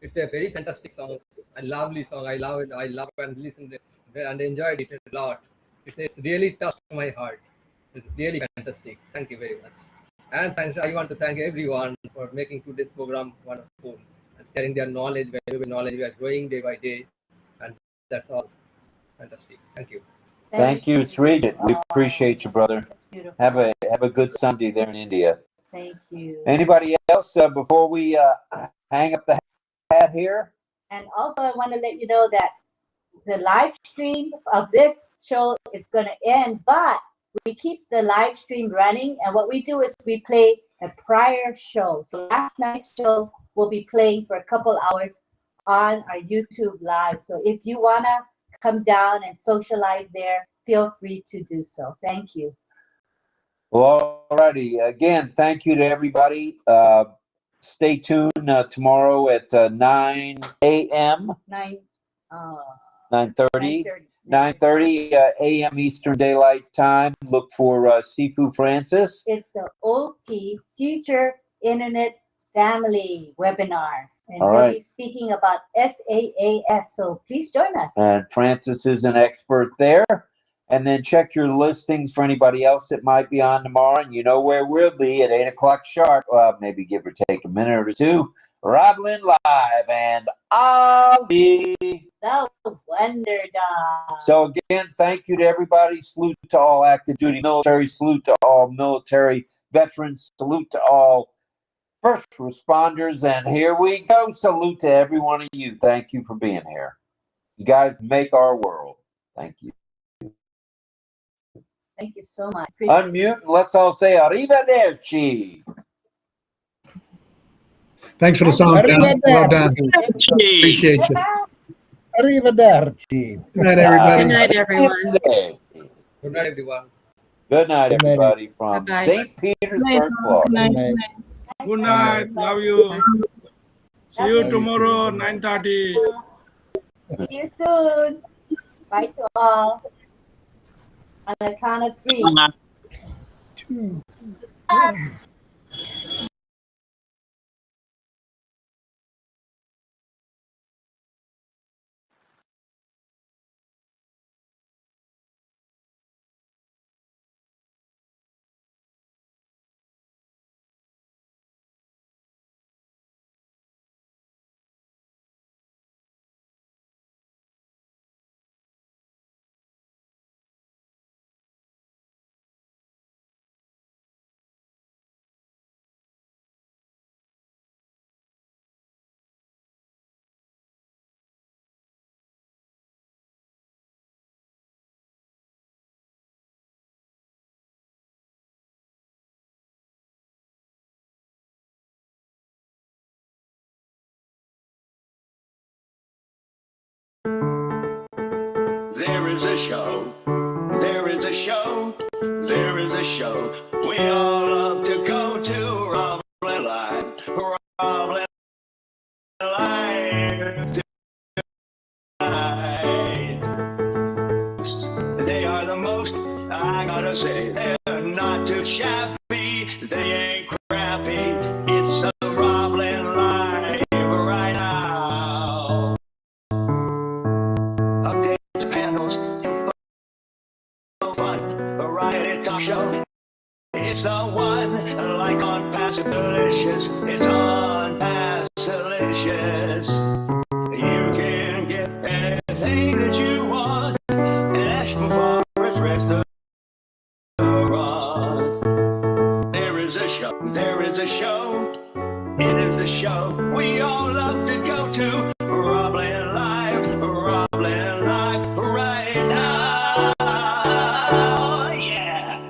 It's a very fantastic song, a lovely song. I love it. I love and listen to it and enjoyed it a lot. It's really touched my heart. It's really fantastic. Thank you very much. And thanks, I want to thank everyone for making today's program wonderful and sharing their knowledge, valuable knowledge. We are growing day by day, and that's all fantastic. Thank you. Thank you, Srijit. We appreciate you, brother. That's beautiful. Have a good Sunday there in India. Thank you. Anybody else before we hang up the hat here? And also, I want to let you know that the live stream of this show is going to end, but we keep the live stream running. And what we do is we play a prior show. So last night's show will be playing for a couple hours on our YouTube live. So if you want to come down and socialize there, feel free to do so. Thank you. Well, alrighty. Again, thank you to everybody. Stay tuned tomorrow at 9 a.m. 9:30 a.m. Eastern Daylight Time. Look for Sifu Francis. It's the OP Future Internet Family webinar. And All we'll right. be speaking about SaaS. So please join us. And Francis is an expert there. And then check your listings for anybody else that might be on tomorrow. And you know where we'll be at 8 o'clock sharp. Maybe give or take a minute or two. RobLynn Live and Ali. The Wonder Dog. So again, thank you to everybody. Salute to all active duty military. Salute to all military veterans. Salute to all first responders. And here we go. Salute to every one of you. Thank you for being here. You guys make our world. Thank you. Thank you so much. Unmute and let's all say arrivederci. Thanks for the song, John. Well done. Appreciate you. Arrivederci. Good night, everybody. Good night, everyone. Good night, everyone. Good night, everybody, from Bye-bye. St. Petersburg, Florida. Good night. Love you. See you tomorrow, 9:30. See you soon. Bye to all. On the count of 3. 2. There is a show, there is a show, there is a show we all love to go to. RobLynn Live, RobLynn Live tonight. They are the most, I gotta say, they're not too shabby, they ain't crappy. It's a RobLynn Live right now. Updates, panels, fun, variety talk show. It's the one, like on Past Delicious. It's on Past Delicious. You can get anything that you want at Ashton Forest Restaurant. There is a show, there is a show. It is a show we all love to go to. RobLynn Live, RobLynn Live right now. Yeah.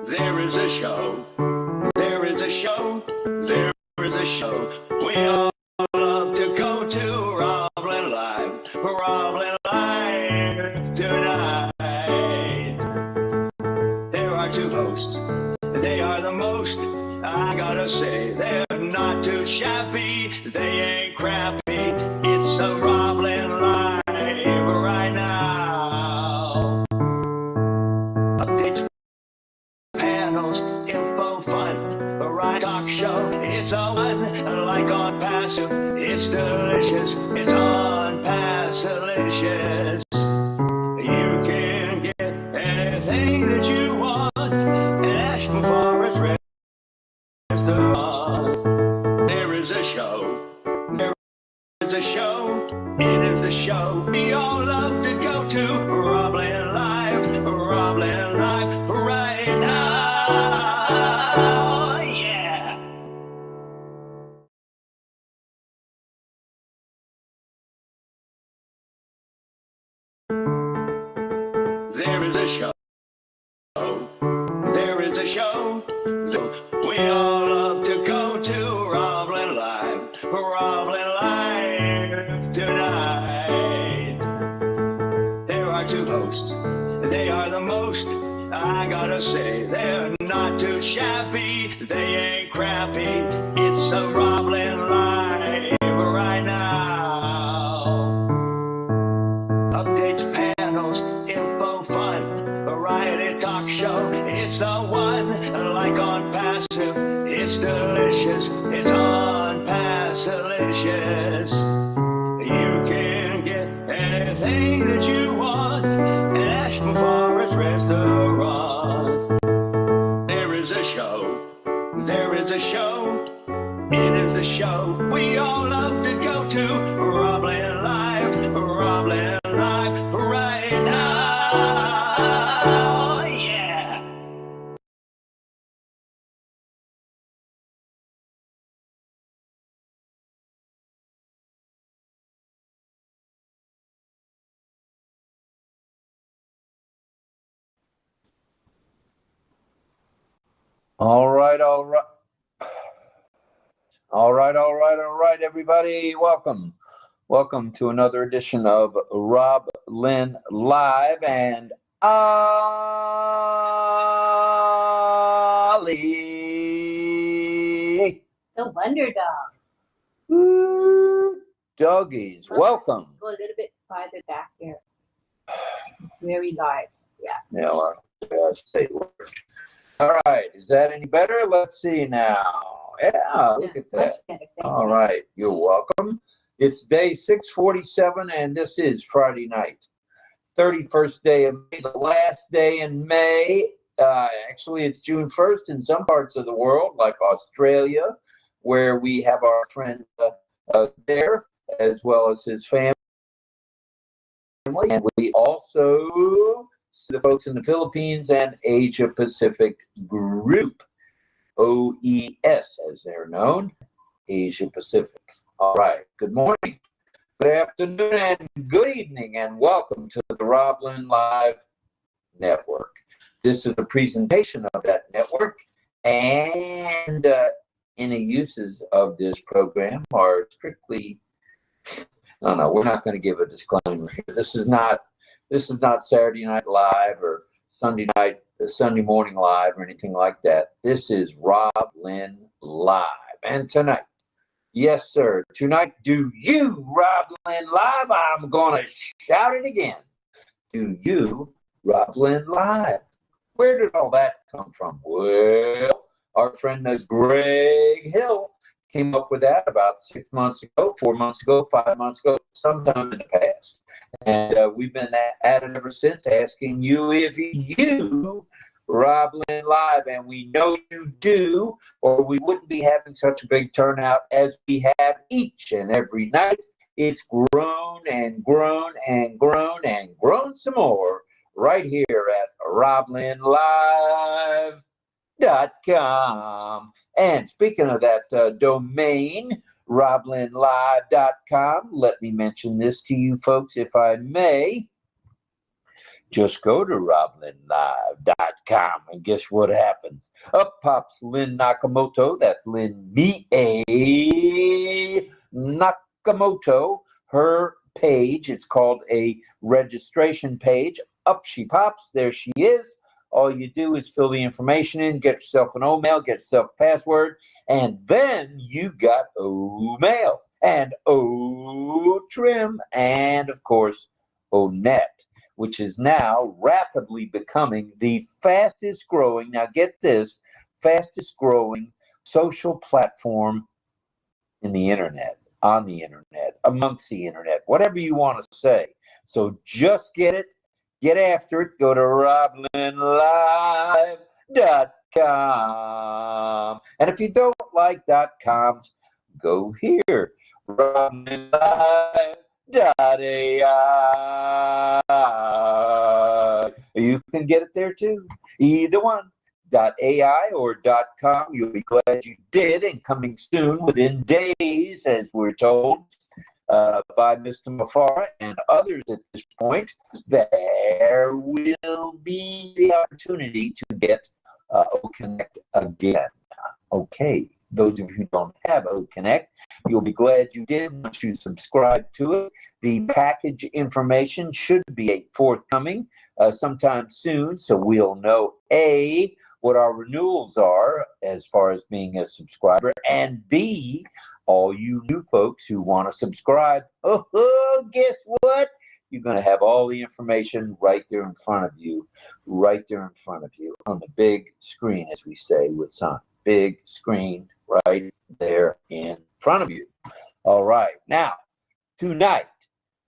There is a show, there is a show, there is a show we all love to go to. RobLynn Live, RobLynn Live tonight. There are two hosts, they are the most, I gotta say, they're not too shabby, they ain't crappy. It's a RobLynn Live right now. Updates, panels, info, fun, a right talk show. It's It's a one like on passive. It's delicious. It's on Passilicious. You can get anything that you want at Ashman Forest Restaurant. There is a show. There is a show. It is the show we all love to go to. RobLynn Live. RobLynn Live right now. Yeah. There is a show. There is a show. We all love to go to RobLynn Live. RobLynn Live tonight. There are two hosts. They are the most. I gotta say, they're not too shabby. They ain't crappy. It's a RobLynn Live right now. Updates, panels, info, fun, variety talk show. It's the one like on passive. It's delicious. It's on Passilicious. You can get anything that you want at Ashman Forest Restaurant. There is a show. There is a show. It is the show we all love to go to. RobLynn Live. RobLynn Live right now. Yeah. All right, everybody. Welcome to another edition of RobLynn Live, and Ali. The Wonder Dog. Ooh, doggies, welcome. Go a little bit farther back here. Very live. Yeah. Yeah, well, stay work. All right, is that any better? Let's see now. Yeah, look at that. All right, you're welcome. It's day 647, and this is Friday night, 31st day of May, the last day in May. Actually, it's June 1st in some parts of the world, like Australia, where we have our friend there, as well as his family. And we also see the folks in the Philippines and Asia Pacific Group, OES, as they're known, Asia Pacific. All right, good morning, good afternoon, and good evening, and welcome to the RobLynn Live Network. This is a presentation of that network, and any uses of this program are strictly, no, we're not going to give a disclaimer here. This is not Saturday Night Live or Sunday morning live or anything like that. This is RobLynn Live. And tonight, yes, sir, tonight, do you RobLynn Live? I'm going to shout it again. Do you RobLynn Live? Where did all that come from? Well, our friend Greg Hill came up with that about 6 months ago, 4 months ago, 5 months ago, sometime in the past. And we've been at it ever since, asking you if you RobLynn Live, and we know you do, or we wouldn't be having such a big turnout as we have each and every night. It's grown and grown and grown and grown some more right here at RobLynnLive.com. And speaking of that domain, RobLynnLive.com, let me mention this to you folks, if I may. Just go to RobLynnLive.com, and guess what happens? Up pops Lynn Nakamoto. That's Lynn B.A. Nakamoto. Her page, it's called a registration page. Up she pops. There she is. All you do is fill the information in, get yourself an O-mail, get yourself a password, and then you've got O-mail and O-trim and, of course, O-net, which is now rapidly becoming the fastest growing, now get this, fastest growing social platform in the internet, on the internet, amongst the internet, whatever you want to say. So just get it, get after it. Go to RobLynnLive.com. And if you don't like .coms, go here, RobLynnLive.ai. You can get it there too. Either one. .ai or .com. You'll be glad you did, and coming soon, within days, as we're told by Mr. Mafara and others at this point, there will be the opportunity to get OConnect again. Okay, those of you who don't have OConnect, you'll be glad you did once you subscribe to it. The package information should be forthcoming sometime soon, so we'll know A, what our renewals are as far as being a subscriber, and B, all you new folks who want to subscribe, guess what? You're going to have all the information right there in front of you, on the big screen, as we say with Son. Big screen right there in front of you. All right. Now, tonight,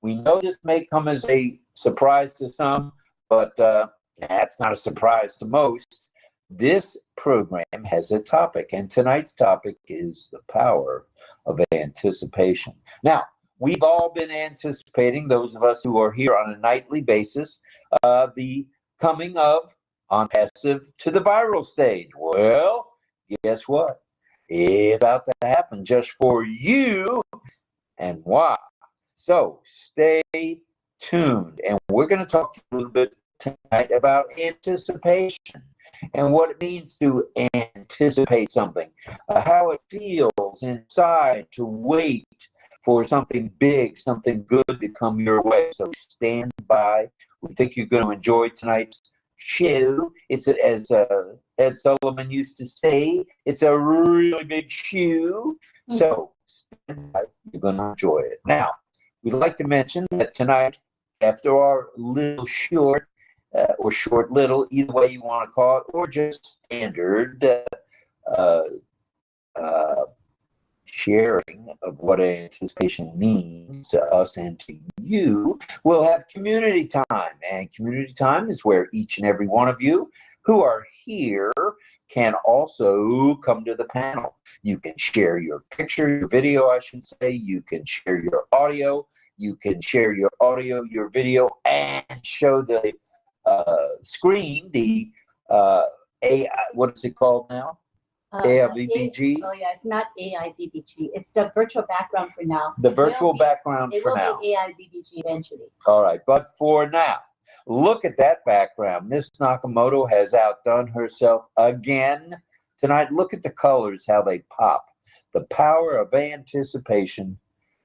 we know this may come as a surprise to some, but that's not a surprise to most. This program has a topic, and tonight's topic is the power of anticipation. Now, we've all been anticipating, those of us who are here on a nightly basis, the coming of On Passive to the viral stage. Well, guess what? It's about to happen just for you, and why? So stay tuned, and we're going to talk to you a little bit tonight about anticipation and what it means to anticipate something, how it feels inside to wait for something big, something good to come your way. So stand by. We think you're going to enjoy tonight's show. It's, as Ed Sullivan used to say, it's a really big shoe. So stand by. You're going to enjoy it. Now, we'd like to mention that tonight, after our little short, or short little, either way you want to call it, or just standard sharing of what anticipation means to us and to you, we'll have community time. And community time is where each and every one of you who are here can also come to the panel. You can share your picture, your video, I should say. You can share your audio. You can share your audio, your video, and show the screen, the AI, what is it called now? AIVBG? Oh yeah, it's not AIVBG. It's the virtual background for now. The virtual background for now. It will be AIVBG eventually. All right, but for now, look at that background. Miss Nakamoto has outdone herself again tonight. Look at the colors, how they pop. The power of anticipation,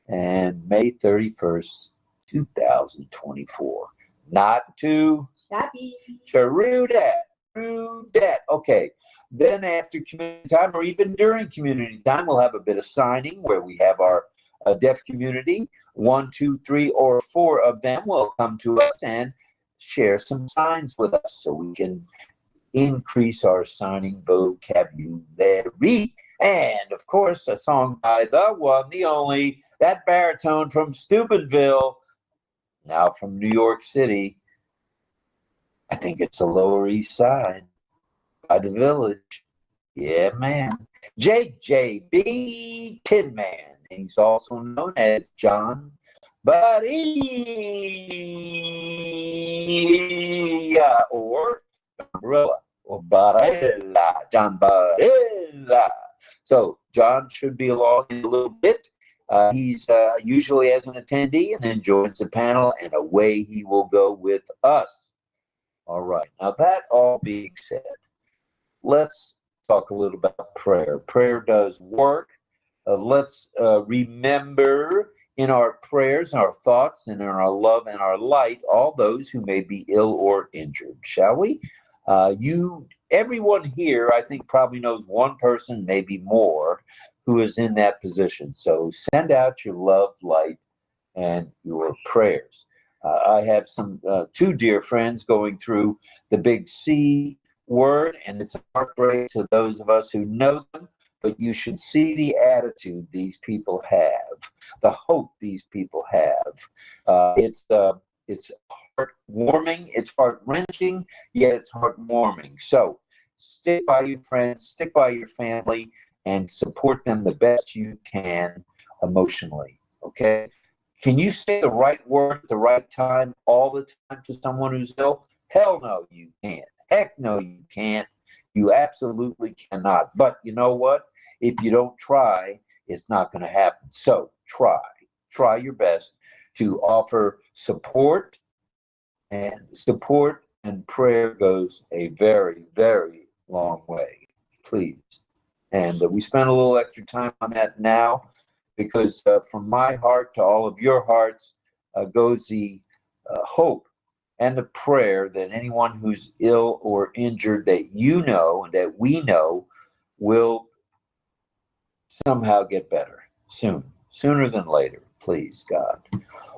and May 31st, 2024. Not too shabby. True that. Okay. Then after community time, or even during community time, we'll have a bit of signing where we have our deaf community. 1, 2, 3, or 4 of them will come to us and share some signs with us so we can increase our signing vocabulary. And of course, a song by the one, the only, that baritone from Stupidville, now from New York City. I think it's the Lower East Side by the Village. Yeah, man. JJB Tin Man. He's also known as John Barilla or Barilla or Barilla. John Barilla. So John should be along in a little bit. He's usually as an attendee and then joins the panel, and away he will go with us. All right. Now, that all being said, let's talk a little about prayer. Prayer does work. Let's remember in our prayers, our thoughts, and in our love and our light, all those who may be ill or injured, shall we? Everyone here, I think, probably knows one person, maybe more, who is in that position. So send out your love, light, and your prayers. I have some 2 dear friends going through the big C word, and it's a heartbreak to those of us who know them. but you should see the attitude these people have, the hope these people have. It's heartwarming, it's heart-wrenching, yet it's heartwarming. So stick by your friends, stick by your family, and support them the best you can emotionally, okay? Can you say the right word at the right time all the time to someone who's ill? Hell no, you can't. Heck no, you can't. You absolutely cannot. But you know what? If you don't try, it's not going to happen. So try your best to offer support, and prayer goes a very, very long way, please. And we spend a little extra time on that now, because from my heart to all of your hearts goes the hope and the prayer that anyone who's ill or injured that you know and that we know will somehow get better sooner than later, please, God.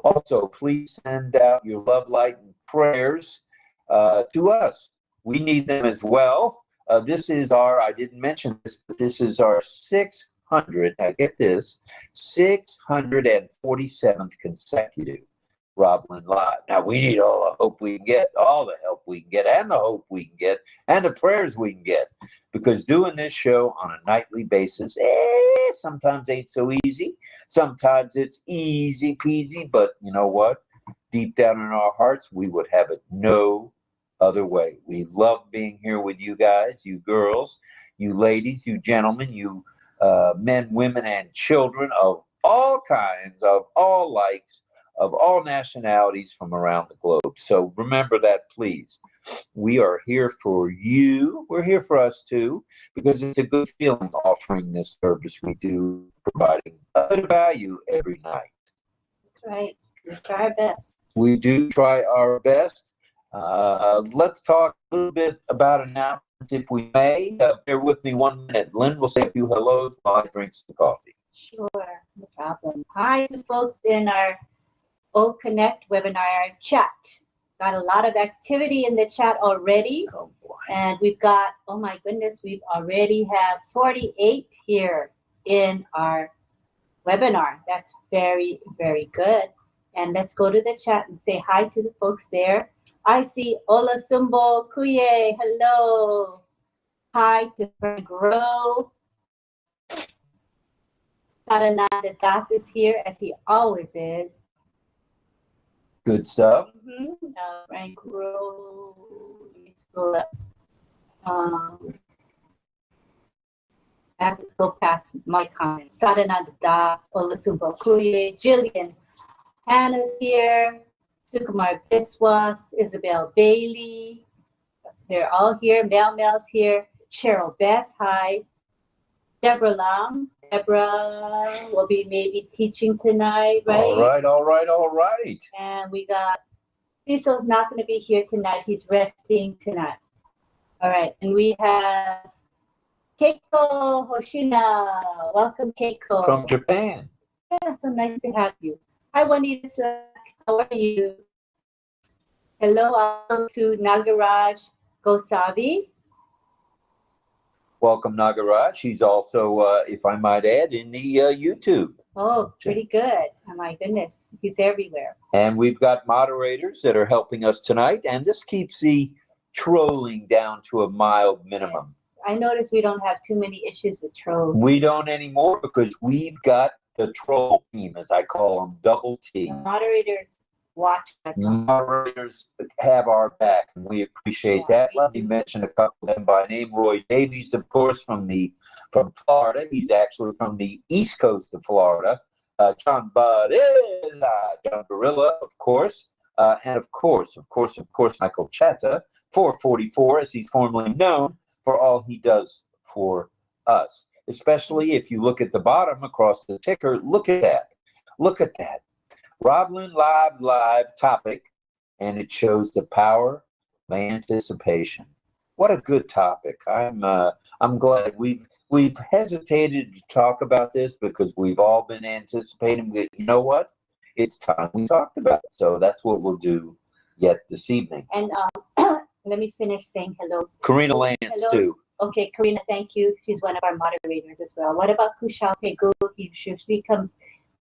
Also, please send out your love, light, and prayers to us. We need them as well. This is our, I didn't mention this, but this is our 647th consecutive RobLynn Live. Now, we need all the hope we can get, all the help we can get, and the hope we can get, and the prayers we can get, because doing this show on a nightly basis, sometimes ain't so easy. Sometimes it's easy peasy, but you know what? Deep down in our hearts, we would have it no other way. We love being here with you guys, you girls, you ladies, you gentlemen, you men, women, and children of all kinds, of all likes, of all nationalities from around the globe. So remember that, please. We are here for you. We're here for us too, because it's a good feeling offering this service we do, providing a bit of value every night. That's right. We try our best. We do try our best. Let's talk a little bit about announcements, if we may. Bear with me 1 minute. Lynn will say a few hellos while I drink some coffee. Sure, no problem. Hi to folks in our OConnect webinar chat. Got a lot of activity in the chat already. Oh boy. And we've got, oh my goodness, we've already have 48 here in our webinar. That's very, very good. And let's go to the chat and say hi to the folks there. I see 𝗘-𝗠𝗿𝗶𝗀𝗁, hello. Hi to Frank Rowe. Sarananda Das is here, as he always is. Good stuff. Frank Rowe. Let me scroll up. I have to go past my comments. Sarananda Das, 𝗘-𝗠𝗿𝗶𝗀𝗁, Jillian. Hannah's here. Sukumar Biswas, Isabel Bailey. They're all here. Mel's here. Cheryl Bess, hi. Deborah Lam. Deborah will be maybe teaching tonight, right? All right. And we got, Cecil's not going to be here tonight. He's resting tonight. All right. And we have Keiko Hoshina. Welcome, Keiko. From Japan. Yeah, so nice to have you. Hi, Juanita. How are you? Hello to Nagaraj Gosavi. Welcome, Nagaraj. He's also, if I might add, in the YouTube. Oh, pretty good. Oh, my goodness. He's everywhere. And we've got moderators that are helping us tonight, and this keeps the trolling down to a mild minimum. Yes. I notice we don't have too many issues with trolls. We don't anymore, because we've got the troll team, as I call them, double T. Moderators watch. Moderators have our back, and we appreciate that. Let me mention a couple of them by name. Roy Davies, of course, from Florida. He's actually from the East Coast of Florida. John Barilla, of course. And of course, Michael Chatta, 444, as he's formerly known, for all he does for us. Especially if you look at the bottom across the ticker, look at that. RobLynn Live topic, and it shows the power of anticipation. What a good topic. I'm glad we've hesitated to talk about this because we've all been anticipating that, you know what? It's time we talked about it. So that's what we'll do yet this evening. And let me finish saying hello. Karina Lance, hello, too. Okay, Karina, thank you. She's one of our moderators as well. What about 𝗘-𝗠𝗿𝗲𝗁𝗲𝗃? He usually comes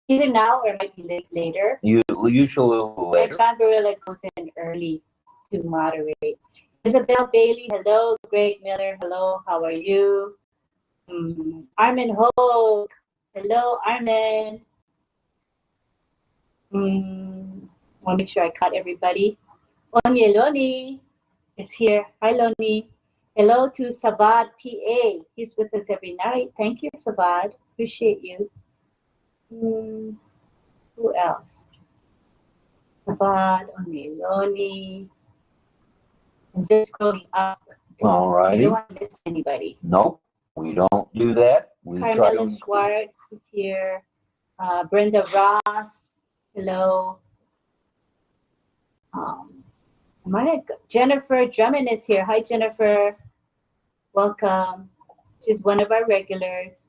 either now or it might be later. Usually later. John Barilla goes in early to moderate. Isabel Bailey, hello. Greg Miller, hello. How are you? Armin Hogue, hello, Armin. Want to make sure I caught everybody. Onye Loni is here. Hi, Loni. Hello to Savad PA. He's with us every night. Thank you, Savad. Appreciate you. Who else? Savad, Onye Loni. I'm just scrolling up. All righty. I don't want to miss anybody. Nope, we don't do that. We Carmela Schwartz is here. Brenda Ross, hello. Jennifer Drummond is here. Hi, Jennifer. Welcome. She's one of our regulars.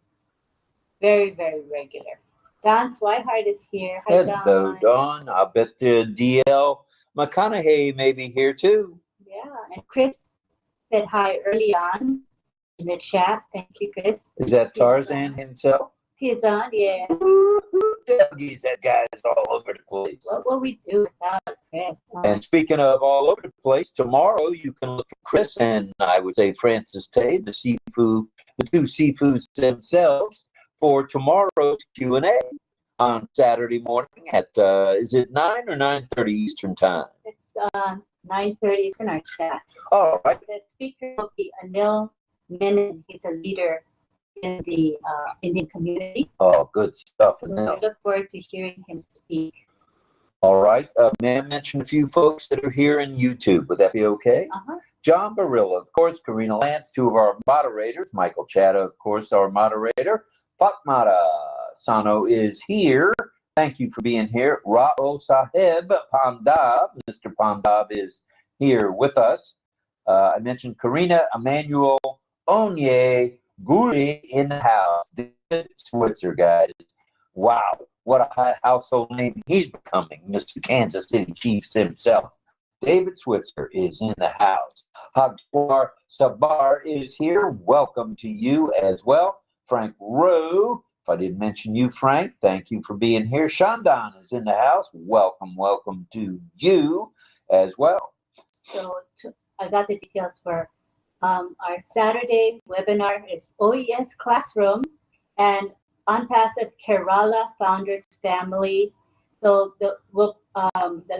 Very, very regular. Don Swihart is here. Hi, Hello, Don. I bet DL McConaughey may be here too. Yeah, and Chris said hi early on in the chat. Thank you, Chris. Is that Tarzan himself? He's on, yeah. That guy is all over the place. What will we do without Chris? And speaking of all over the place, tomorrow you can look for Chris and I would say Francis Tay, the two seafoods themselves, for tomorrow's Q&A on Saturday morning at is it 9 or 9:30 Eastern time? It's 9:30. It's in our chat. All right. The speaker will be Anil Menon. He's a leader in the Indian community. Oh, good stuff. So I look forward to hearing him speak. All right. May I mention a few folks that are here in YouTube? Would that be okay? John Barilla, of course, Karina Lance, two of our moderators. Michael Chatta, of course, our moderator. Fatmata Sano is here. Thank you for being here. Rao Sahib Pandab. Mr. Pandab is here with us. I mentioned Karina Emmanuel Onye Guli in the house. David Switzer, guys. Wow, what a high household name he's becoming. Mr. Kansas City Chiefs himself. David Switzer is in the house. Hagwar Sabar is here. Welcome to you as well. Frank Rowe. If I didn't mention you, Frank, thank you for being here. Shandan is in the house. Welcome, welcome to you as well. So I got the details for our Saturday webinar. It's OES Classroom and Unpassive Kerala Founders Family. So the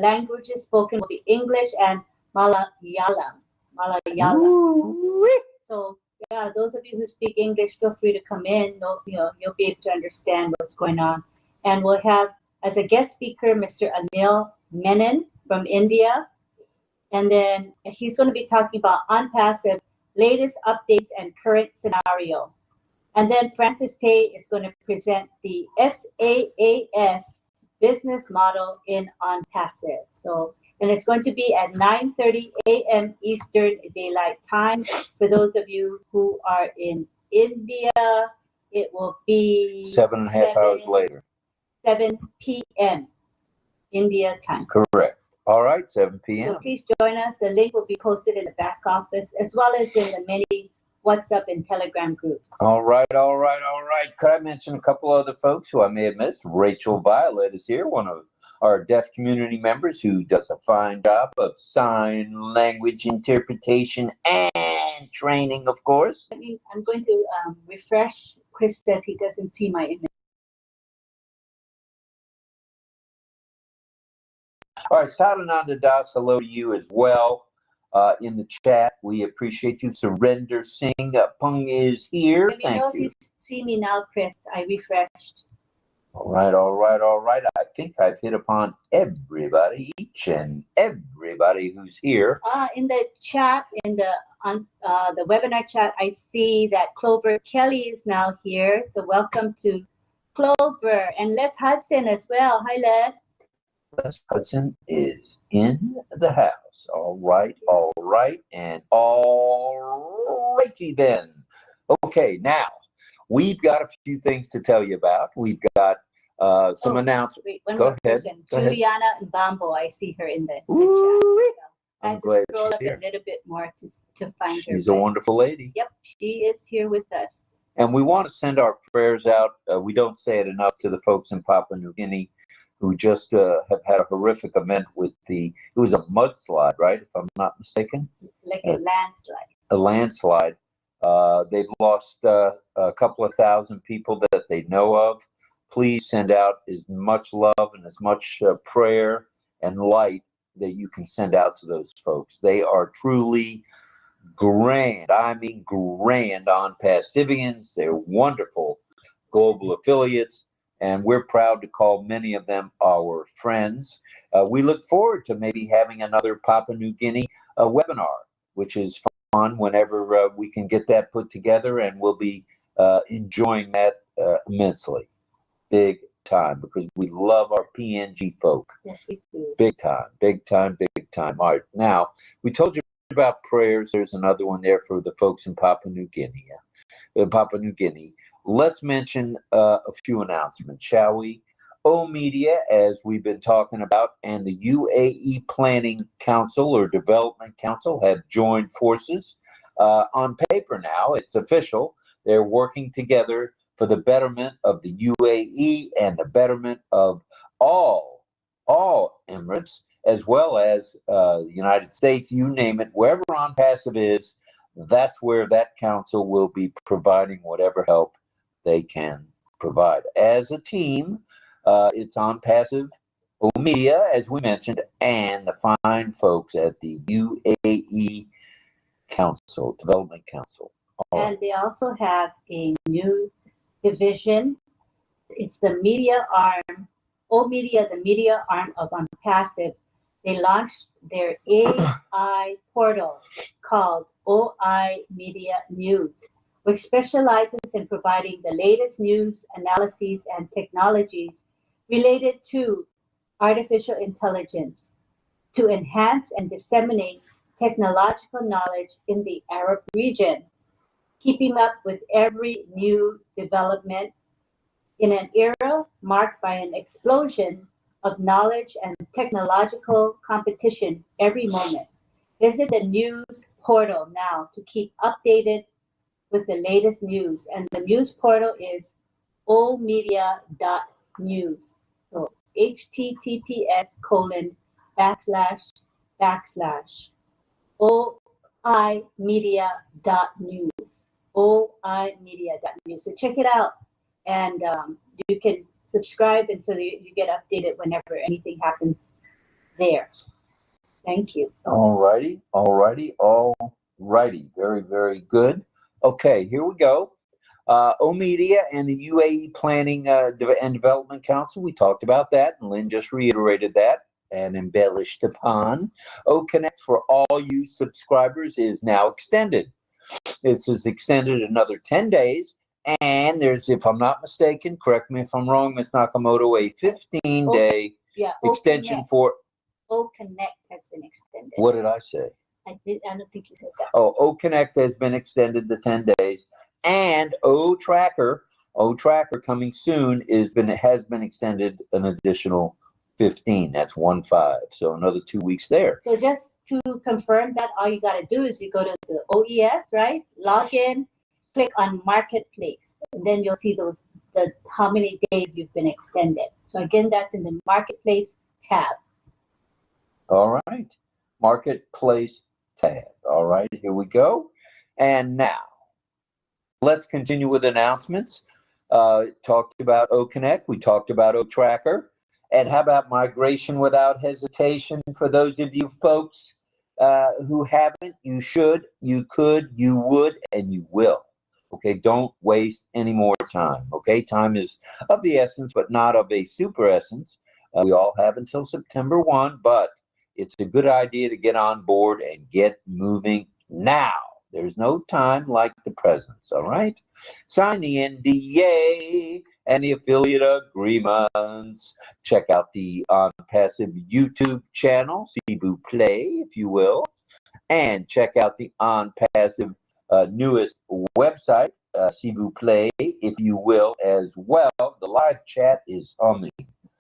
languages spoken will be English and Malayalam. So yeah, those of you who speak English, feel free to come in. You'll be able to understand what's going on. And we'll have as a guest speaker Mr. Anil Menon from India. And then he's going to be talking about Unpassive, latest updates and current scenario. And then Francis Tay is going to present the SaaS business model in Unpassive. So, and it's going to be at 9:30 a.m. Eastern Daylight Time. For those of you who are in India, it will be 7.5 hours later. 7 p.m. India time. Correct. All right, 7 p.m. So please join us. The link will be posted in the back office as well as in the many WhatsApp and Telegram groups. All right. Could I mention a couple other folks who I may have missed? Rachel Violet is here, one of our deaf community members who does a fine job of sign language interpretation and training, of course. That means I'm going to refresh. Chris says he doesn't see my image. All right, Sadananda Das, hello to you as well in the chat. We appreciate you. Surrender Singh Pung is here. Let me know if you see me now, Chris. I refreshed. All right. I think I've hit upon everybody, each and everybody who's here. In the chat, in the webinar chat, I see that Clover Kelly is now here. So welcome to Clover and Les Hudson as well. Hi, Les. Les Hudson is in the house. All right, and all righty then. Okay, now we've got a few things to tell you about. We've got some announcements. Wait, one Go more ahead. person. Juliana Mbambo, I see her in the chat. I I'm had to glad scroll she's up here. a little bit more to find her. She's a wonderful lady. Yep, she is here with us. And we want to send our prayers out. We don't say it enough to the folks in Papua New Guinea who just have had a horrific event with it was a mudslide, right? If I'm not mistaken. Like a landslide. A landslide. They've lost a couple of thousand people that they know of. Please send out as much love and as much prayer and light that you can send out to those folks. They are truly grand, I mean grand on-passivians. They're wonderful global affiliates, and we're proud to call many of them our friends. We look forward to maybe having another Papua New Guinea webinar, which is fun whenever we can get that put together, and we'll be enjoying that immensely. Big time, because we love our PNG folk. Yes, we do. Big time, big time, big time. All right, now, we told you about prayers. There's another one there for the folks in Papua New Guinea. Let's mention a few announcements, shall we? O-Media, as we've been talking about, and the UAE Planning Council or Development Council have joined forces. On paper now, it's official. They're working together for the betterment of the UAE and the betterment of all Emirates, as well as the United States, you name it, wherever on-passive is, that's where that council will be providing whatever help they can provide. As a team, it's on-passive, O-Media, as we mentioned, and the fine folks at the UAE Council, Development Council. And they also have a new division. It's the media arm, O-Media, the media arm of On-Passive. They launched their AI portal called OI Media News, which specializes in providing the latest news, analyses, and technologies related to artificial intelligence to enhance and disseminate technological knowledge in the Arab region, keeping up with every new development in an era marked by an explosion of knowledge and technological competition every moment. Visit the news portal now to keep updated with the latest news. And the news portal is omedia.news. So https://oimedia.news. oimedia.news. So check it out, and you can subscribe, and so you get updated whenever anything happens there. Thank you. All righty. Very, very good. Okay, here we go. O-Media and the UAE Planning and Development Council, we talked about that, and Lynn just reiterated that and embellished upon. OConnect for all you subscribers is now extended. This is extended another 10 days. And there's, if I'm not mistaken, correct me if I'm wrong, Ms. Nakamoto, a 15-day extension for... OConnect has been extended. What did I say? I don't think you said that. Oh, OConnect has been extended to 10 days. And O-Tracker coming soon has been extended an additional 15. That's 15. So another 2 weeks there. So just to confirm that, all you got to do is you go to the OES, right? Log in, click on Marketplace, and then you'll see how many days you've been extended. So again, that's in the Marketplace tab. All right. Marketplace tab. All right, here we go. And now, let's continue with announcements. Talked about OConnect. We talked about O-Tracker. And how about migration without hesitation? For those of you folks who haven't, you should, you could, you would, and you will. Okay, don't waste any more time. Okay, time is of the essence, but not of a super essence. We all have until September 1, but it's a good idea to get on board and get moving now. There's no time like the present, all right? Sign the NDA and the affiliate agreements. Check out the On-Passive YouTube channel, Cebu Play, if you will. And check out the On-Passive newest website, Cebu Play, if you will, as well. The live chat is humming.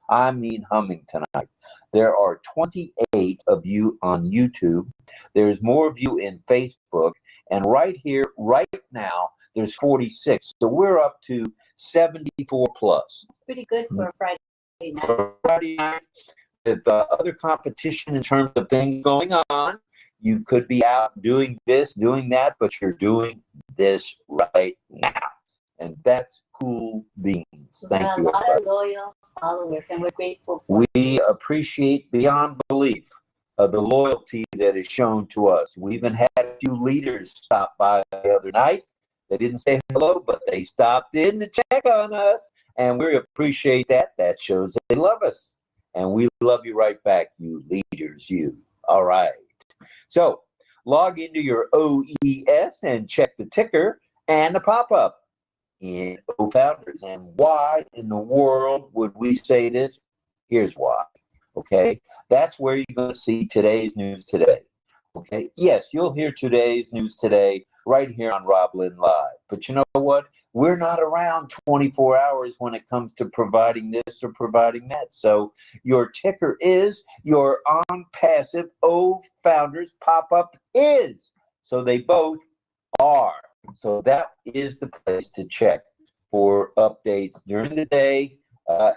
I mean humming tonight. There are 28 of you on YouTube. There's more of you in Facebook. And right here, right now, there's 46. So we're up to 74 plus. Pretty good for a Friday night. For Friday night, with other competition in terms of things going on, you could be out doing this, doing that, but you're doing this right now. And that's cool beans. Thank you. A lot of loyal followers, and we're grateful for We appreciate beyond belief the loyalty that is shown to us. We even had a few leaders stop by the other night. They didn't say hello, but they stopped in to check on us, and we appreciate that. That shows they love us, and we love you right back, you leaders, you. All right. So log into your OES and check the ticker and the pop-up in OFounders. And why in the world would we say this? Here's why. Okay, that's where you're going to see today's news today. Okay, yes, you'll hear today's news today right here on RobLynn Live. But you know what? We're not around 24 hours when it comes to providing this or providing that. So your ticker is, your on passive OFounders pop-up is. So they both are. So that is the place to check for updates during the day,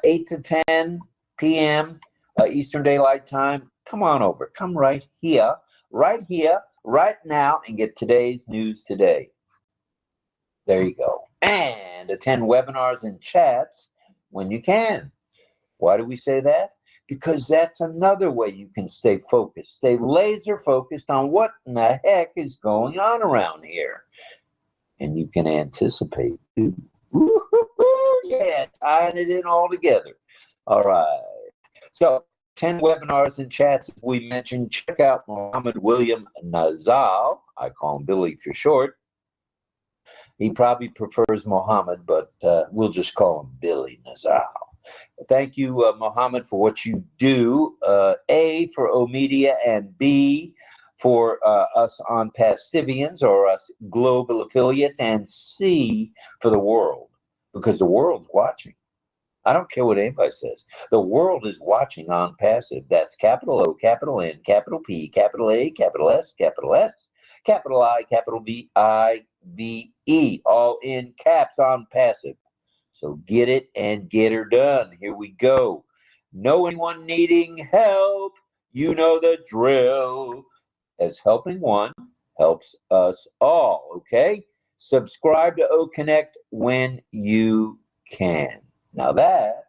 8 to 10 p.m. Eastern Daylight Time. Come on over. Come right here, right now, and get today's news today. There you go. And attend webinars and chats when you can. Why do we say that? Because that's another way you can stay focused, stay laser focused on what in the heck is going on around here. And you can anticipate too. Yeah, tying it in all together. All right. So 10 webinars and chats, as we mentioned. Check out Muhammad William Nazal. I call him Billy for short. He probably prefers Muhammad, but we'll just call him Billy Nazal. Thank you, Muhammad, for what you do. A, for O Media, and B, for us on Passivians or us global affiliates, and C, for the world, because the world's watching. I don't care what anybody says. The world is watching on passive. That's capital O, capital N, capital P, capital A, capital S, capital I, capital V, I, V, E, all in caps on passive. So get it and get her done. Here we go. Know anyone needing help? You know the drill. As helping one helps us all, okay? Subscribe to OConnect when you can. Now that,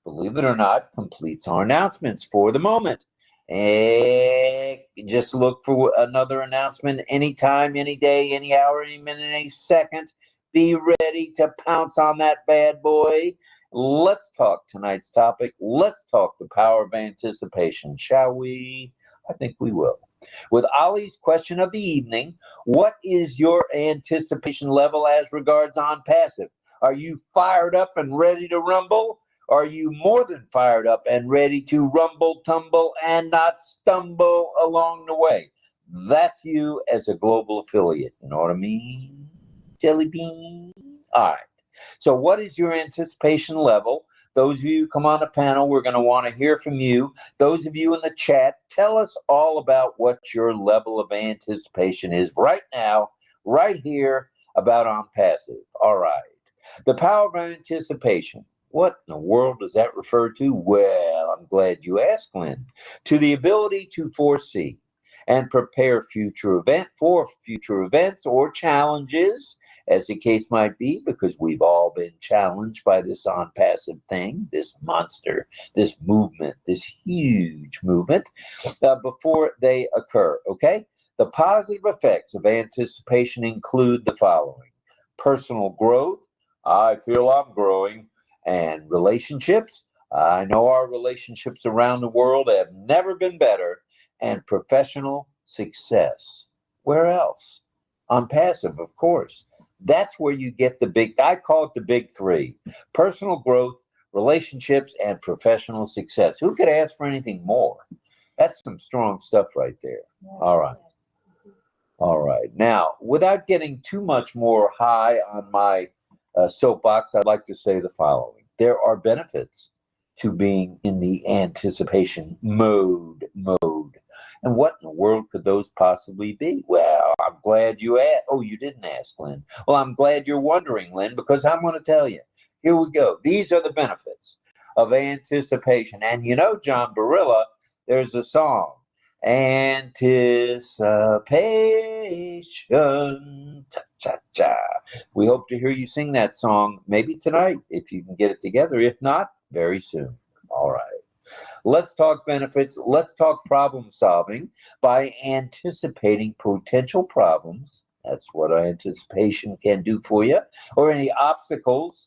believe it or not, completes our announcements for the moment. And just look for another announcement anytime, any day, any hour, any minute, any second. Be ready to pounce on that bad boy. Let's talk tonight's topic. Let's talk the power of anticipation, shall we? I think we will. With Ollie's question of the evening, what is your anticipation level as regards on passive? Are you fired up and ready to rumble? Are you more than fired up and ready to rumble, tumble, and not stumble along the way? That's you as a global affiliate. You know what I mean? Jelly bean. All right. So what is your anticipation level? Those of you who come on the panel, we're going to want to hear from you. Those of you in the chat, tell us all about what your level of anticipation is right now, right here, about on passive. All right. The power of anticipation. What in the world does that refer to? Well, I'm glad you asked, Lynn. To the ability to foresee and prepare future events or challenges, as the case might be, because we've all been challenged by this on passive thing, this monster, this movement, this huge movement, before they occur, okay? The positive effects of anticipation include the following: personal growth, I feel I'm growing, and relationships, I know our relationships around the world have never been better, and professional success. Where else? On passive, of course. That's where you get the big, I call it the big three: personal growth, relationships, and professional success. Who could ask for anything more? That's some strong stuff right there. All right. All right. Now, without getting too much more high on my soapbox, I'd like to say the following. There are benefits to being in the anticipation mode. And what in the world could those possibly be? Well, I'm glad you asked. Oh, you didn't ask, Lynn. Well, I'm glad you're wondering, Lynn, because I'm going to tell you. Here we go. These are the benefits of anticipation. And you know, John Barilla, there's a song, Anticipation. Cha-cha-cha. We hope to hear you sing that song maybe tonight if you can get it together. If not, very soon. All right. Let's talk benefits. Let's talk problem solving by anticipating potential problems. That's what anticipation can do for you. Or any obstacles.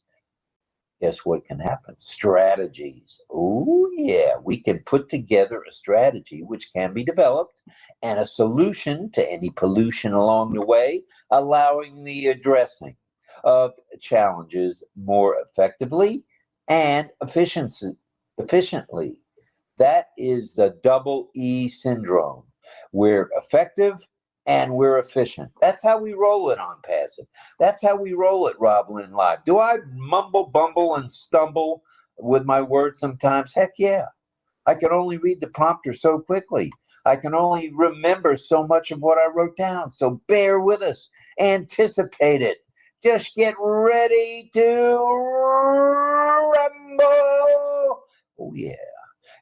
Guess what can happen? Strategies. Oh, yeah. We can put together a strategy which can be developed and a solution to any pollution along the way, allowing the addressing of challenges more effectively and efficiently. That is the double E syndrome. We're effective and we're efficient. That's how we roll it on Passive. That's how we roll it, RobLynn Live. Do I mumble, bumble, and stumble with my words sometimes? Heck yeah. I can only read the prompter so quickly. I can only remember so much of what I wrote down. So bear with us. Anticipate it. Just get ready to rumble. Oh, yeah.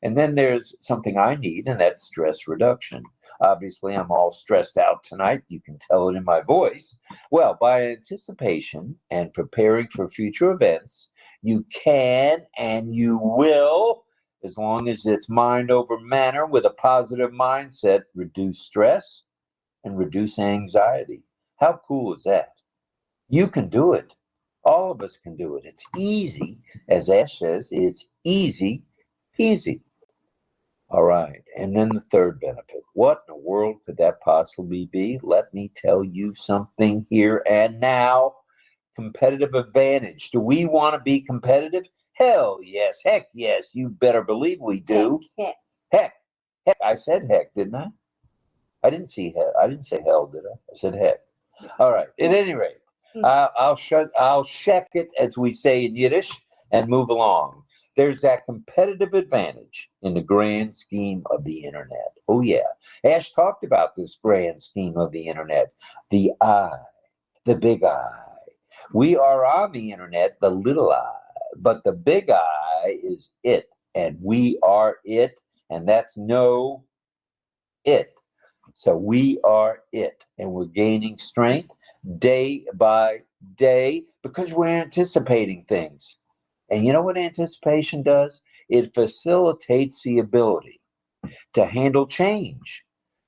And then there's something I need, and that's stress reduction. Obviously, I'm all stressed out tonight. You can tell it in my voice. Well, by anticipation and preparing for future events, you can and you will, as long as it's mind over matter with a positive mindset, reduce stress and reduce anxiety. How cool is that? You can do it. All of us can do it. It's easy. As Ash says, it's easy peasy. All right. And then the third benefit. What in the world could that possibly be? Let me tell you something here and now. Competitive advantage. Do we want to be competitive? Hell yes. Heck yes. You better believe we do. Heck. I said heck, didn't I? I didn't say hell, did I? I said heck. All right. At any rate, I'll check it, as we say in Yiddish, and move along. There's that competitive advantage in the grand scheme of the internet. Oh, yeah. Ash talked about this grand scheme of the internet. The I, the big I. We are on the internet, the little I, but the big I is it, and we are it, and that's no it. So we are it, and we're gaining strength day by day because we're anticipating things. And you know what anticipation does? It facilitates the ability to handle change.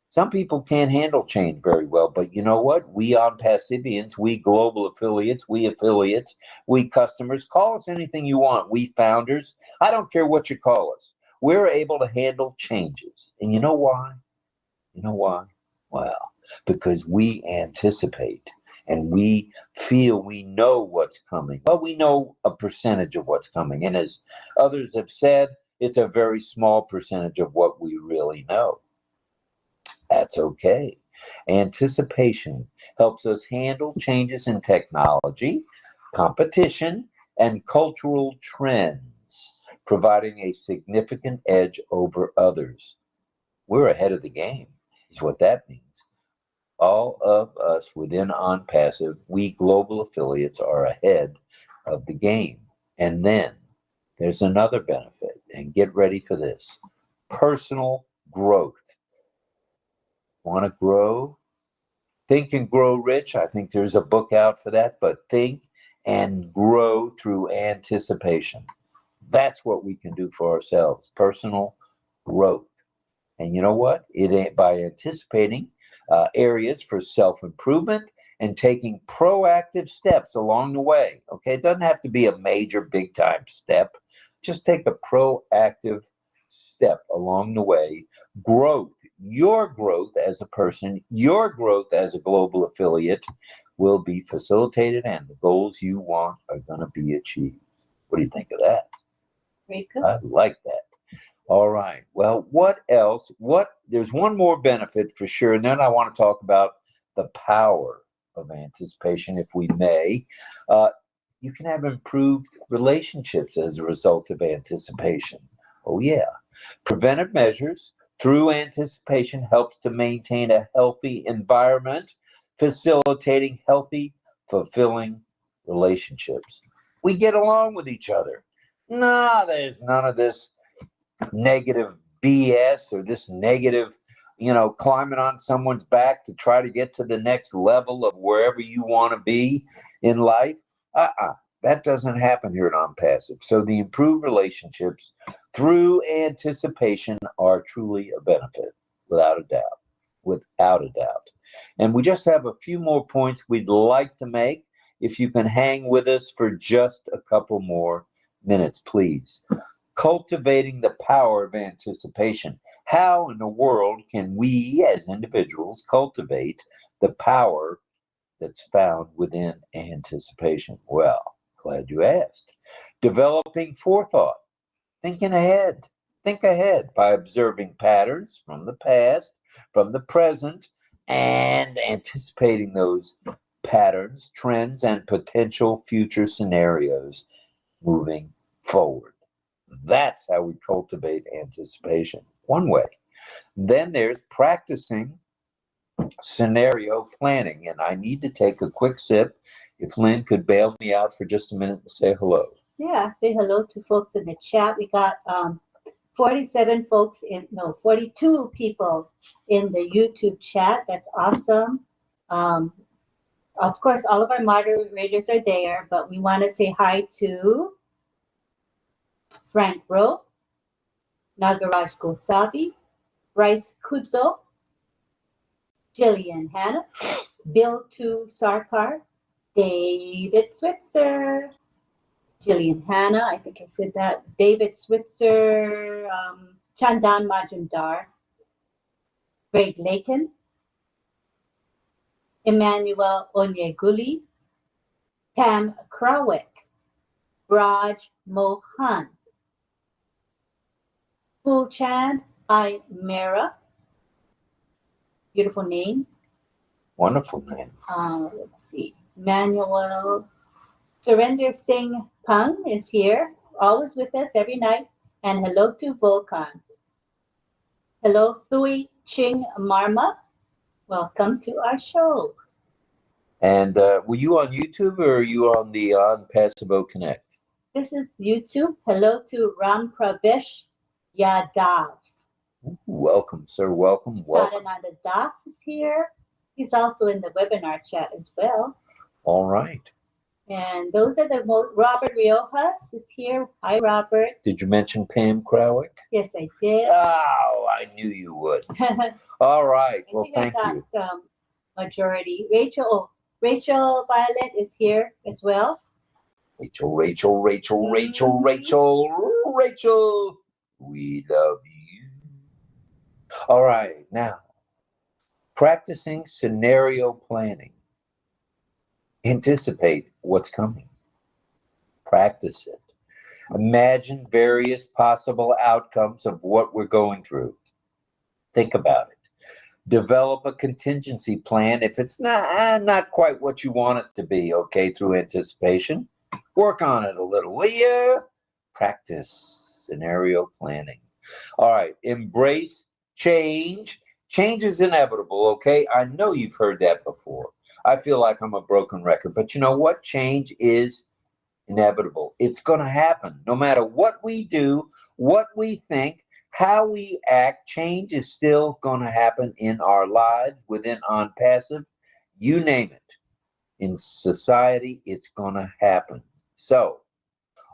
Some people can't handle change very well, but you know what? We on Passivians, we global affiliates, we customers, call us anything you want. We founders, I don't care what you call us. We're able to handle changes. And you know why? You know why? Well, because we anticipate. And we feel we know what's coming. Well, we know a percentage of what's coming. And as others have said, it's a very small percentage of what we really know. That's okay. Anticipation helps us handle changes in technology, competition, and cultural trends, providing a significant edge over others. We're ahead of the game, is what that means. All of us within On Passive, we global affiliates are ahead of the game. And then there's another benefit, and get ready for this. Personal growth. Want to grow? Think and Grow Rich. I think there's a book out for that, but think and grow through anticipation. That's what we can do for ourselves. Personal growth. And you know what? It ain't by anticipating areas for self-improvement and taking proactive steps along the way. Okay, it doesn't have to be a major big-time step. Just take a proactive step along the way. Growth, your growth as a person, your growth as a global affiliate will be facilitated, and the goals you want are going to be achieved. What do you think of that? I like that. All right. Well, what else? There's one more benefit for sure, and then I want to talk about the power of anticipation, if we may. you can have improved relationships as a result of anticipation. Oh yeah. Preventive measures through anticipation helps to maintain a healthy environment, facilitating healthy, fulfilling relationships. We get along with each other. No, there's none of this negative BS or this negative, climbing on someone's back to try to get to the next level of wherever you want to be in life. That doesn't happen here at On Passive. So the improved relationships through anticipation are truly a benefit, without a doubt. Without a doubt. And we just have a few more points we'd like to make. If you can hang with us for just a couple more minutes, please. Cultivating the power of anticipation. How in the world can we as individuals cultivate the power that's found within anticipation? Well, glad you asked. Developing forethought, thinking ahead. Think ahead by observing patterns from the past, from the present, and anticipating those patterns, trends, and potential future scenarios moving forward. That's how we cultivate anticipation. One way. Then there's practicing scenario planning. And I need to take a quick sip. If Lynn could bail me out for just a minute and say hello. Yeah, say hello to folks in the chat. We got 42 people in the YouTube chat. That's awesome. Of course, all of our moderators are there, but we want to say hi to Frank Rowe, Nagaraj Gosavi, Bryce Kudzo, Jillian Hanna, Bill Tu Sarkar, David Switzer, Jillian Hanna, I think I said that, David Switzer, Chandan Majumdar, Greg Lakin, Emmanuel Onyeguli, Pam Krawick, Raj Mohan, Fulchand I. Mera, beautiful name. Wonderful name. Let's see. Manuel Surrender Singh Pung is here, always with us every night. And hello to Volkan. Hello, Thui Ching Marma. Welcome to our show. And were you on YouTube or are you on the On Passive OConnect? This is YouTube. Hello to Ram Pravesh Yadav. Welcome, sir. Welcome. Sadananda Das is here. He's also in the webinar chat as well. All right. And those are the most. Robert Riojas is here. Hi, Robert. Did you mention Pam Krawick? Yes, I did. Oh, I knew you would. All right. Well, thank you. Majority. Rachel Violet is here as well. Rachel. We love you. All right. Now, practicing scenario planning. Anticipate what's coming. Practice it. Imagine various possible outcomes of what we're going through. Think about it. Develop a contingency plan if it's not quite what you want it to be, okay, through anticipation. Work on it a little, will you? Practice scenario planning. All right, embrace change. Change is inevitable, okay? I know you've heard that before. I feel like I'm a broken record, but you know what? Change is inevitable. It's going to happen. No matter what we do, what we think, how we act, change is still going to happen in our lives, within On Passive, you name it. In society, it's going to happen. So,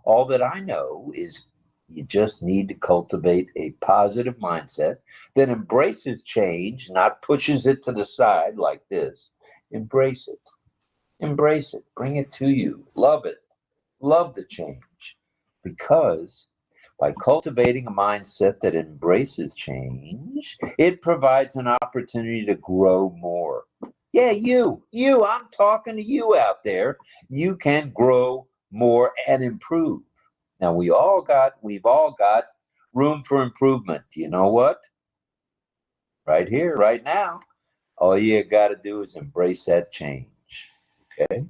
all that I know is you just need to cultivate a positive mindset that embraces change, not pushes it to the side like this. Embrace it. Embrace it. Bring it to you. Love it. Love the change. Because by cultivating a mindset that embraces change, it provides an opportunity to grow more. Yeah, you, I'm talking to you out there. You can grow more and improve. Now, we've all got room for improvement. You know what? Right here, right now. All you got to do is embrace that change. Okay?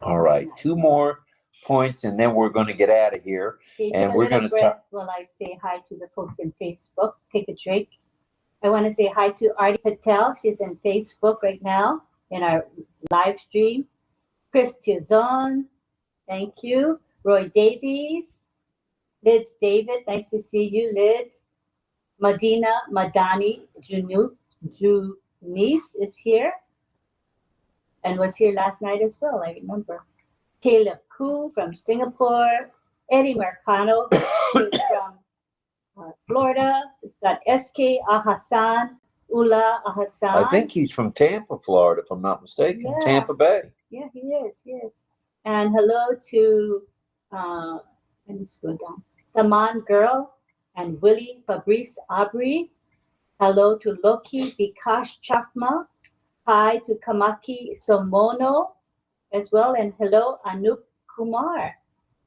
All right, 2 more points, and then we're going to get out of here. Okay, And take a we're little going to breath talk. while I say hi to the folks in Facebook. Take a drink. I want to say hi to Artie Patel. She's in Facebook right now in our live stream. Chris Tizon, thank you. Roy Davies, Liz David, nice to see you, Liz. Madina Madani Junice is here and was here last night as well, I remember. Caleb Koo from Singapore. Eddie Mercano who's from Florida. We've got SK Ahassan, Ula Ahassan. I think he's from Tampa, Florida, if I'm not mistaken. Yeah. Tampa Bay. Yeah, he is. And hello to, let me scroll down. Taman Girl and Willie Fabrice Aubrey. Hello to Loki Bikash Chakma. Hi to Kamaki Somono as well. And hello, Anup Kumar.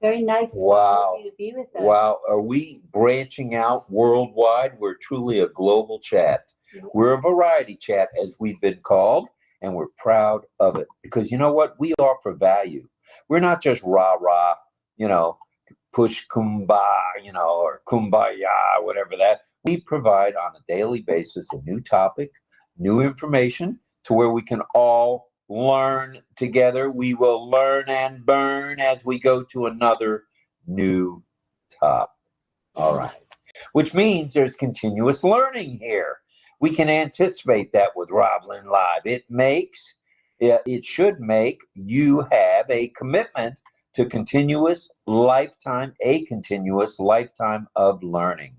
Very nice Wow. of you to be with us. Wow. Are we branching out worldwide? We're truly a global chat. Yeah. We're a variety chat, as we've been called, and we're proud of it. Because you know what? We offer value. We're not just rah-rah, push kumbaya, or kumbaya, whatever that. We provide on a daily basis a new topic, new information, to where we can all learn together. We will learn and burn as we go to another new topic. All right. Which means there's continuous learning here. We can anticipate that with RobLynn Live. It should make you have a commitment to a continuous lifetime of learning.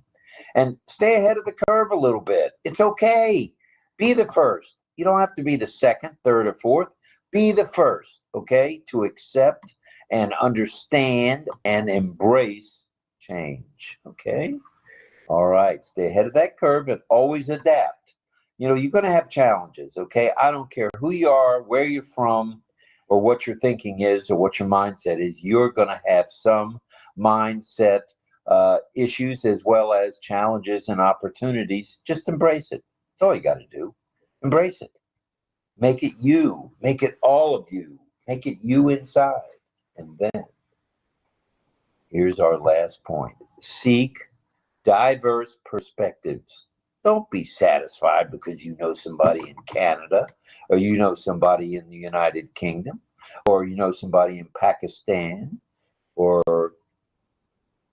And stay ahead of the curve a little bit. It's okay. Be the first. You don't have to be the second, third, or fourth. Be the first, okay, to accept and understand and embrace change, okay? All right, stay ahead of that curve and always adapt. You're going to have challenges, okay? I don't care who you are, where you're from, or what your thinking is, or what your mindset is. You're going to have some mindset issues as well as challenges and opportunities. Just embrace it. That's all you got to do. Embrace it. Make it you. Make it all of you. Make it you inside. And then, here's our last point. Seek diverse perspectives. Don't be satisfied because you know somebody in Canada, or you know somebody in the United Kingdom, or you know somebody in Pakistan, or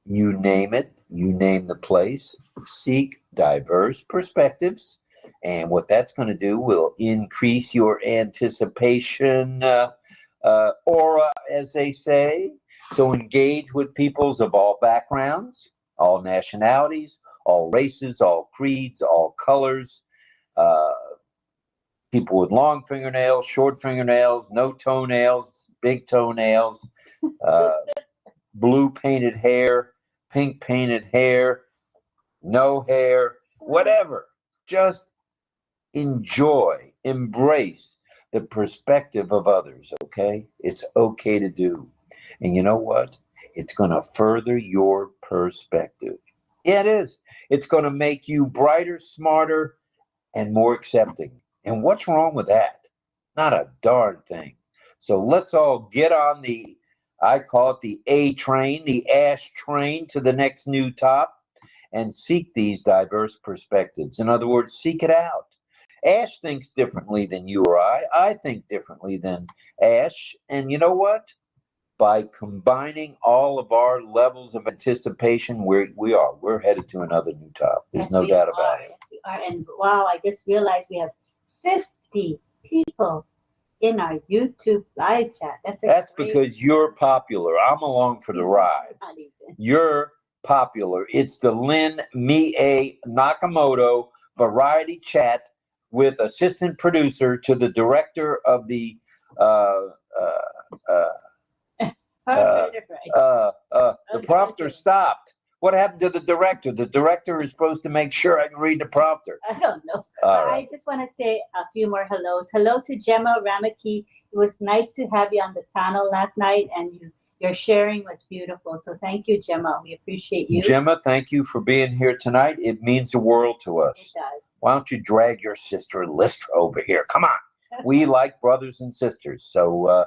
you name it, you name the place. Seek diverse perspectives. And what that's going to do will increase your anticipation aura, as they say. So engage with peoples of all backgrounds, all nationalities, all races, all creeds, all colors, people with long fingernails, short fingernails, no toenails, big toenails, blue painted hair, pink painted hair, no hair, whatever. Just enjoy, embrace the perspective of others, okay? It's okay to do. And you know what? It's going to further your perspective. Yeah, it is. It's going to make you brighter, smarter, and more accepting. And what's wrong with that? Not a darn thing. So let's all get on I call it the A train, the Ash train, to the next new top, and seek these diverse perspectives. In other words, seek it out. Ash thinks differently than you or I. I think differently than Ash. And you know what? By combining all of our levels of anticipation, we're headed to another new top. There's no doubt about it. Yes, we are. And wow, I just realized we have 50 people in our YouTube live chat. That's because you're popular. I'm along for the ride. You're popular. It's the Lynn Nakamoto variety chat with assistant producer to the director of the the prompter stopped. What happened to the director? The director is supposed to make sure I can read the prompter. I don't know. Right. I just want to say a few more hellos. Hello to Gemma Ramaki. It was nice to have you on the panel last night, and your sharing was beautiful. So thank you, Gemma. We appreciate you. Gemma, thank you for being here tonight. It means the world to us. It does. Why don't you drag your sister Lystra over here? Come on. We like brothers and sisters. So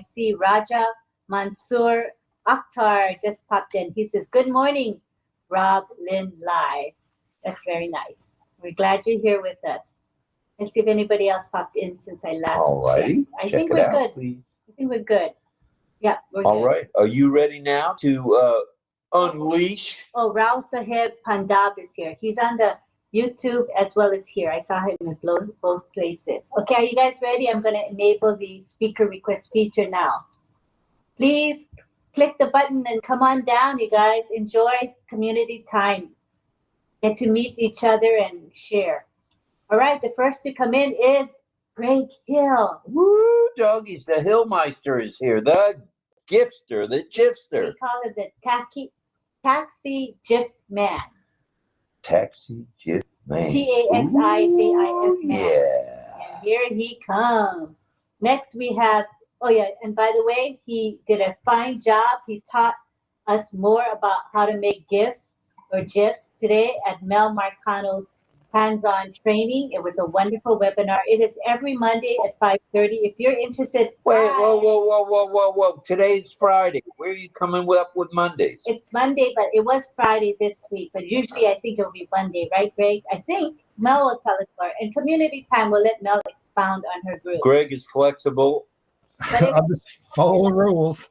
I see Raja Mansoor Akhtar just popped in. He says, good morning, RobLynn Live. That's very nice. We're glad you're here with us. Let's see if anybody else popped in since I last Alrighty, checked. I check think it we're out, good. please. I think we're good. Yeah, we're All good. right, are you ready now to unleash? Oh, 𝗘-𝗠𝗿𝗲𝗁𝗲𝗃 is here. He's on the YouTube as well as here. I saw him in both places. Okay, are you guys ready? I'm going to enable the speaker request feature now. Please click the button and come on down, you guys. Enjoy community time. Get to meet each other and share. All right, the first to come in is Greg Hill. Woo, doggies, the Hillmeister is here. The gifster, the gifster. We call him the taxi GIF man. Taxi GIF Man. TAXIJIF man. Yeah. And here he comes. Next we have, oh yeah, and by the way, he did a fine job. He taught us more about how to make GIFs or GIFs today at Mel Marcano's hands-on training. It was a wonderful webinar. It is every Monday at 5:30. If you're interested, Wait, whoa. Today's Friday. Where are you coming up with Mondays? it's Monday, but it was Friday this week. But usually I think it'll be Monday, right, Greg? I think Mel will tell us more. And community time will let Mel expound on her group. Greg is flexible. I'll just follow the rules.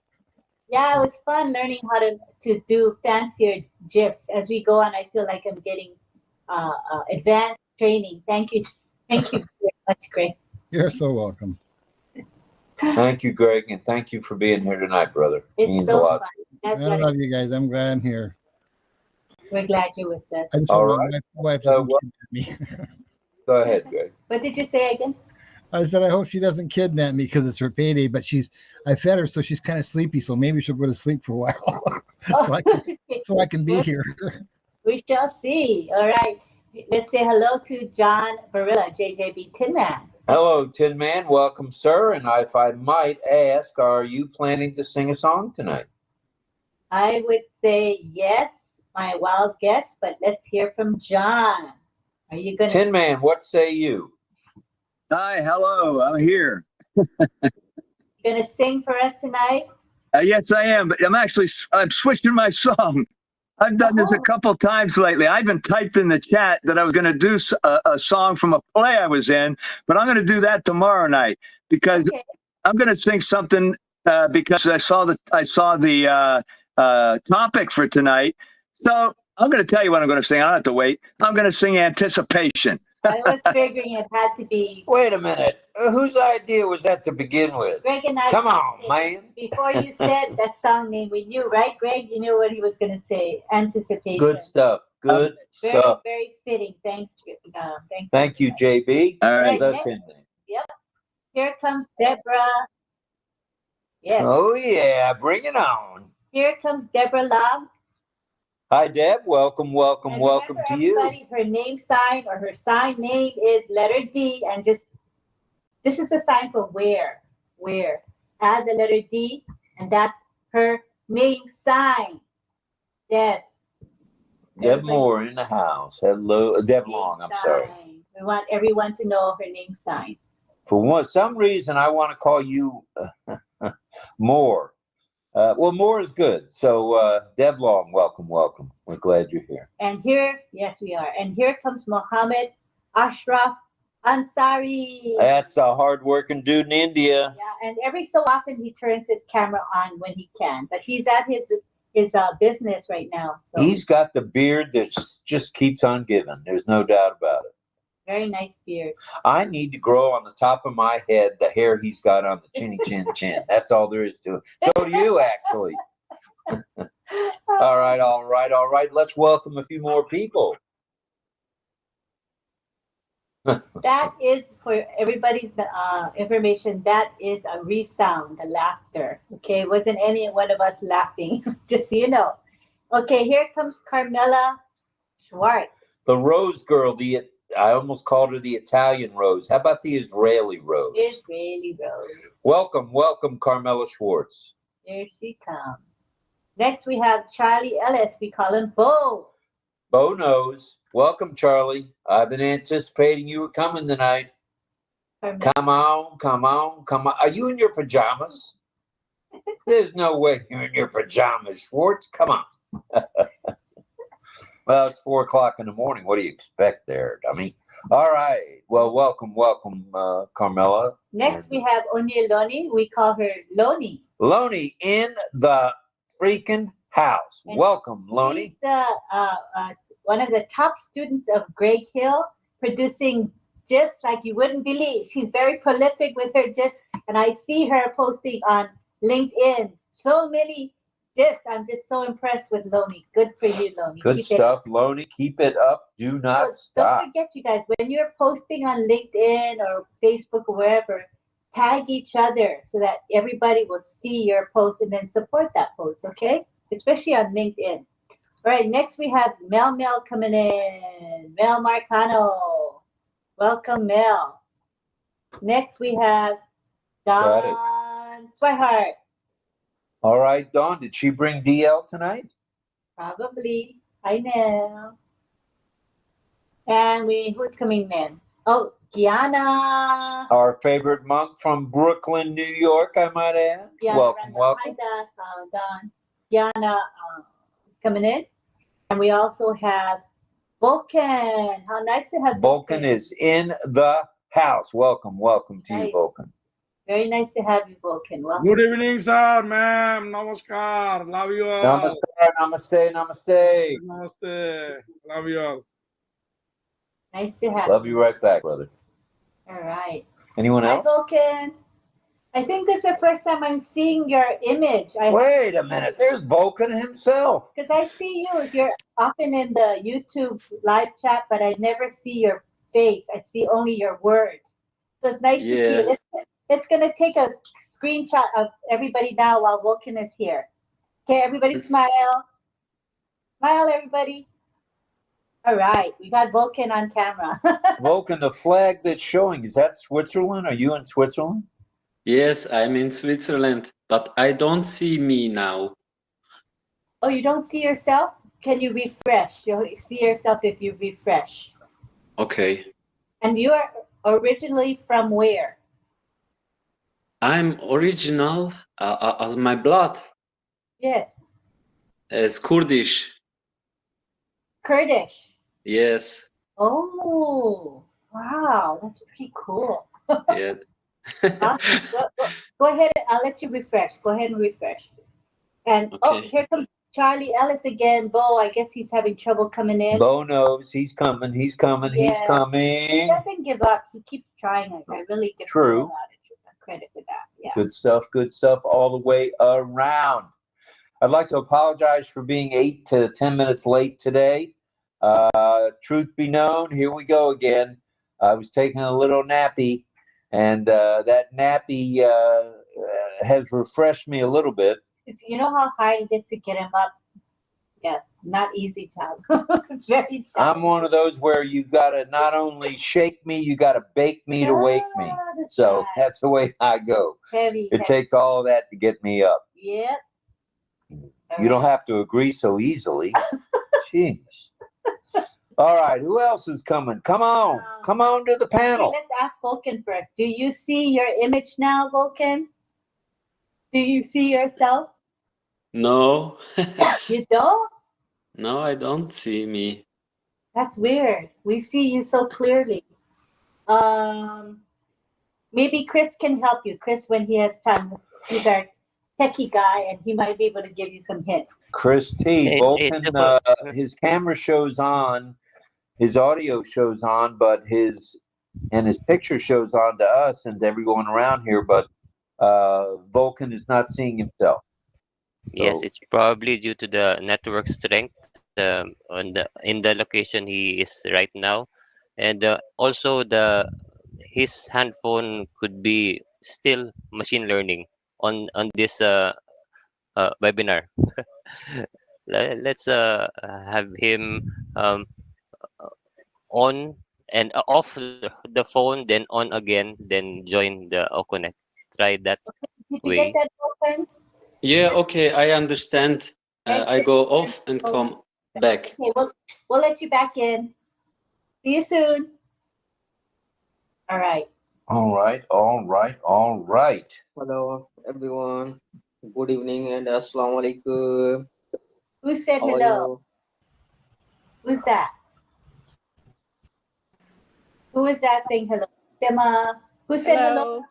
Yeah, it was fun learning how to do fancier GIFs. As we go on, I feel like I'm getting advanced training. Thank you very much, Greg. You're so welcome. Thank you, Greg, and thank you for being here tonight, brother. It's means so a lot. fun. I love you guys. I'm glad I'm here. We're glad you're with us. I just All hope right. my wife doesn't kidnap me. Go ahead, Greg. What did you say again? I said I hope she doesn't kidnap me because it's her payday, but I fed her, so she's kind of sleepy, so maybe she'll go to sleep for a while. so I can be here. We shall see. All right. Let's say hello to John Barilla, JJB Tin Man. Hello, Tin Man. Welcome, sir. And if I might ask, are you planning to sing a song tonight? I would say yes, my wild guess, but let's hear from John. Are you going to? Tin Man, what say you? Hi, hello. I'm here. Going to sing for us tonight? Yes, I am. But I'm switching my song. I've done this a couple times lately. I even typed in the chat that I was going to do a song from a play I was in, but I'm going to do that tomorrow night because I'm going to sing something because I saw the topic for tonight. So I'm going to tell you what I'm going to sing. I don't have to wait. I'm going to sing Anticipation. I was figuring it had to be. Wait a minute. Whose idea was that to begin with? Greg and I. Come on, man. Before you said that song name, we knew, right, Greg? You knew what he was going to say. Anticipation. Good stuff. Good stuff. Very fitting. Thanks. Thank you, JB. All right. Next, yep. Here comes Deborah. Yes. Oh, yeah. Bring it on. Here comes Deborah Long. Hi, Deb. Welcome to you. Her name sign or her sign name is letter D, and this is the sign for where. Add the letter D, and that's her name sign. Deb. Deb Moore in the house. Hello, Deb Long. I'm sorry. We want everyone to know her name sign. For some reason, I want to call you Moore. Well, more is good. So, Deb Long, welcome. We're glad you're here. And here, yes, we are. And here comes Mohammed Ashraf Ansari. That's a hard-working dude in India. Yeah, and every so often he turns his camera on when he can. But he's at his business right now. So. He's got the beard that just keeps on giving. There's no doubt about it. Very nice beard. I need to grow on the top of my head the hair he's got on the chinny chin. That's all there is to it. So do you, actually. All right. Let's welcome a few more people. That is, for everybody's information, that is a resound, the laughter. Okay, it wasn't any one of us laughing, just so you know. Okay, here comes Carmela Schwartz. The Rose Girl, I almost called her the Italian Rose. How about the Israeli Rose? Israeli Rose. Welcome, Carmela Schwartz. Here she comes. Next, we have Charlie Ellis. We call him Bo. Bo knows. Welcome, Charlie. I've been anticipating you were coming tonight. Come on. Are you in your pajamas? There's no way you're in your pajamas, Schwartz. Come on. Well, it's 4 o'clock in the morning. What do you expect there, dummy? All right. Well, welcome, Carmela. Next, we have Onya Loni. We call her Loni. Loni in the freaking house. And welcome, Loni. She's one of the top students of Greg Hill, producing GIFs like you wouldn't believe. She's very prolific with her GIFs, and I see her posting on LinkedIn so many GIFs. I'm just so impressed with Loni. Good for you, Loni. Good stuff, Loni. Keep it up. Do not stop. Don't forget, you guys, when you're posting on LinkedIn or Facebook or wherever, tag each other so that everybody will see your post and then support that post, okay? Especially on LinkedIn. All right, next we have Mel coming in. Mel Marcano. Welcome, Mel. Next, we have Got it. Dawn Swihart. All right, Dawn, did she bring DL tonight? Probably. Hi, Mel. And who's coming in? Oh, Gianna. Our favorite monk from Brooklyn, New York, I might add. Gianna Welcome, Randall. welcome. Hi, Dawn. Gianna is coming in. And we also have Vulcan. How nice to have Vulcan is in the house. Welcome, welcome to you, Vulcan. Very nice to have you, Vulcan. Welcome. Good evening, sir, ma'am. Namaskar. Love you all. Namaskar, namaste, namaste. Namaste. Love you all. Nice to have Love you right back, brother. All right. Anyone Hi, else? Vulcan. I think this is the first time I'm seeing your image. Wait a minute. There's Vulcan himself. Because I see you. You're often in the YouTube live chat, but I never see your face. I see only your words. So it's nice to see you. It's going to take a screenshot of everybody now while Vulcan is here. Okay, everybody smile. Smile, everybody. All right, we got Vulcan on camera. Vulcan, the flag that's showing, is that Switzerland? Are you in Switzerland? Yes, I'm in Switzerland, but I don't see me now. Oh, you don't see yourself? Can you refresh? You'll see yourself if you refresh. Okay. And you are originally from where? I'm original of my blood. Yes. It's Kurdish. Kurdish. Yes. Oh, wow, that's pretty cool. Yeah. Go ahead, I'll let you refresh. Go ahead and refresh. And oh, here comes Charlie Ellis again. Bo, I guess he's having trouble coming in. Bo knows he's coming, he's coming, he's He coming. doesn't give up. He keeps trying. I really give him a lot of credit for that. Yeah. Good stuff all the way around. I'd like to apologize for being 8 to 10 minutes late today. Truth be known, here we go again. I was taking a little nappy, and that nappy has refreshed me a little bit. You know how hard it is to get him up? Yeah, not easy job. It's very challenging. I'm one of those where you gotta not only shake me, you gotta bake me to wake me. So that's the way I go. It takes all of that to get me up. Yep. You don't have to agree so easily. Jeez. All right, who else is coming? Come on. Come on to the panel. Okay, let's ask Vulcan first. Do you see your image now, Vulcan? Do you see yourself? No. You don't? No, I don't see me. That's weird. We see you so clearly. Maybe Chris can help you. Chris, when he has time, he's our techie guy, and he might be able to give you some hints. Chris T. Vulcan, his camera shows on, his audio shows on, but his picture shows on to us and to everyone around here, but Vulcan is not seeing himself. Yes, it's probably due to the network strength in the location he is right now, and also his handphone could be still machine learning on this webinar. Let's have him on and off the phone, then on again, then join the OConnect. Try that Did you way. get that, Vulcan? Yeah, okay, I understand. I go off and come back. Okay, we'll let you back in. See you soon. All right. All right. Hello, everyone. Good evening and assalamu alaikum. Who said How are hello? you? Who's that? Who is that saying hello? Dema. Who said hello?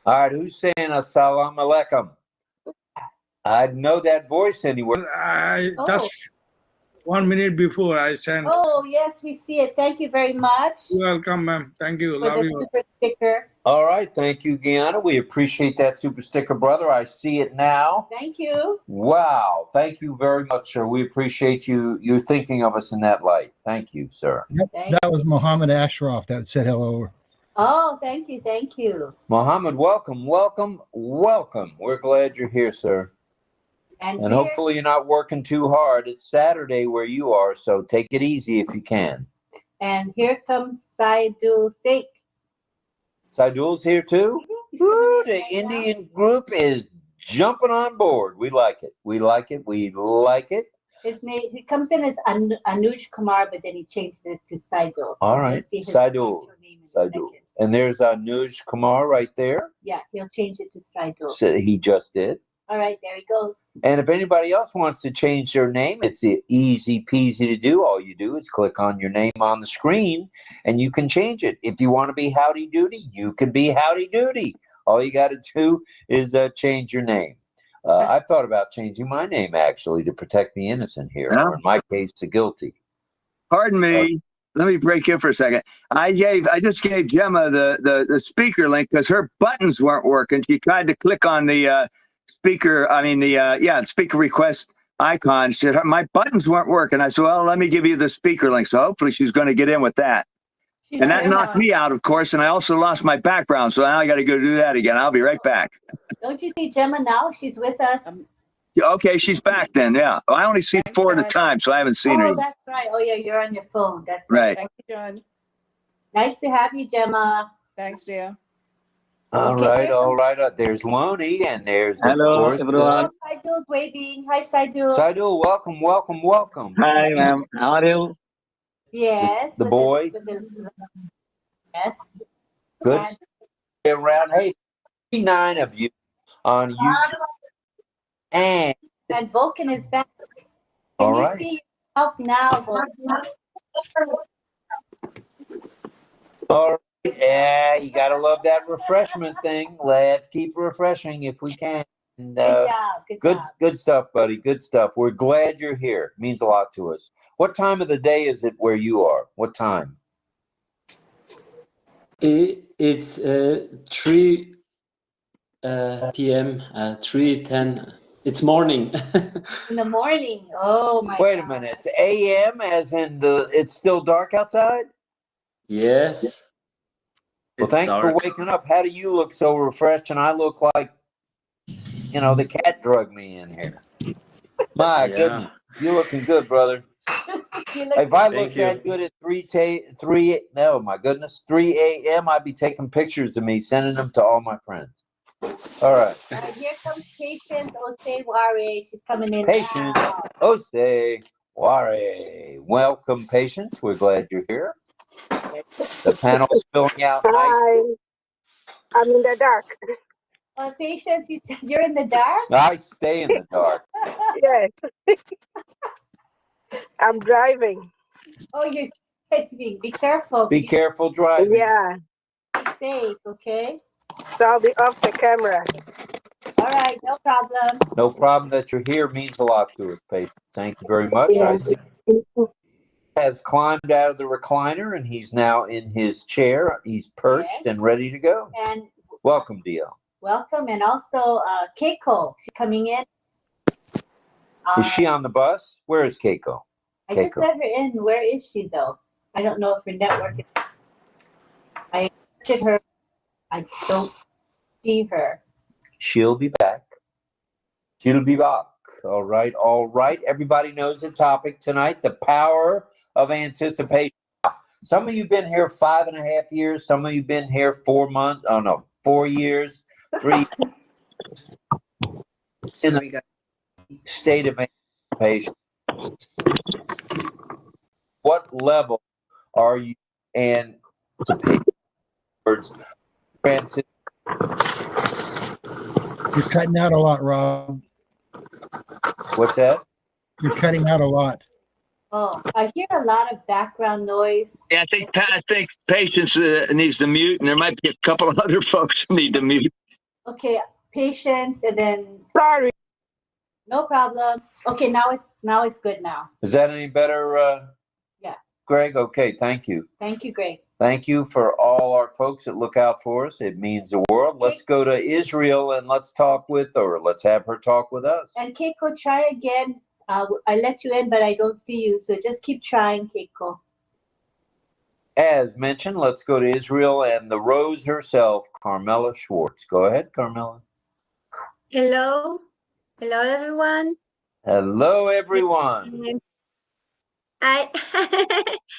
All right, who's saying assalamu alaikum? I know that voice anywhere. Just 1 minute before I sent. Oh, yes, we see it. Thank you very much. You're welcome, ma'am. Thank you. For Love the you. super sticker. All right, thank you, Guyana. We appreciate that super sticker, brother. I see it now. Thank you. Wow, thank you very much, sir. We appreciate you thinking of us in that light. Thank you, sir. Yep, that was Mohammed Ashraf that said hello. Oh, thank you. Thank you. Mohammed, welcome. We're glad you're here, sir. And here, hopefully you're not working too hard. It's Saturday where you are, so take it easy if you can. and here comes Saidul Sheikh. Saidul's here too? Woo, the Indian group is jumping on board. We like it. We like it. We like it. His name, he comes in as Anuj Kumar, but then he changed it to Saidul. So All right, Saidul. Saidul. And there's Anuj Kumar right there. Yeah, he'll change it to Saidul. So he just did. All right, there he goes. And if anybody else wants to change their name, it's easy peasy to do. All you do is click on your name on the screen and you can change it. If you want to be Howdy Doody, you can be Howdy Doody. All you got to do is change your name. I've thought about changing my name actually to protect the innocent here, or in my case, the guilty. Pardon me. Let me break in for a second. I just gave Gemma the speaker link because her buttons weren't working. She tried to click on the speaker request icon. She said my buttons weren't working. I said, well, let me give you the speaker link. So hopefully she's going to get in with that. And that knocked me out, of course. And I also lost my background. So now I got to go do that again. I'll be right back. Don't you see Gemma now? She's with us. Okay, she's back then. Yeah. I only see 4 at a time, so I haven't seen her. Oh, that's right. Oh, yeah, you're on your phone. That's right. Thank you, John. Nice to have you, Gemma. Thanks, dear. All right, all right. There's Loney, and there's Hello, everyone. Saidul's waving. Hi, Saidul. Saidul, welcome, welcome, welcome. Hi, ma'am. How are you? Yes. The boy. Yes. Good. Around. Hey, 39 of you on YouTube. And Vulcan is back. All Can right. you see yourself now, Vulcan? All right. Yeah, you gotta love that refreshment thing. Let's keep refreshing if we can. And, Good job. good stuff, buddy. Good stuff. We're glad you're here. It means a lot to us. What time of the day is it where you are? What time? It's 3 p.m. 3:10. It's morning. In the morning. Oh my. Wait a minute. It's a.m. as in it's still dark outside? Yes. Well, It's thanks for dark. waking up. How do you look so refreshed and I look like, the cat drugged me in here? My goodness. You're looking good, brother. If I looked that good at 3 a.m., I'd be taking pictures of me, sending them to all my friends. All right. Here comes Patience Oseware. She's coming in. Patience Oseware. Welcome, Patience. We're glad you're here. The panel's filling out nicely. Hi. I'm in the dark. Patience, you said you're in the dark? I stay in the dark. Yes. I'm driving. Oh, you're driving. Be careful. Be careful driving. Yeah. Be safe, okay? So I'll be off the camera. All right, no problem. No problem that you're here means a lot to us, Patience. Thank you very much. Yeah. I see has climbed out of the recliner and he's now in his chair. He's perched and ready to go. And welcome, Dio. welcome. And also Keiko, she's coming in. Is she on the bus? Where is Keiko? I just let her in. Where is she, though? I don't know if her network is. I looked at her. I don't see her. She'll be back. She'll be back. All right. All right. Everybody knows the topic tonight, the power of anticipation. Some of you been here 5.5 years. Some of you been here 4 months. Oh, no, 4 years, 3 years. In the state of anticipation. What level are you anticipating towards Francis? You're cutting out a lot, Rob. What's that? You're cutting out a lot. Oh, I hear a lot of background noise. Yeah, I think Patience needs to mute, and there might be a couple of other folks who need to mute. Okay, Patience, and then. Sorry. No problem. Okay, now it's good now. Is that any better, Yeah. Greg? Okay, thank you. Thank you, Greg. Thank you for all our folks that look out for us. It means the world. Let's go to Israel and let's have her talk with us. And Keiko, try again. I let you in, but I don't see you. So just keep trying, Keiko. As mentioned, let's go to Israel and the Rose herself, Carmela Schwartz. Go ahead, Carmela. Hello. Hello, everyone. Hello, everyone. I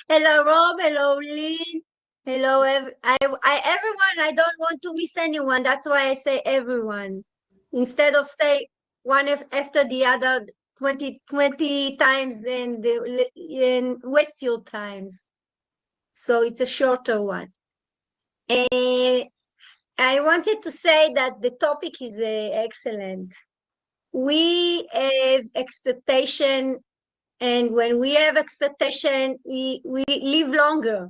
hello, Rob. Hello, Lynn. Hello, everyone. I don't want to miss anyone. That's why I say everyone instead of say one after the other 20 times and waste your times. So it's a shorter one. And I wanted to say that the topic is excellent. We have expectation, and when we have expectation, we live longer.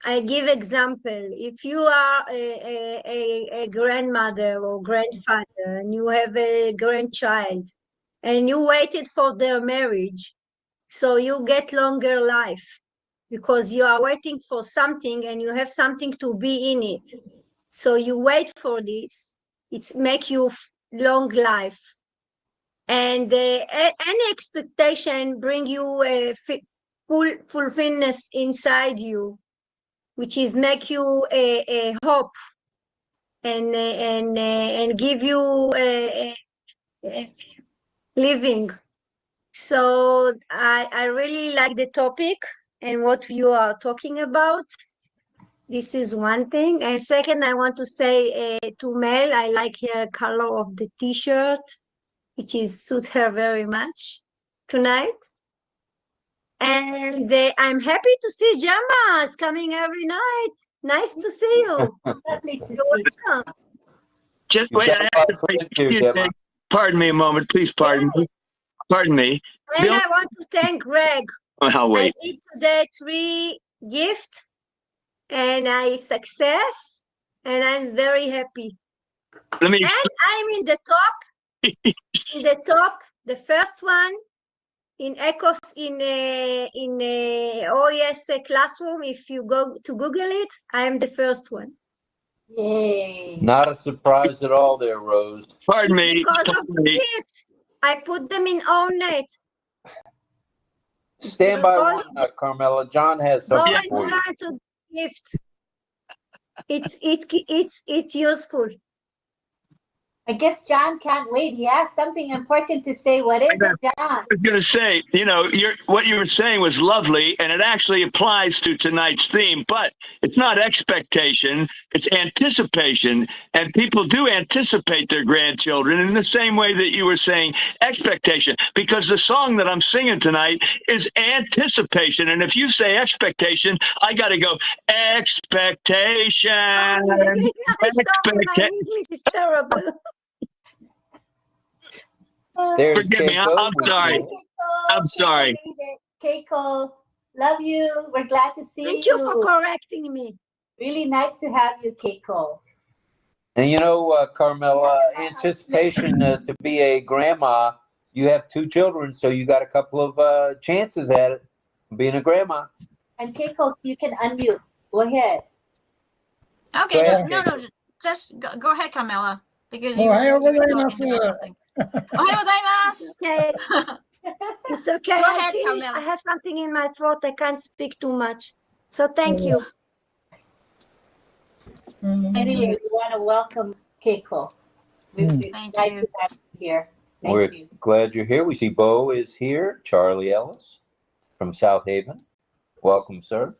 I give example. If you are a grandmother or grandfather and you have a grandchild and you waited for their marriage, so you get longer life because you are waiting for something and you have something to be in it. So you wait for this. It's make you long life. And any expectation bring you a fulfillment inside you, which is make you a hope and give you living. So I really like the topic and what you are talking about. This is one thing. And second, I want to say to Mel, I like her color of the t-shirt, which suits her very much tonight. And I'm happy to see Gemma is coming every night. Nice to see you. Lovely to see you. Just wait, I have to say, pardon me a moment, please pardon me. Pardon me. And I want to thank Greg. Oh, I'll wait. I did today 3 gifts and I success and I'm very happy. Let me. And I'm in the top, the first one in ECOS in OES classroom. If you go to Google it, I am the first one. Yay! Not a surprise at all, there, Rose. Pardon me. Because of the gift, I put them in ONET. Stand by one, Carmela. John has something for you. To gift. It's useful. I guess John can't wait. He has something important to say. What is it, John? I was going to say, what you were saying was lovely, and it actually applies to tonight's theme, but it's not expectation, it's anticipation. And people do anticipate their grandchildren in the same way that you were saying expectation, because the song that I'm singing tonight is anticipation. And if you say expectation, I got to go expectation. My English is terrible. Forgive me, I'm sorry. I'm sorry. Keiko, love you. We're glad to see you. Thank you for correcting me. Really nice to have you, Keiko. And Carmela, anticipation to be a grandma, you have 2 children, so you got a couple of chances at it, being a grandma. And Keiko, you can unmute. Go ahead. Okay, Go ahead, no, just go ahead, Carmela, because you Ohayou were talking gozaimasu. about something. Ohayou gozaimasu. Okay. It's okay. Go ahead, I Carmela. have something in my throat. I can't speak too much. So thank you. Anyway, we want to welcome Keiko. Thank Nice you. to have you here. Thank We're you. glad you're here. We see Bo is here, Charlie Ellis from South Haven. Welcome, sir.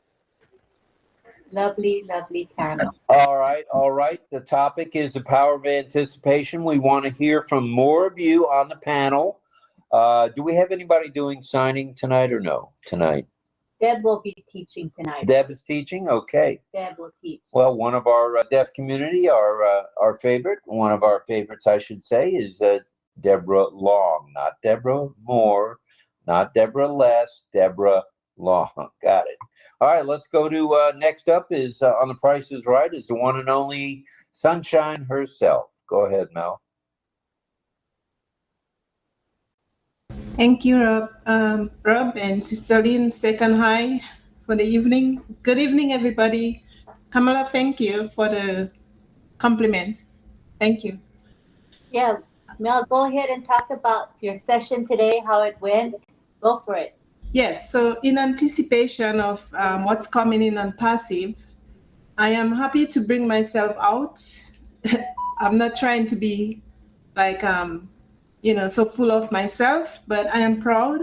Lovely, lovely panel. All right. The topic is the power of anticipation. We want to hear from more of you on the panel. Do we have anybody doing signing tonight or no? Tonight. Deb will be teaching tonight. Deb is teaching? Okay. Deb will teach. Well, one of our deaf community, our favorite, one of our favorites, I should say, is Deborah Long. Not Deborah Moore, not Deborah Less, Deborah Long. Got it. All right, let's go to next up is on The Price is Right is the one and only Sunshine herself. Go ahead, Mel. Thank you, Rob. Rob and Sister Lynn, second hi for the evening. Good evening, everybody. Kamala, thank you for the compliment. Thank you. Yeah, Mel, go ahead and talk about your session today, how it went. Go for it. Yes, so in anticipation of what's coming in on passive, I am happy to bring myself out. I'm not trying to be like, so full of myself, but I am proud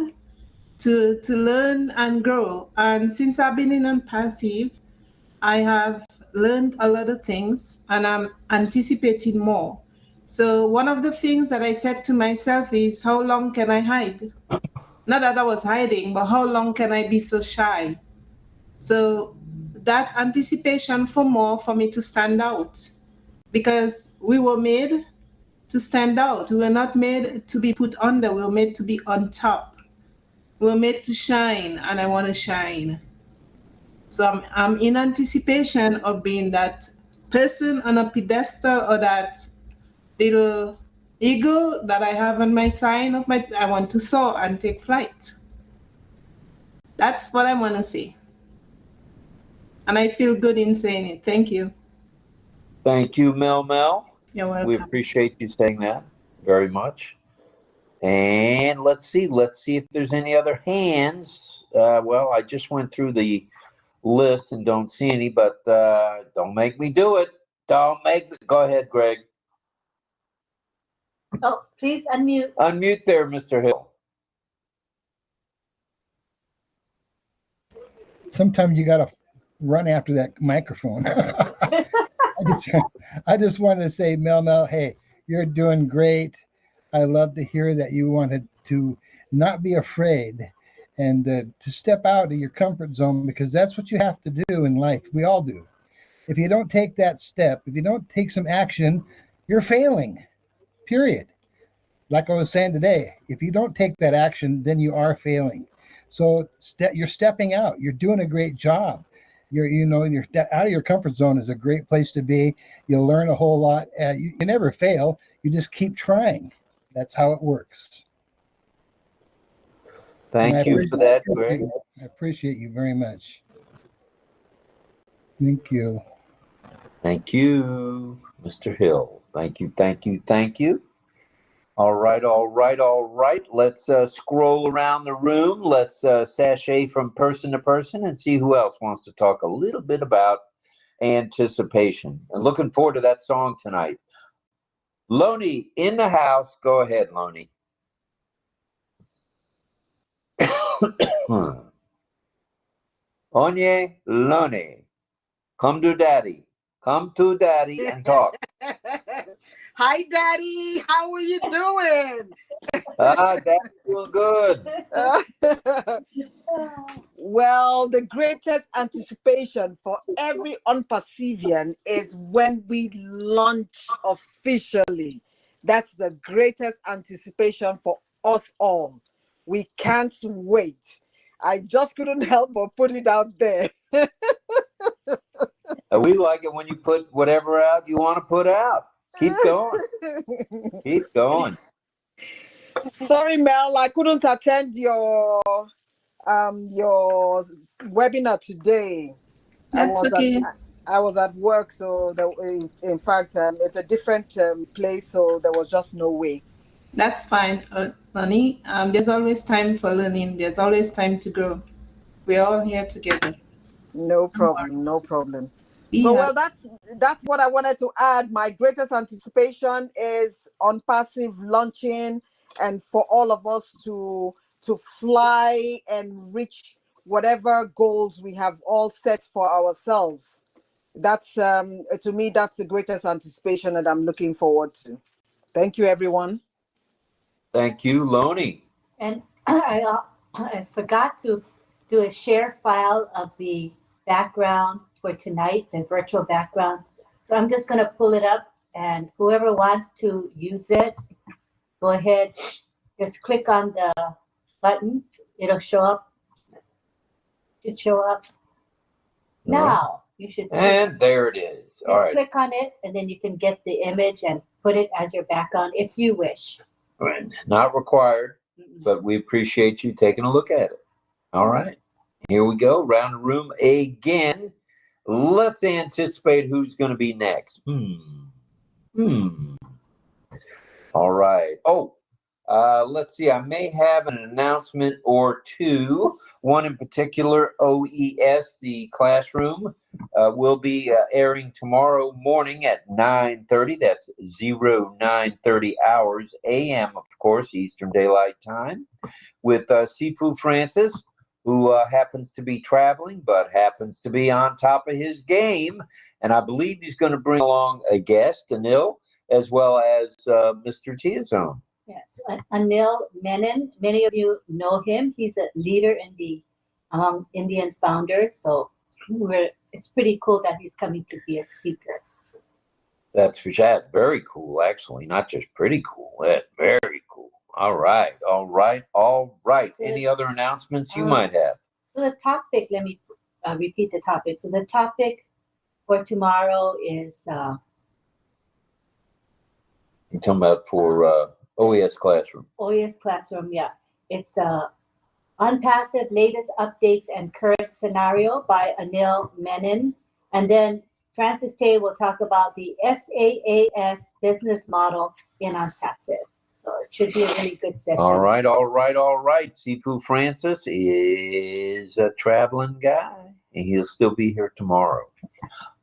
to learn and grow. And since I've been in Unpassive, I have learned a lot of things, and I'm anticipating more. So one of the things that I said to myself is, how long can I hide? Not that I was hiding, but how long can I be so shy? So that anticipation for more, for me to stand out, because we were made to stand out. We were not made to be put under. We were made to be on top. We were made to shine, and I want to shine. So I'm in anticipation of being that person on a pedestal, or that little eagle that I have on my sign of my, I want to soar and take flight. That's what I want to say. And I feel good in saying it. Thank you. Thank you, Mel. You're welcome. We appreciate you saying that very much. And let's see if there's any other hands. Well, I just went through the list and don't see any, but don't make me do it. Go ahead, Greg. Oh, please unmute. Unmute there, Mr. Hill. Sometimes you got to run after that microphone. I just wanted to say, Mel, hey, you're doing great. I love to hear that you wanted to not be afraid and to step out of your comfort zone, because that's what you have to do in life. We all do. If you don't take that step, if you don't take some action, you're failing, period. Like I was saying today, if you don't take that action, then you are failing. So you're stepping out. You're doing a great job. You're out of your comfort zone is a great place to be. You'll learn a whole lot. You never fail. You just keep trying. That's how it works. Thank you for that, Greg. I appreciate you very much. Thank you. Thank you, Mr. Hill. Thank you. All right. Let's scroll around the room. Let's sashay from person to person and see who else wants to talk a little bit about anticipation. I'm looking forward to that song tonight. Loney in the house. Go ahead, Loney. Onye Loney. Come to daddy and talk. Hi, Daddy. How are you doing? Daddy's doing good. Well, the greatest anticipation for every Unpassivian is when we launch officially. That's the greatest anticipation for us all. We can't wait. I just couldn't help but put it out there. We like it when you put whatever out you want to put out. Keep going. Keep going. Sorry, Mel, I couldn't attend your webinar today. That's okay. I was at work, so in fact, it's a different place, so there was just no way. That's fine, Lonnie. There's always time for learning. There's always time to grow. We're all here together. No problem. So, well, that's what I wanted to add. My greatest anticipation is Unpassive launching, and for all of us to fly and reach whatever goals we have all set for ourselves. That's to me, that's the greatest anticipation that I'm looking forward to. Thank you, everyone. Thank you, Loney. And I forgot to do a share file of the background for tonight, the virtual background. So I'm just going to pull it up, and whoever wants to use it, go ahead, just click on the button. It'll show up. Should show up. Now you should see. And there it is. All right. Click on it, and then you can get the image and put it as your background if you wish. Right. Not required, but we appreciate you taking a look at it. All right. Here we go. Round the room again. Let's anticipate who's going to be next. All right. Let's see. I may have an announcement or two. One in particular, OES, the classroom. will be airing tomorrow morning at 9:30. That's 09:30 hours a.m., of course, Eastern Daylight Time, with Sifu Francis, who happens to be traveling, but happens to be on top of his game. And I believe he's going to bring along a guest, Anil, as well as Mr. 𝗘-𝗠𝗿𝗲𝗁. Yes, Anil Menon, many of you know him. He's a leader in the Indian Founders. So it's pretty cool that he's coming to be a speaker. That's very cool, actually. Not just pretty cool. That's very cool. All right. Any other announcements you might have? So the topic, let me repeat the topic. So the topic for tomorrow is... You're talking about for OES Classroom. OES Classroom, yeah. It's Unpassive Latest Updates and Current Scenario by Anil Menon. And then Francis Tay will talk about the SaaS business model in Unpassive. So it should be a really good session. All right. Sifu Francis is a traveling guy, and he'll still be here tomorrow.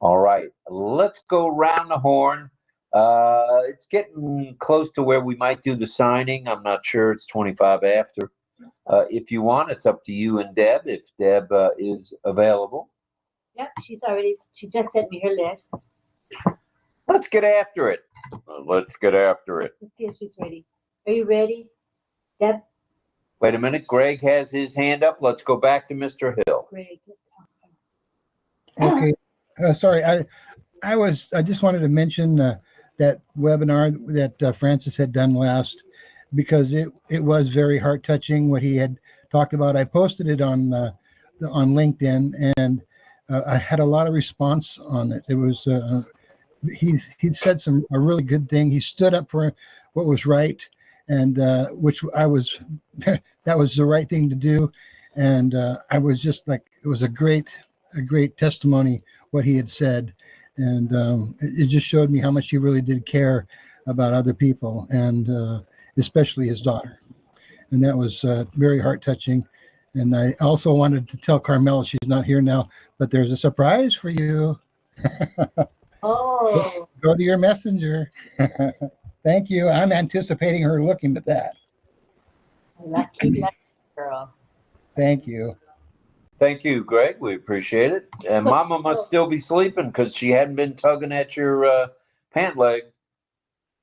All right, let's go round the horn. It's getting close to where we might do the signing. I'm not sure. It's 25 after. If you want, it's up to you and Deb, if Deb is available. Yep, she just sent me her list. Let's get after it. Let's see if she's ready. Are you ready, Deb? Wait a minute. Greg has his hand up. Let's go back to Mr. Hill. Greg. Okay. Sorry, I just wanted to mention that webinar that Francis had done last, because it was very heart touching what he had talked about. I posted it on LinkedIn, and I had a lot of response on it. It was he said a really good thing. He stood up for what was right, and which I was that was the right thing to do. And I was just like, it was a great testimony what he had said, and it just showed me how much he really did care about other people, and especially his daughter. And that was very heart touching. And I also wanted to tell Carmela, she's not here now, but there's a surprise for you. Oh. Go to your messenger. Thank you. I'm anticipating her looking at that. Lucky girl. Thank you. Thank you, Greg. We appreciate it. And Mama must still be sleeping because she hadn't been tugging at your pant leg.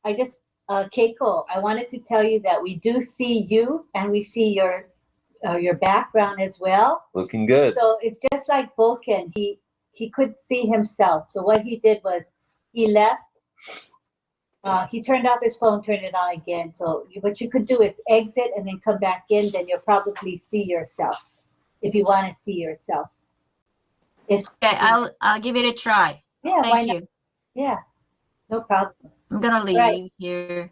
I just, Keiko, I wanted to tell you that we do see you, and we see your background as well. Looking good. So it's just like Vulcan. He could see himself. So what he did was he left. He turned off his phone, turned it on again. So what you could do is exit and then come back in. Then you'll probably see yourself if you want to see yourself. Okay, I'll give it a try. Yeah, Thank you. Yeah, no problem. I'm gonna leave here.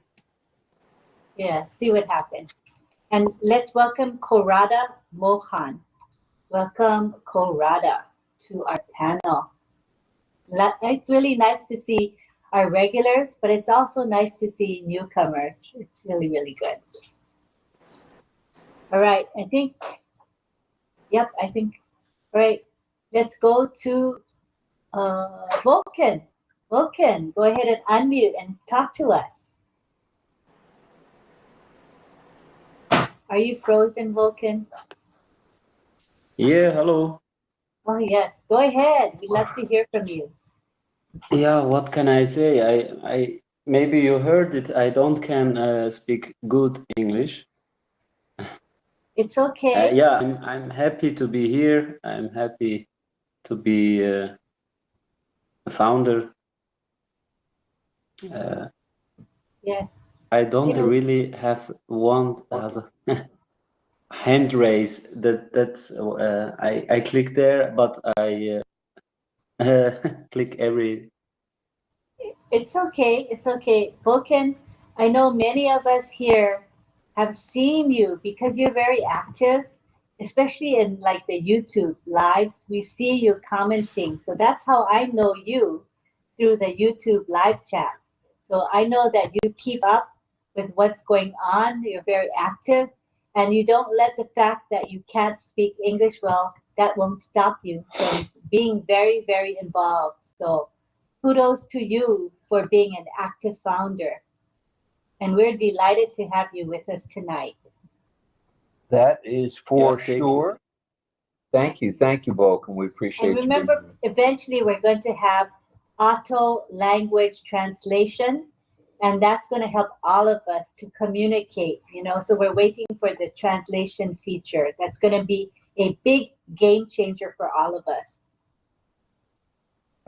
Yeah, see what happens. And let's welcome Korada Mohan. Welcome, Korada, to our panel. It's really nice to see our regulars, but it's also nice to see newcomers. It's really, really good. All right, I think, all right, let's go to Vulcan. Vulcan, go ahead and unmute and talk to us. Are you frozen, Vulcan? Yeah, hello. Oh, yes. Go ahead. We'd love to hear from you. Yeah, what can I say? I maybe you heard it. I don't can speak good English. It's okay. Yeah, I'm happy to be here. I'm happy to be a founder. Yes. I don't really have one hand raise. That's I click there, but I click every. It's okay. It's okay. Vulcan, I know many of us here have seen you because you're very active, especially in like the YouTube lives. We see you commenting. So that's how I know you, through the YouTube live chats. So I know that you keep up with what's going on. You're very active. And you don't let the fact that you can't speak English well, that won't stop you from being very, very involved. So kudos to you for being an active founder. And we're delighted to have you with us tonight. That is for Yeah, thank sure. Thank you, Vulcan. We appreciate And you being remember, eventually we're going to have auto language translation, and that's going to help all of us to communicate, you know. So we're waiting for the translation feature. That's going to be a big game changer for all of us.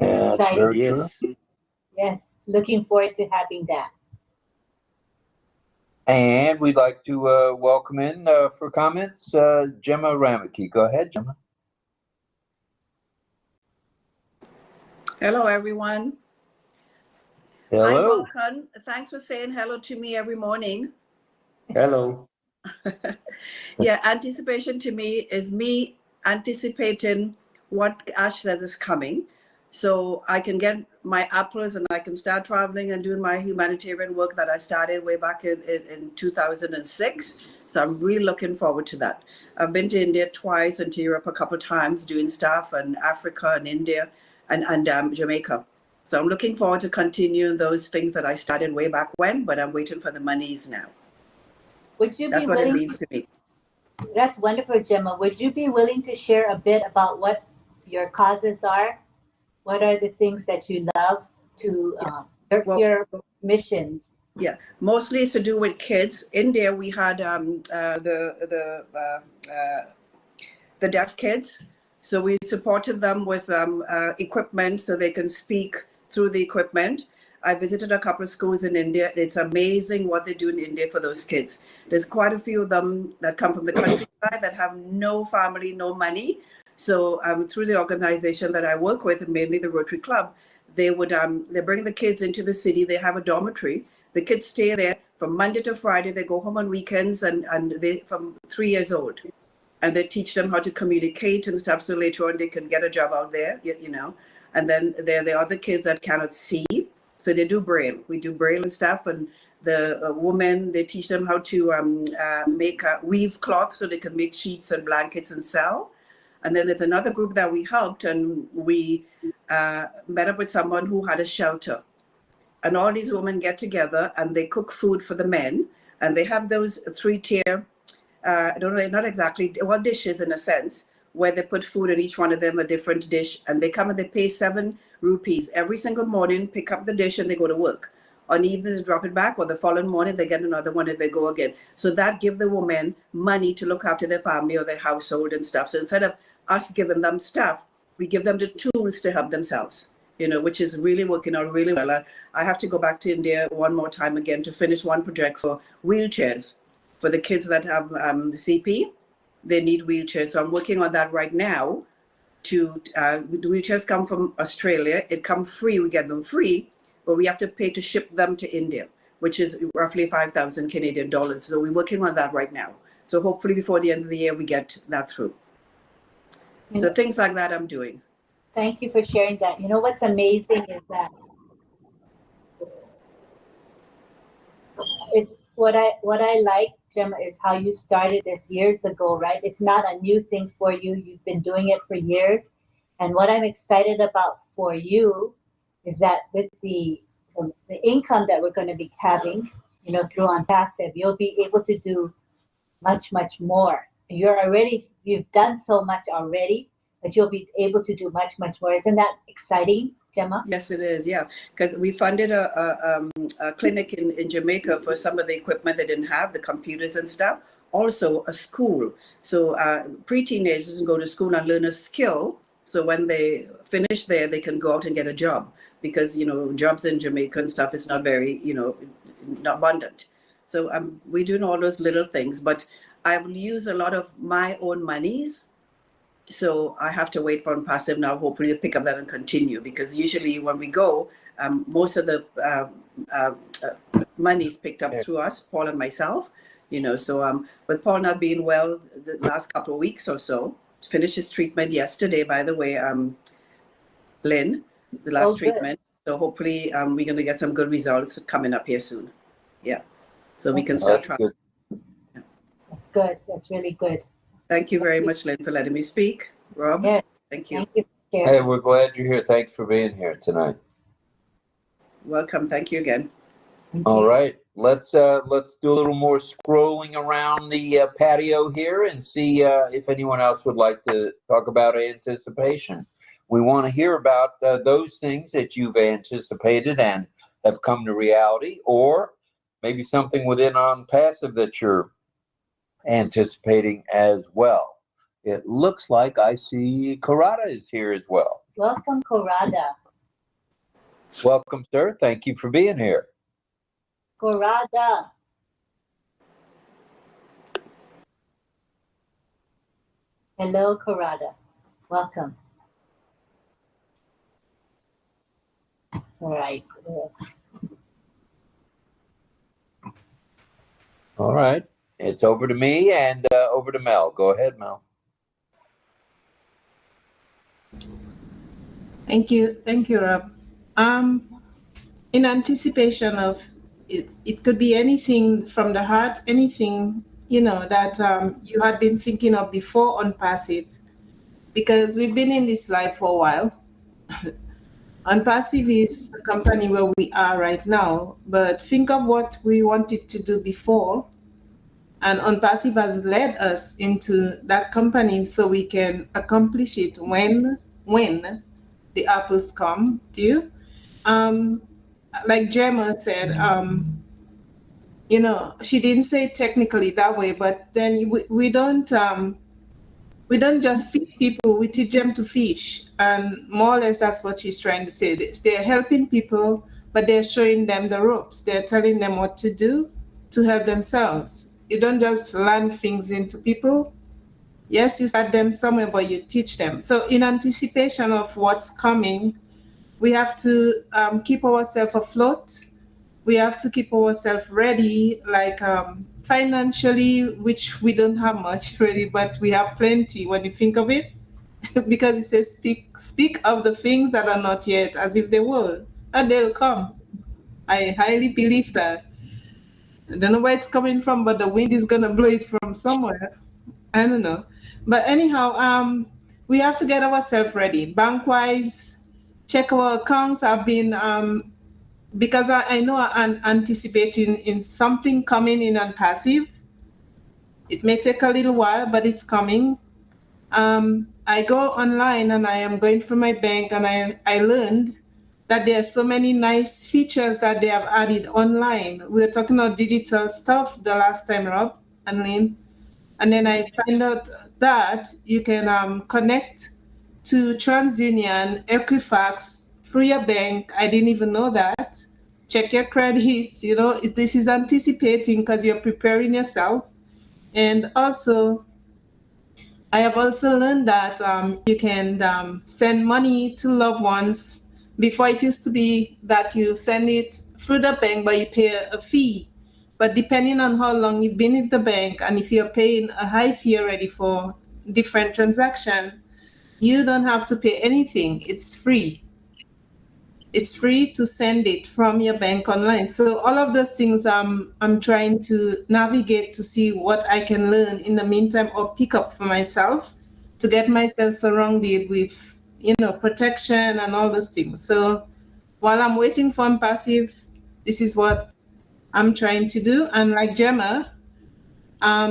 Yeah, that's very Yes. true. Yes, looking forward to having that. And we'd like to welcome in for comments, Gemma Ramaki. Go ahead, Gemma. Hello, everyone. Hi, Hello. Vulcan. Thanks for saying hello to me every morning. Hello. Yeah, anticipation to me is me anticipating what Ash says is coming. So I can get my apples and I can start traveling and doing my humanitarian work that I started way back in 2006. So I'm really looking forward to that. I've been to India twice and to Europe a couple of times doing stuff, and Africa and India and Jamaica. So I'm looking forward to continuing those things that I started way back when, but I'm waiting for the monies now. Would you That's be what it willing means to me. That's wonderful, Gemma. Would you be willing to share a bit about what your causes are? What are the things that you love to your missions? Yeah, mostly it's to do with kids. In there, we had the deaf kids. So we supported them with equipment so they can speak through the equipment. I visited a couple of schools in India. It's amazing what they do in India for those kids. There's quite a few of them that come from the countryside that have no family, no money. So through the organization that I work with, mainly the Rotary Club, they would they bring the kids into the city. They have a dormitory. The kids stay there from Monday to Friday. They go home on weekends, and they from 3 years old. And they teach them how to communicate and stuff, so later on they can get a job out there, you know. And then there are the kids that cannot see, so they do Braille. We do Braille and stuff, and the women, they teach them how to weave cloth so they can make sheets and blankets and sell. And then there's another group that we helped, and we met up with someone who had a shelter. And all these women get together and they cook food for the men, and they have those 3-tier, I don't know, not exactly, well, dishes in a sense, where they put food in each one of them, a different dish, and they come and they pay 7 rupees every single morning, pick up the dish and they go to work. On evenings, drop it back, or the following morning, they get another one and they go again. So that give the women money to look after their family or their household and stuff. So instead of us giving them stuff, we give them the tools to help themselves, you know, which is really working out really well. I have to go back to India one more time again to finish one project for wheelchairs. For the kids that have CP, they need wheelchairs. So I'm working on that right now. The wheelchairs come from Australia. It comes free. We get them free, but we have to pay to ship them to India, which is roughly 5,000 Canadian dollars. So we're working on that right now. So hopefully before the end of the year, we get that through. So things like that I'm doing. Thank you for sharing that. You know what's amazing is that it's what I like, Gemma, is how you started this years ago, right? It's not a new thing for you. You've been doing it for years. And what I'm excited about for you is that with the income that we're going to be having, you know, through OnPassive, you'll be able to do much, much more. You've done so much already, but you'll be able to do much, much more. Isn't that exciting, Gemma? Yes, it is. Yeah, because we funded a clinic in Jamaica for some of the equipment they didn't have, the computers and stuff. Also a school. So pre-teenagers can go to school and learn a skill. So when they finish there, they can go out and get a job, because, you know, jobs in Jamaica and stuff is not very, you know, not abundant. So we're doing all those little things, but I will use a lot of my own monies. So I have to wait for OnPassive now, hopefully to pick up that and continue, because usually when we go, most of the money is picked up through us, Paul and myself, you know. So with Paul not being well the last couple of weeks or so, finished his treatment yesterday, by the way, Lynn, the last treatment. So hopefully we're going to get some good results coming up here soon. Yeah. So we can start traveling. That's good. That's really good. Thank you very much, Lynn, for letting me speak. Rob, Yeah. thank you. Thank you. Hey, we're glad you're here. Thanks for being here tonight. Welcome. Thank you again. All right, let's do a little more scrolling around the patio here and see if anyone else would like to talk about anticipation. We want to hear about those things that you've anticipated and have come to reality, or maybe something within OnPassive that you're anticipating as well. It looks like I see Karada is here as well. Welcome, Karada. Welcome, sir. Thank you for being here. Karada. Hello, Karada. Welcome. All right. All right. It's over to me and over to Mel. Go ahead, Mel. Thank you, Rob. In anticipation of it, it could be anything from the heart, anything that you had been thinking of before on passive, because we've been in this life for a while. OnPassive is the company where we are right now, but think of what we wanted to do before, and OnPassive has led us into that company so we can accomplish it when the apples come due. Like Gemma said, she didn't say it technically that way, but then we don't just feed people, we teach them to fish. And more or less that's what she's trying to say. They're helping people, but they're showing them the ropes. They're telling them what to do to help themselves. You don't just land things into people. Yes, you start them somewhere, but you teach them. So in anticipation of what's coming, we have to keep ourselves afloat. We have to keep ourselves ready, like financially, which we don't have much really, but we have plenty when you think of it, because it says speak of the things that are not yet as if they were, and they'll come. I highly believe that. I don't know where it's coming from, but the wind is gonna blow it from somewhere. I don't know. But anyhow, we have to get ourselves ready. Bank-wise, check our accounts. I've been, because I know I'm anticipating in something coming in OnPassive. It may take a little while, but it's coming. I go online and I am going through my bank, and I learned that there are so many nice features that they have added online. We were talking about digital stuff the last time, Rob and Lynn. And then I find out that you can connect to TransUnion, Equifax through your bank. I didn't even know that. Check your credit. This is anticipating because you're preparing yourself. And also, I have also learned that you can send money to loved ones. Before, it used to be that you send it through the bank, but you pay a fee. But depending on how long you've been with the bank, and if you're paying a high fee already for different transactions, you don't have to pay anything. It's free. It's free to send it from your bank online. So all of those things I'm trying to navigate to see what I can learn in the meantime or pick up for myself to get myself surrounded with, protection and all those things. So while I'm waiting for OnPassive, this is what I'm trying to do. And like Gemma, I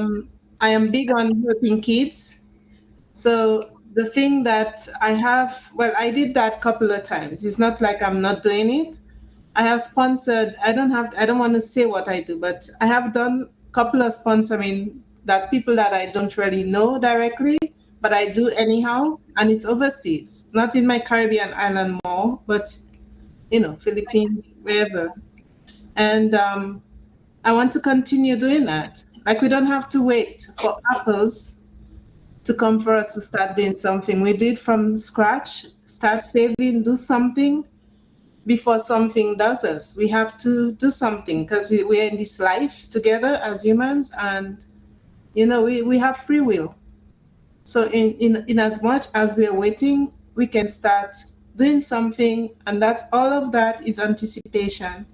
am big on helping kids. So the thing that I have, I did that a couple of times. It's not like I'm not doing it. I have sponsored, I don't want to say what I do, but I have done a couple of sponsoring that people that I don't really know directly, but I do anyhow, and it's overseas, not in my Caribbean island more, but, Philippines, wherever. And I want to continue doing that. Like, we don't have to wait for apples to come for us to start doing something. We do it from scratch, start saving, do something before something does us. We have to do something because we're in this life together as humans, and we have free will. So in as much as we are waiting, we can start doing something, and that's all of that is anticipation.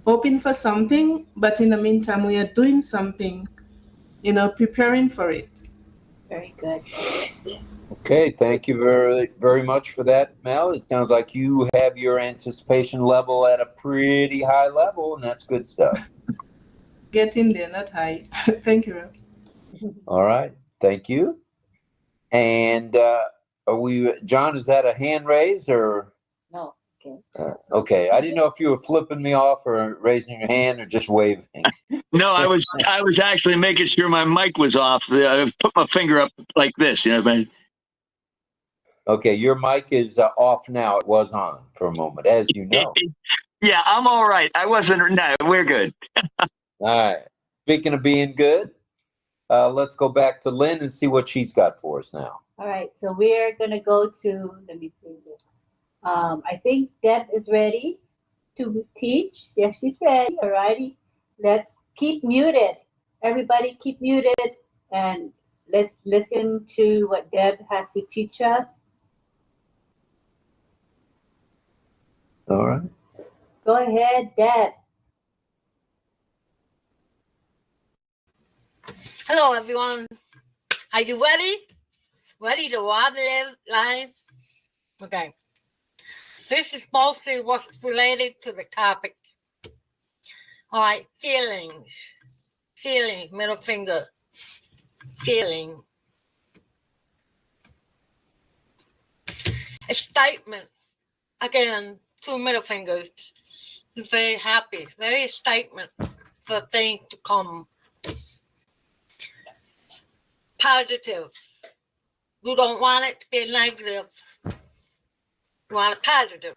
Hoping for something, but in the meantime, we are doing something. preparing for it. Very good. Okay, thank you very, very much for that, Mel. It sounds like you have your anticipation level at a pretty high level, and that's good stuff. Getting there, not high. Thank you, Rob. All right, thank you. And John, is that a hand raise or? No. Okay. Okay, I didn't know if you were flipping me off or raising your hand or just waving. No, I was actually making sure my mic was off. I put my finger up like this, you know what I mean? Okay, your mic is off now. It was on for a moment, as you know. Yeah, I'm all right. I wasn't. No, we're good. All right. Speaking of being good, let's go back to Lynn and see what she's got for us now. All right, so we're going to go to, let me see this. I think Deb is ready to teach. Yes, she's ready. All righty. Let's keep muted. Everybody keep muted and let's listen to what Deb has to teach us. All right. Go ahead, Deb. Hello, everyone. Are you ready? Ready to live? Okay. This is mostly what's related to the topic. All right, feelings. Feeling, middle finger. Feeling. Excitement. Again, 2 middle fingers. Very happy, very excitement for things to come. Positive. You don't want it to be negative. You want it positive.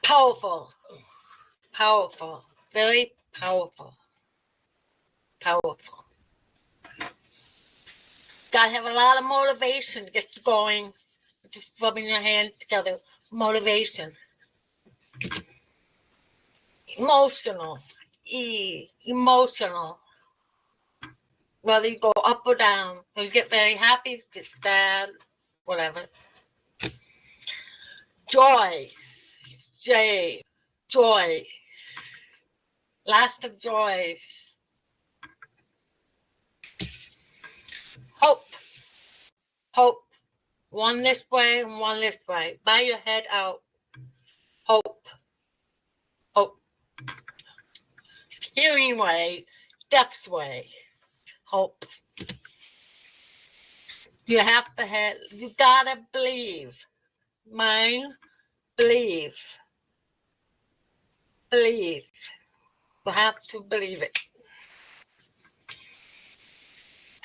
Powerful. Powerful. Very powerful. Powerful. Gotta have a lot of motivation to get you going. Just rubbing your hands together. Motivation. Emotional. Emotional. Whether you go up or down, you get very happy, get sad, whatever. Joy. Joy. Lots of joy. Hope. Hope. One this way and one this way. Bow your head out. Hope. Hope. Hearing way. Deaf's way. Hope. You have to have, you gotta believe. Mine, believe. Believe. You have to believe it.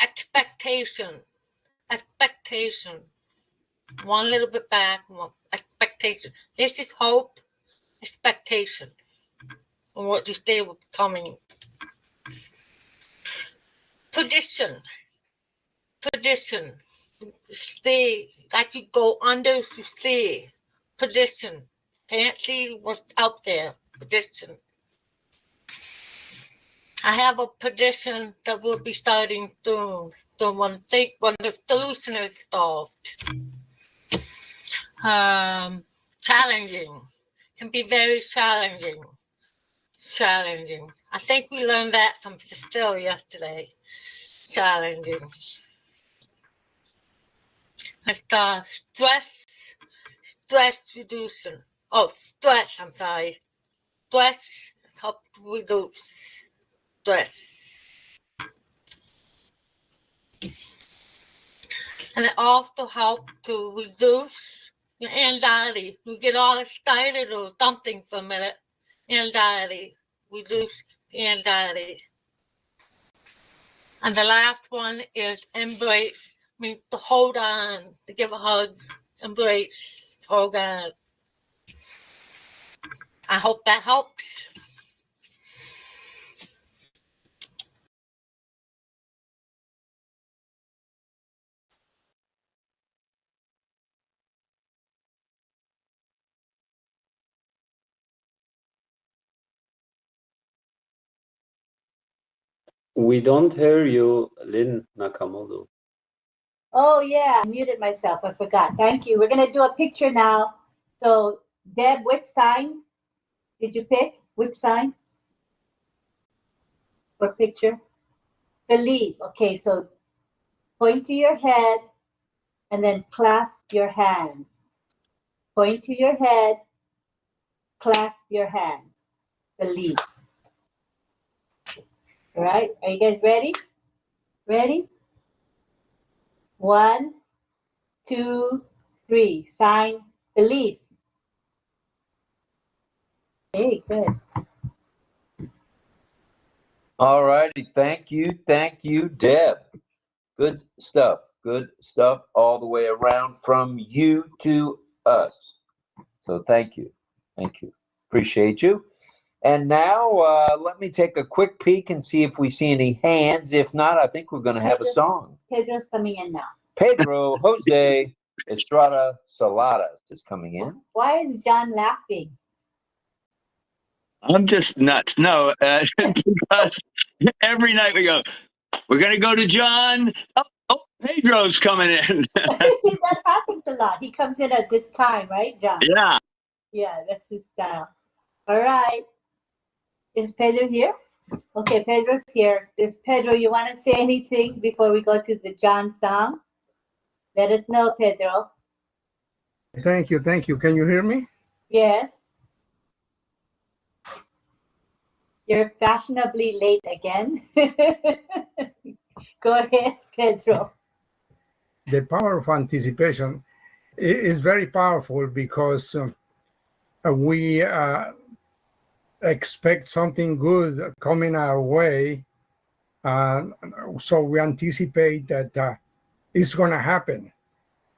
Expectation. Expectation. One little bit back, one expectation. This is hope, expectation. And what you stay with coming. Tradition. Tradition. Stay, like you go under to stay. Tradition. Can't see what's out there. Tradition. I have a petition that will be starting soon. So when the solution is solved. Challenging. Can be very challenging. Challenging. I think we learned that from Cecile yesterday. Challenging. And stress reduction. Oh, stress, I'm sorry. Stress help reduce stress. And it also helps to reduce your anxiety. You get all excited or something for a minute. Anxiety. Reduce anxiety. And the last one is embrace. Means to hold on, to give a hug, embrace, hold on. I hope that helps. We don't hear you, Lynn Nakamoto. Oh yeah, I muted myself. I forgot. Thank you. We're gonna do a picture now. So Deb, which sign did you pick? Which sign? for picture? Believe. Okay, so point to your head and then clasp your hands. Point to your head, clasp your hands. Believe. All right, are you guys ready? Ready? 1, 2, 3. Sign believe. Okay, good. All righty. Thank you, Deb. Good stuff. Good stuff all the way around from you to us. So thank you. Appreciate you. And now let me take a quick peek and see if we see any hands. If not, I think we're going to have a song. Pedro's coming in now. Pedro Jose Estrada Saladas is coming in. Why is John laughing? I'm just nuts. No, because every night we go, we're going to go to John. Oh, Pedro's coming in. That happens a lot. He comes in at this time, right, John? Yeah. Yeah, that's his style. All right. Is Pedro here? Okay, Pedro's here. Pedro, you want to say anything before we go to the John song? Let us know, Pedro. Thank you. Can you hear me? Yes. You're fashionably late again. Go ahead, Pedro. The power of anticipation is very powerful because we expect something good coming our way. So we anticipate that it's going to happen.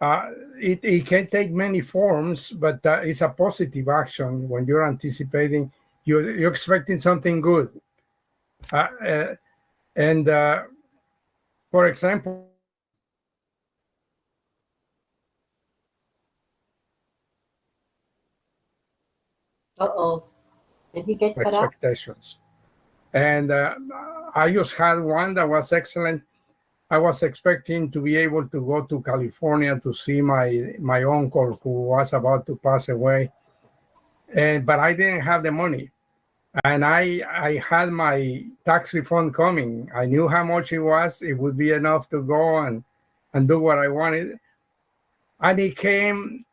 It can take many forms, but it's a positive action when you're anticipating. You're expecting something good. For example, did he get cut off? Expectations. And I just had one that was excellent. I was expecting to be able to go to California to see my uncle who was about to pass away. But I didn't have the money. And I had my tax refund coming. I knew how much it was. It would be enough to go and do what I wanted. And it came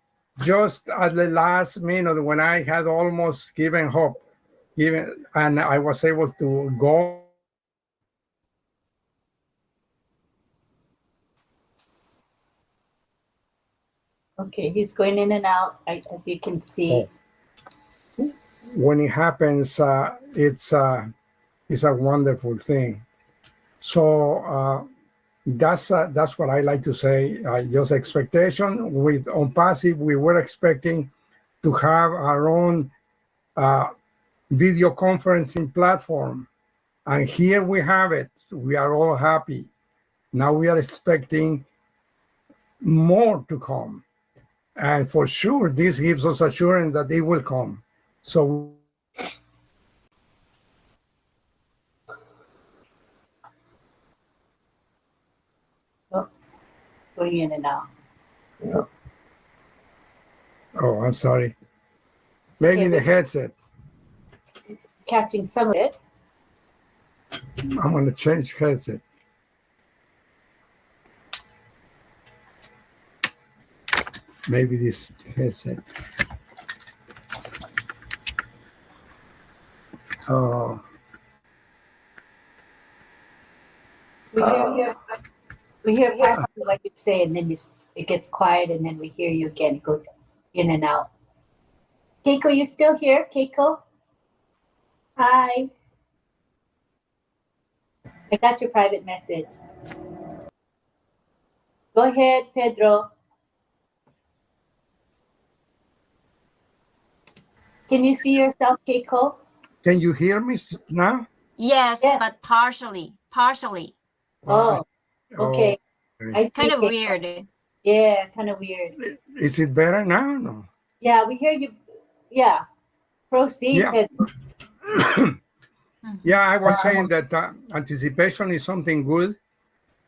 just at the last minute when I had almost given hope. And I was able to go. Okay, he's going in and out, as you can see. When it happens, it's a wonderful thing. So that's what I like to say. Just expectation. On Passive, we were expecting to have our own video conferencing platform, and here we have it. We are all happy. Now we are expecting more to come, and for sure, this gives us assurance that it will come. So going in and out. Yeah. Oh, I'm sorry. Maybe the headset. Catching some of it. I'm going to change headset. Maybe this headset. Oh. We hear part of what you say, and then it gets quiet, and then we hear you again. It goes in and out. Keiko, you still here? Keiko? Hi. I got your private message. Go ahead, Pedro. Can you see yourself, Keiko? Can you hear me now? Yes, but partially. Oh, okay. Kind of weird. Yeah, kind of weird. Is it better now? No. Yeah, we hear you. Yeah. Proceed, Yeah. Pedro. Yeah, I was saying that anticipation is something good.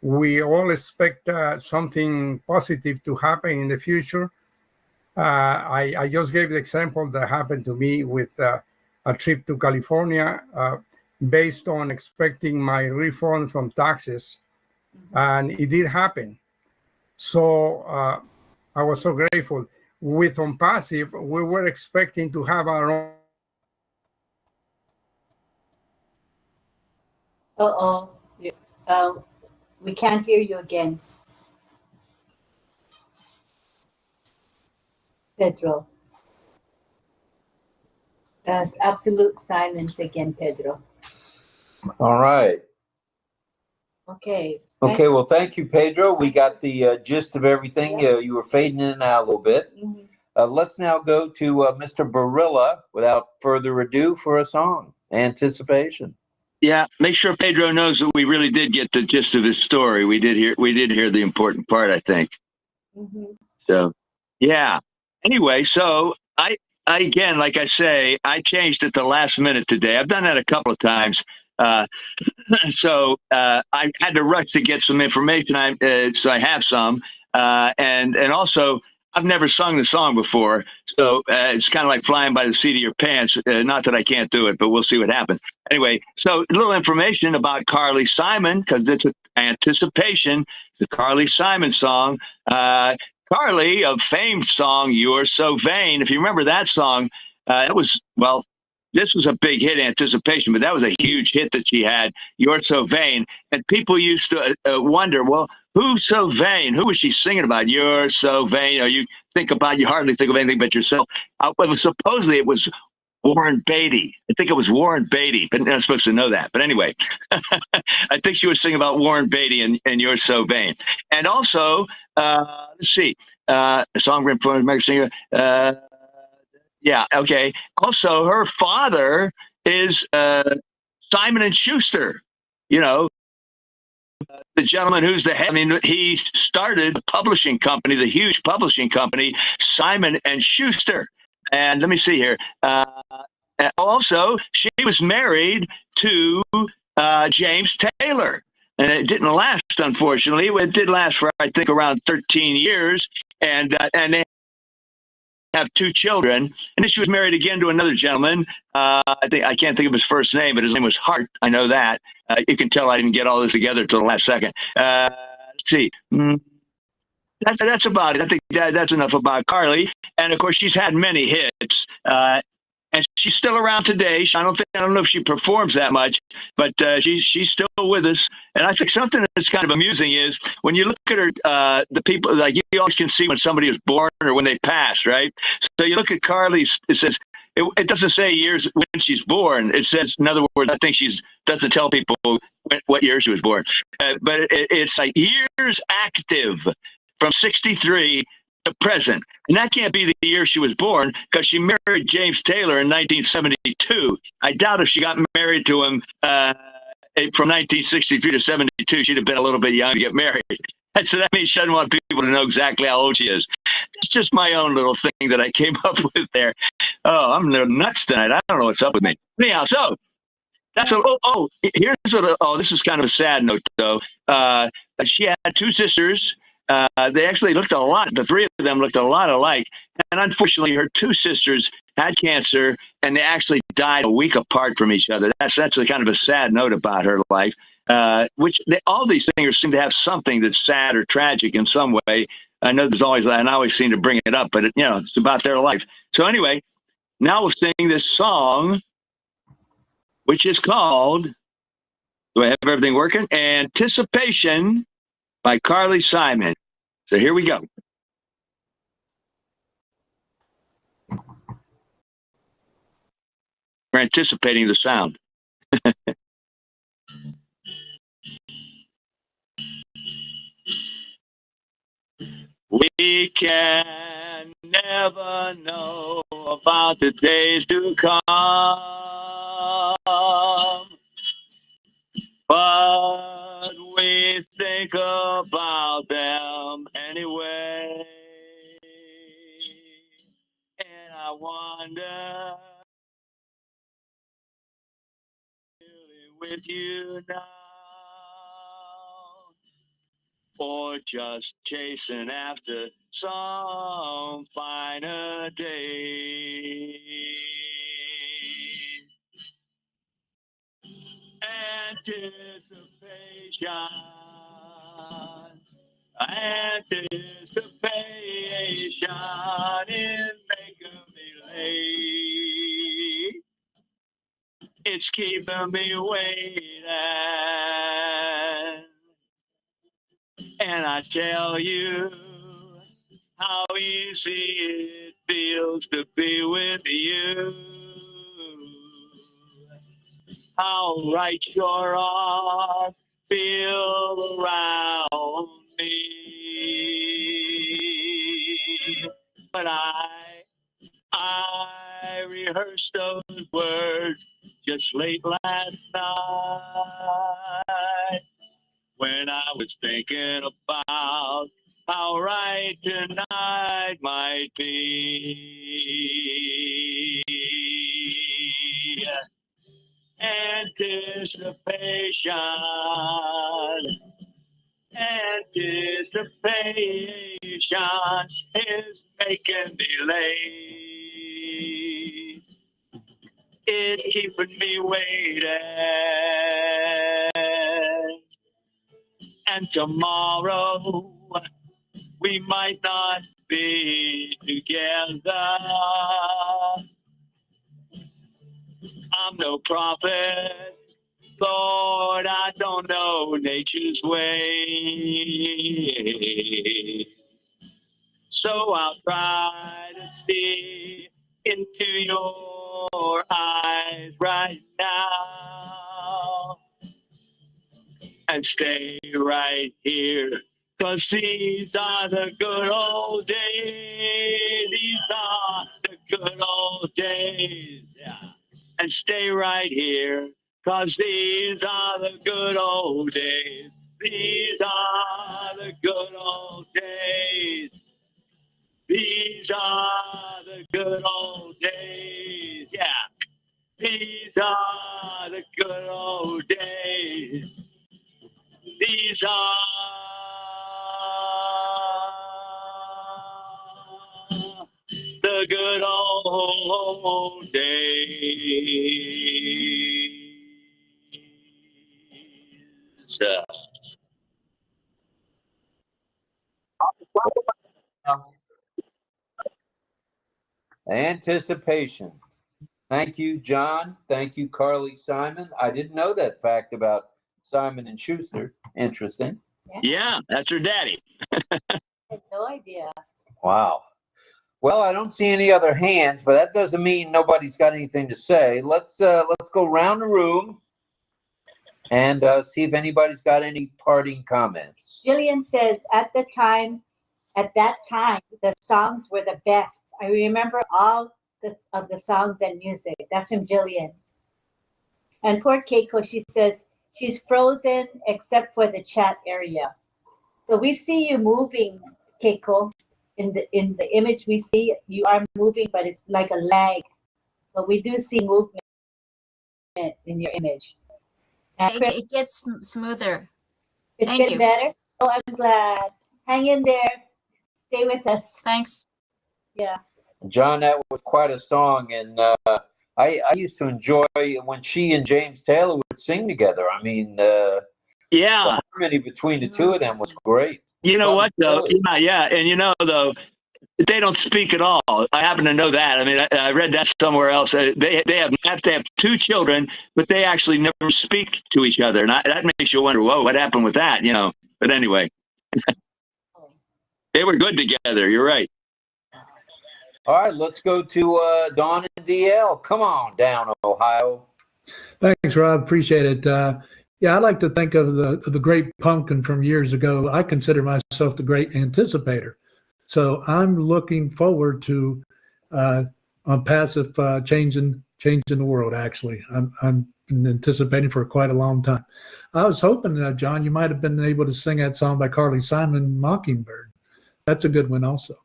We all expect something positive to happen in the future. I just gave the example that happened to me with a trip to California. based on expecting my refund from taxes, and it did happen. So I was so grateful. With OnPassive, we were expecting to have our own. We can't hear you again, Pedro. That's absolute silence again, Pedro. All right. Okay. Okay, well, thank you, Pedro. We got the gist of everything. You were fading in and out a little bit. Let's now go to Mr. Barilla, without further ado, for a song, Anticipation. Yeah, make sure Pedro knows that we really did get the gist of his story. We did hear the important part, I think. So, yeah. Anyway, so I again, like I say, I changed at the last minute today. I've done that a couple of times. So I had to rush to get some information. So I have some, and also I've never sung the song before, so it's kind of like flying by the seat of your pants. Not that I can't do it, but we'll see what happens. Anyway, so a little information about Carly Simon, because it's an Anticipation. It's a Carly Simon song. Carly, a famed song, "You're So Vain." If you remember that song, it was, well, this was a big hit, Anticipation, but that was a huge hit that she had, "You're So Vain." And people used to wonder, well, who's so vain? Who was she singing about? You're so vain. Or you hardly think of anything but yourself. Supposedly it was Warren Beatty. I think it was Warren Beatty, but I'm not supposed to know that. But anyway, I think she was singing about Warren Beatty and "You're So Vain." And also, let's see, a song from American singer. Yeah, okay. Also, her father is Simon and Schuster. You know, the gentleman who's the head. I mean, he started the publishing company, the huge publishing company, Simon and Schuster. And let me see here. Also, she was married to James Taylor. And it didn't last, unfortunately. It did last for, I think, around 13 years. And they have 2 children. And then she was married again to another gentleman. I can't think of his first name, but his name was Hart. I know that. You can tell I didn't get all this together till the last second. Let's see. That's about it. I think that's enough about Carly. And of course, she's had many hits. And she's still around today. I don't know if she performs that much, but she's still with us. And I think something that's kind of amusing is when you look at her, the people, like, you always can see when somebody was born or when they passed, right? So you look at Carly's, it says, it doesn't say years when she's born. It says, in other words, I think doesn't tell people what year she was born. But it's like years active from 63 to present. And that can't be the year she was born, because she married James Taylor in 1972. I doubt if she got married to him from 1963 to 72, she'd have been a little bit young to get married. And so that means she doesn't want people to know exactly how old she is. It's just my own little thing that I came up with there. Oh, I'm nuts tonight. I don't know what's up with me. Anyhow, so that's this is kind of a sad note, though. She had 2 sisters. They actually looked a lot. The 3 of them looked a lot alike. And unfortunately, her 2 sisters had cancer, and they actually died a week apart from each other. That's a kind of a sad note about her life. All these singers seem to have something that's sad or tragic in some way. I know there's always, and I always seem to bring it up, but it's about their life. So anyway, now we'll sing this song, which is called, do I have everything working? Anticipation by Carly Simon. So here we go. We're anticipating the sound. We can never know about the days to come, but we think about them anyway. And I wonder, with you now, or just chasing after some finer day. Anticipation is making me late. It's keeping me waiting. And I tell you how easy it feels to be with you. How right your arms feel around me. But I rehearsed those words just late last night when I was thinking about how right tonight might be. Anticipation, anticipation is making me late. It's keeping me waiting. And tomorrow we might not be together. I'm no prophet, Lord, I don't know nature's way. So I'll try to see into your eyes right now and stay right here, 'cause these are the good old days. These are the good old days. Yeah. And stay right here, 'cause these are the good old days. These are the good old days. These are the good old days. Yeah. These are the good old days. These are the good old days. Anticipation. Thank you, John. Thank you, Carly Simon. I didn't know that fact about Simon and Schuster. Interesting. Yeah, that's her daddy. I had no idea. Wow. Well, I don't see any other hands, but that doesn't mean nobody's got anything to say. Let's go around the room and see if anybody's got any parting comments. Jillian says, at that time, the songs were the best. I remember all of the songs and music. That's from Jillian. And poor Keiko, she says, she's frozen except for the chat area. So we see you moving, Keiko. In the image we see, you are moving, but it's like a lag. But we do see movement in your image. And It gets smoother. it's Thank getting you. better. Oh, I'm glad. Hang in there. Stay with us. Thanks. Yeah. John, that was quite a song, and I used to enjoy when she and James Taylor would sing together. I mean, yeah, the harmony between the two of them was great. You know what, though? Yeah, and you know, though, they don't speak at all. I happen to know that. I mean, I read that somewhere else. They have to have two children, but they actually never speak to each other. And that makes you wonder, whoa, what happened with that? You know. But anyway, they were good together. You're right. All right, let's go to Dawn and DL. Come on down, Ohio. Thanks, Rob. Appreciate it. Yeah, I like to think of the great pumpkin from years ago. I consider myself the great anticipator. So I'm looking forward to on passive changing the world. Actually, I'm been anticipating for quite a long time. I was hoping, John, you might have been able to sing that song by Carly Simon, "Mockingbird." That's a good one, also.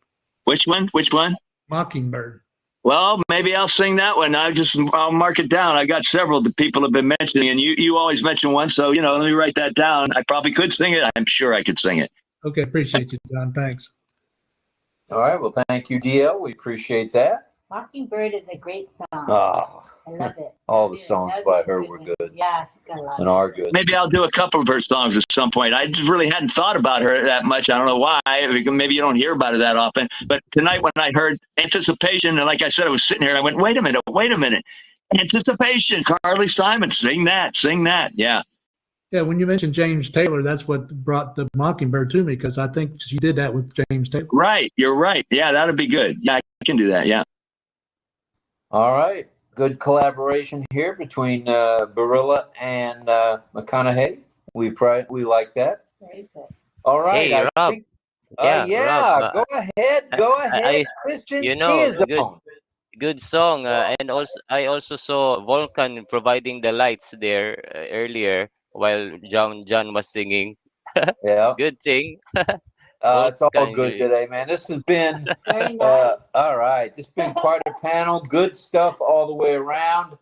Which one? Which one? "Mockingbird." Well, maybe I'll sing that one. I'll mark it down. I got several that people have been mentioning, and you always mention one. So, you know, let me write that down. I probably could sing it. I'm sure I could sing it. Okay, appreciate you, John. Thanks. All right, well, thank you, DL. We appreciate that. Mockingbird is a great song. Oh, I love it. all the songs by her were good Yeah, she's got a lot. and are good. Maybe I'll do a couple of her songs at some point. I just really hadn't thought about her that much. I don't know why. Maybe you don't hear about her that often. But tonight when I heard Anticipation, and like I said, I was sitting here and I went, wait a minute. Anticipation, Carly Simon, sing that. Yeah. Yeah, when you mentioned James Taylor, that's what brought the Mockingbird to me, because I think she did that with James Taylor. Right, you're right. Yeah, that'd be good. Yeah, I can do that. Yeah. All right. Good collaboration here between Barilla and McConaughey. We like that. Very good. All right. Hey, Rob. Rob, go ahead, Christian. You know, good song. And also, I also saw Volcan providing the lights there earlier while John was singing. Yeah. Good thing. It's all good today, man. This has been all right. This has been quite a panel. Good stuff all the way around.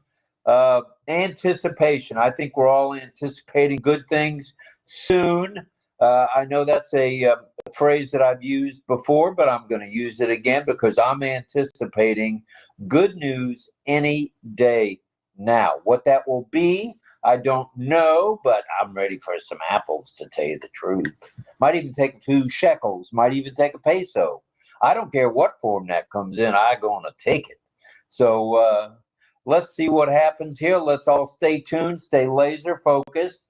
Anticipation. I think we're all anticipating good things soon. I know that's a phrase that I've used before, but I'm going to use it again because I'm anticipating good news any day now. What that will be, I don't know, but I'm ready for some apples, to tell you the truth. Might even take a few shekels, might even take a peso. I don't care what form that comes in, I'm going to take it. So let's see what happens here. Let's all stay tuned, stay laser focused,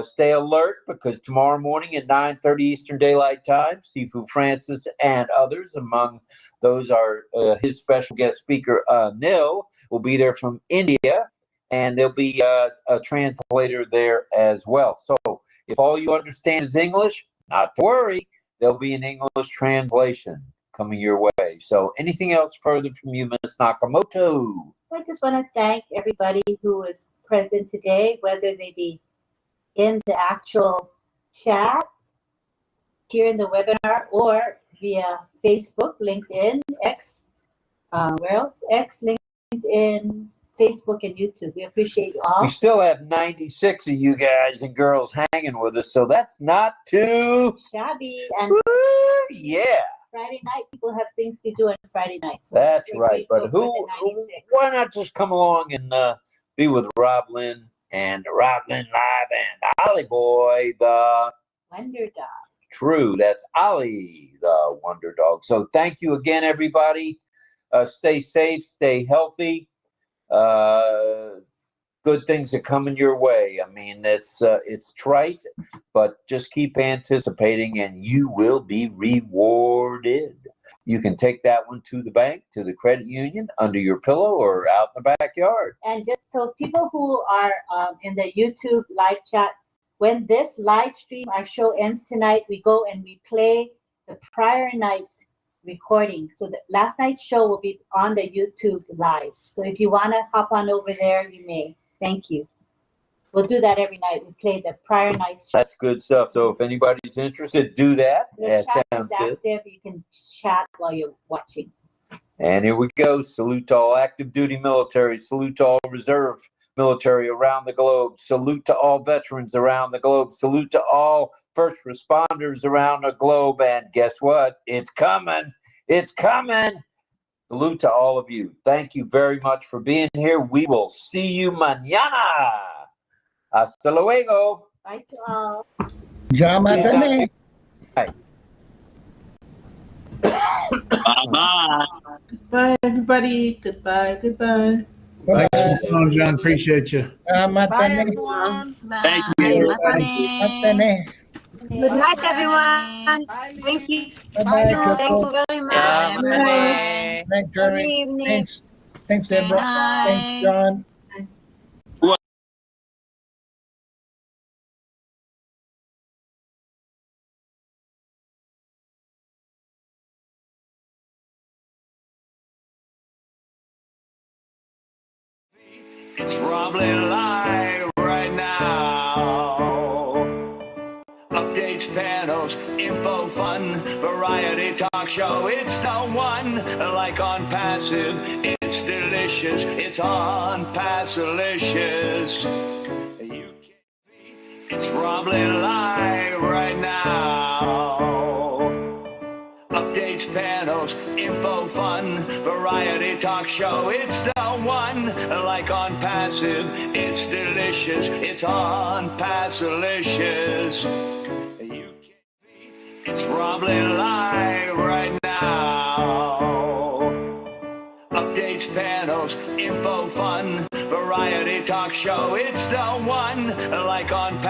stay alert, because tomorrow morning at 9:30 Eastern Daylight Time, Sifu Francis and others, among those are his special guest speaker, Nil, will be there from India. And there'll be a translator there as well. So if all you understand is English, not to worry, there'll be an English translation coming your way. So anything else further from you, Ms. Nakamoto? I just want to thank everybody who is present today, whether they be in the actual chat, here in the webinar, or via Facebook, LinkedIn, X, where else? X, LinkedIn, Facebook, and YouTube. We appreciate you all. We still have 96 of you guys and girls hanging with us, so that's not too shabby. And yeah. Friday night, people have things to do on Friday night. So that's right. But why not just come along and be with RobLynn and RobLynn Live and Ollie Boy, the Wonder Dog. True, that's Ollie, the Wonder Dog. So thank you again, everybody. Stay safe, stay healthy. Good things are coming your way. I mean, it's trite, but just keep anticipating and you will be rewarded. You can take that one to the bank, to the credit union, under your pillow, or out in the backyard. And just so people who are in the YouTube live chat, when this live stream, our show ends tonight, we go and we play the prior night's recording. So the last night's show will be on the YouTube live. So if you want to hop on over there, you may. Thank you. We'll do that every night. We play the prior night's show. That's good stuff. So if anybody's interested, do that. The chat sounds is good. active. You can chat while you're watching. And here we go. Salute to all active duty military. Salute to all reserve military around the globe. Salute to all veterans around the globe. Salute to all first responders around the globe. And guess what? It's coming. It's coming. Salute to all of you. Thank you very much for being here. We will see you mañana. Hasta luego. Bye to all. Jamadane. Bye. Bye-bye. Bye, everybody. Goodbye. Goodbye. Thanks for coming, John. Appreciate you. Bye, everyone. Thank you. Matane. Good night, everyone. Thank you. Bye-bye, Thank you Choco. very much. Bye. Thanks, Good Jeremy. evening. Thanks, Deborah. Thanks, John. It's RobLynn Live right now. Updates, panels, info, fun, variety talk show. It's the one. Like on Passive, it's delicious. It's on Passilicious. It's RobLynn Live right now. Updates, panels. panels, info, fun, variety talk show. It's the one, like on Passive. It's delicious. It's on Passilicious. It's RobLynn live right now. Updates, panels, info, fun, variety talk show. It's the one, like on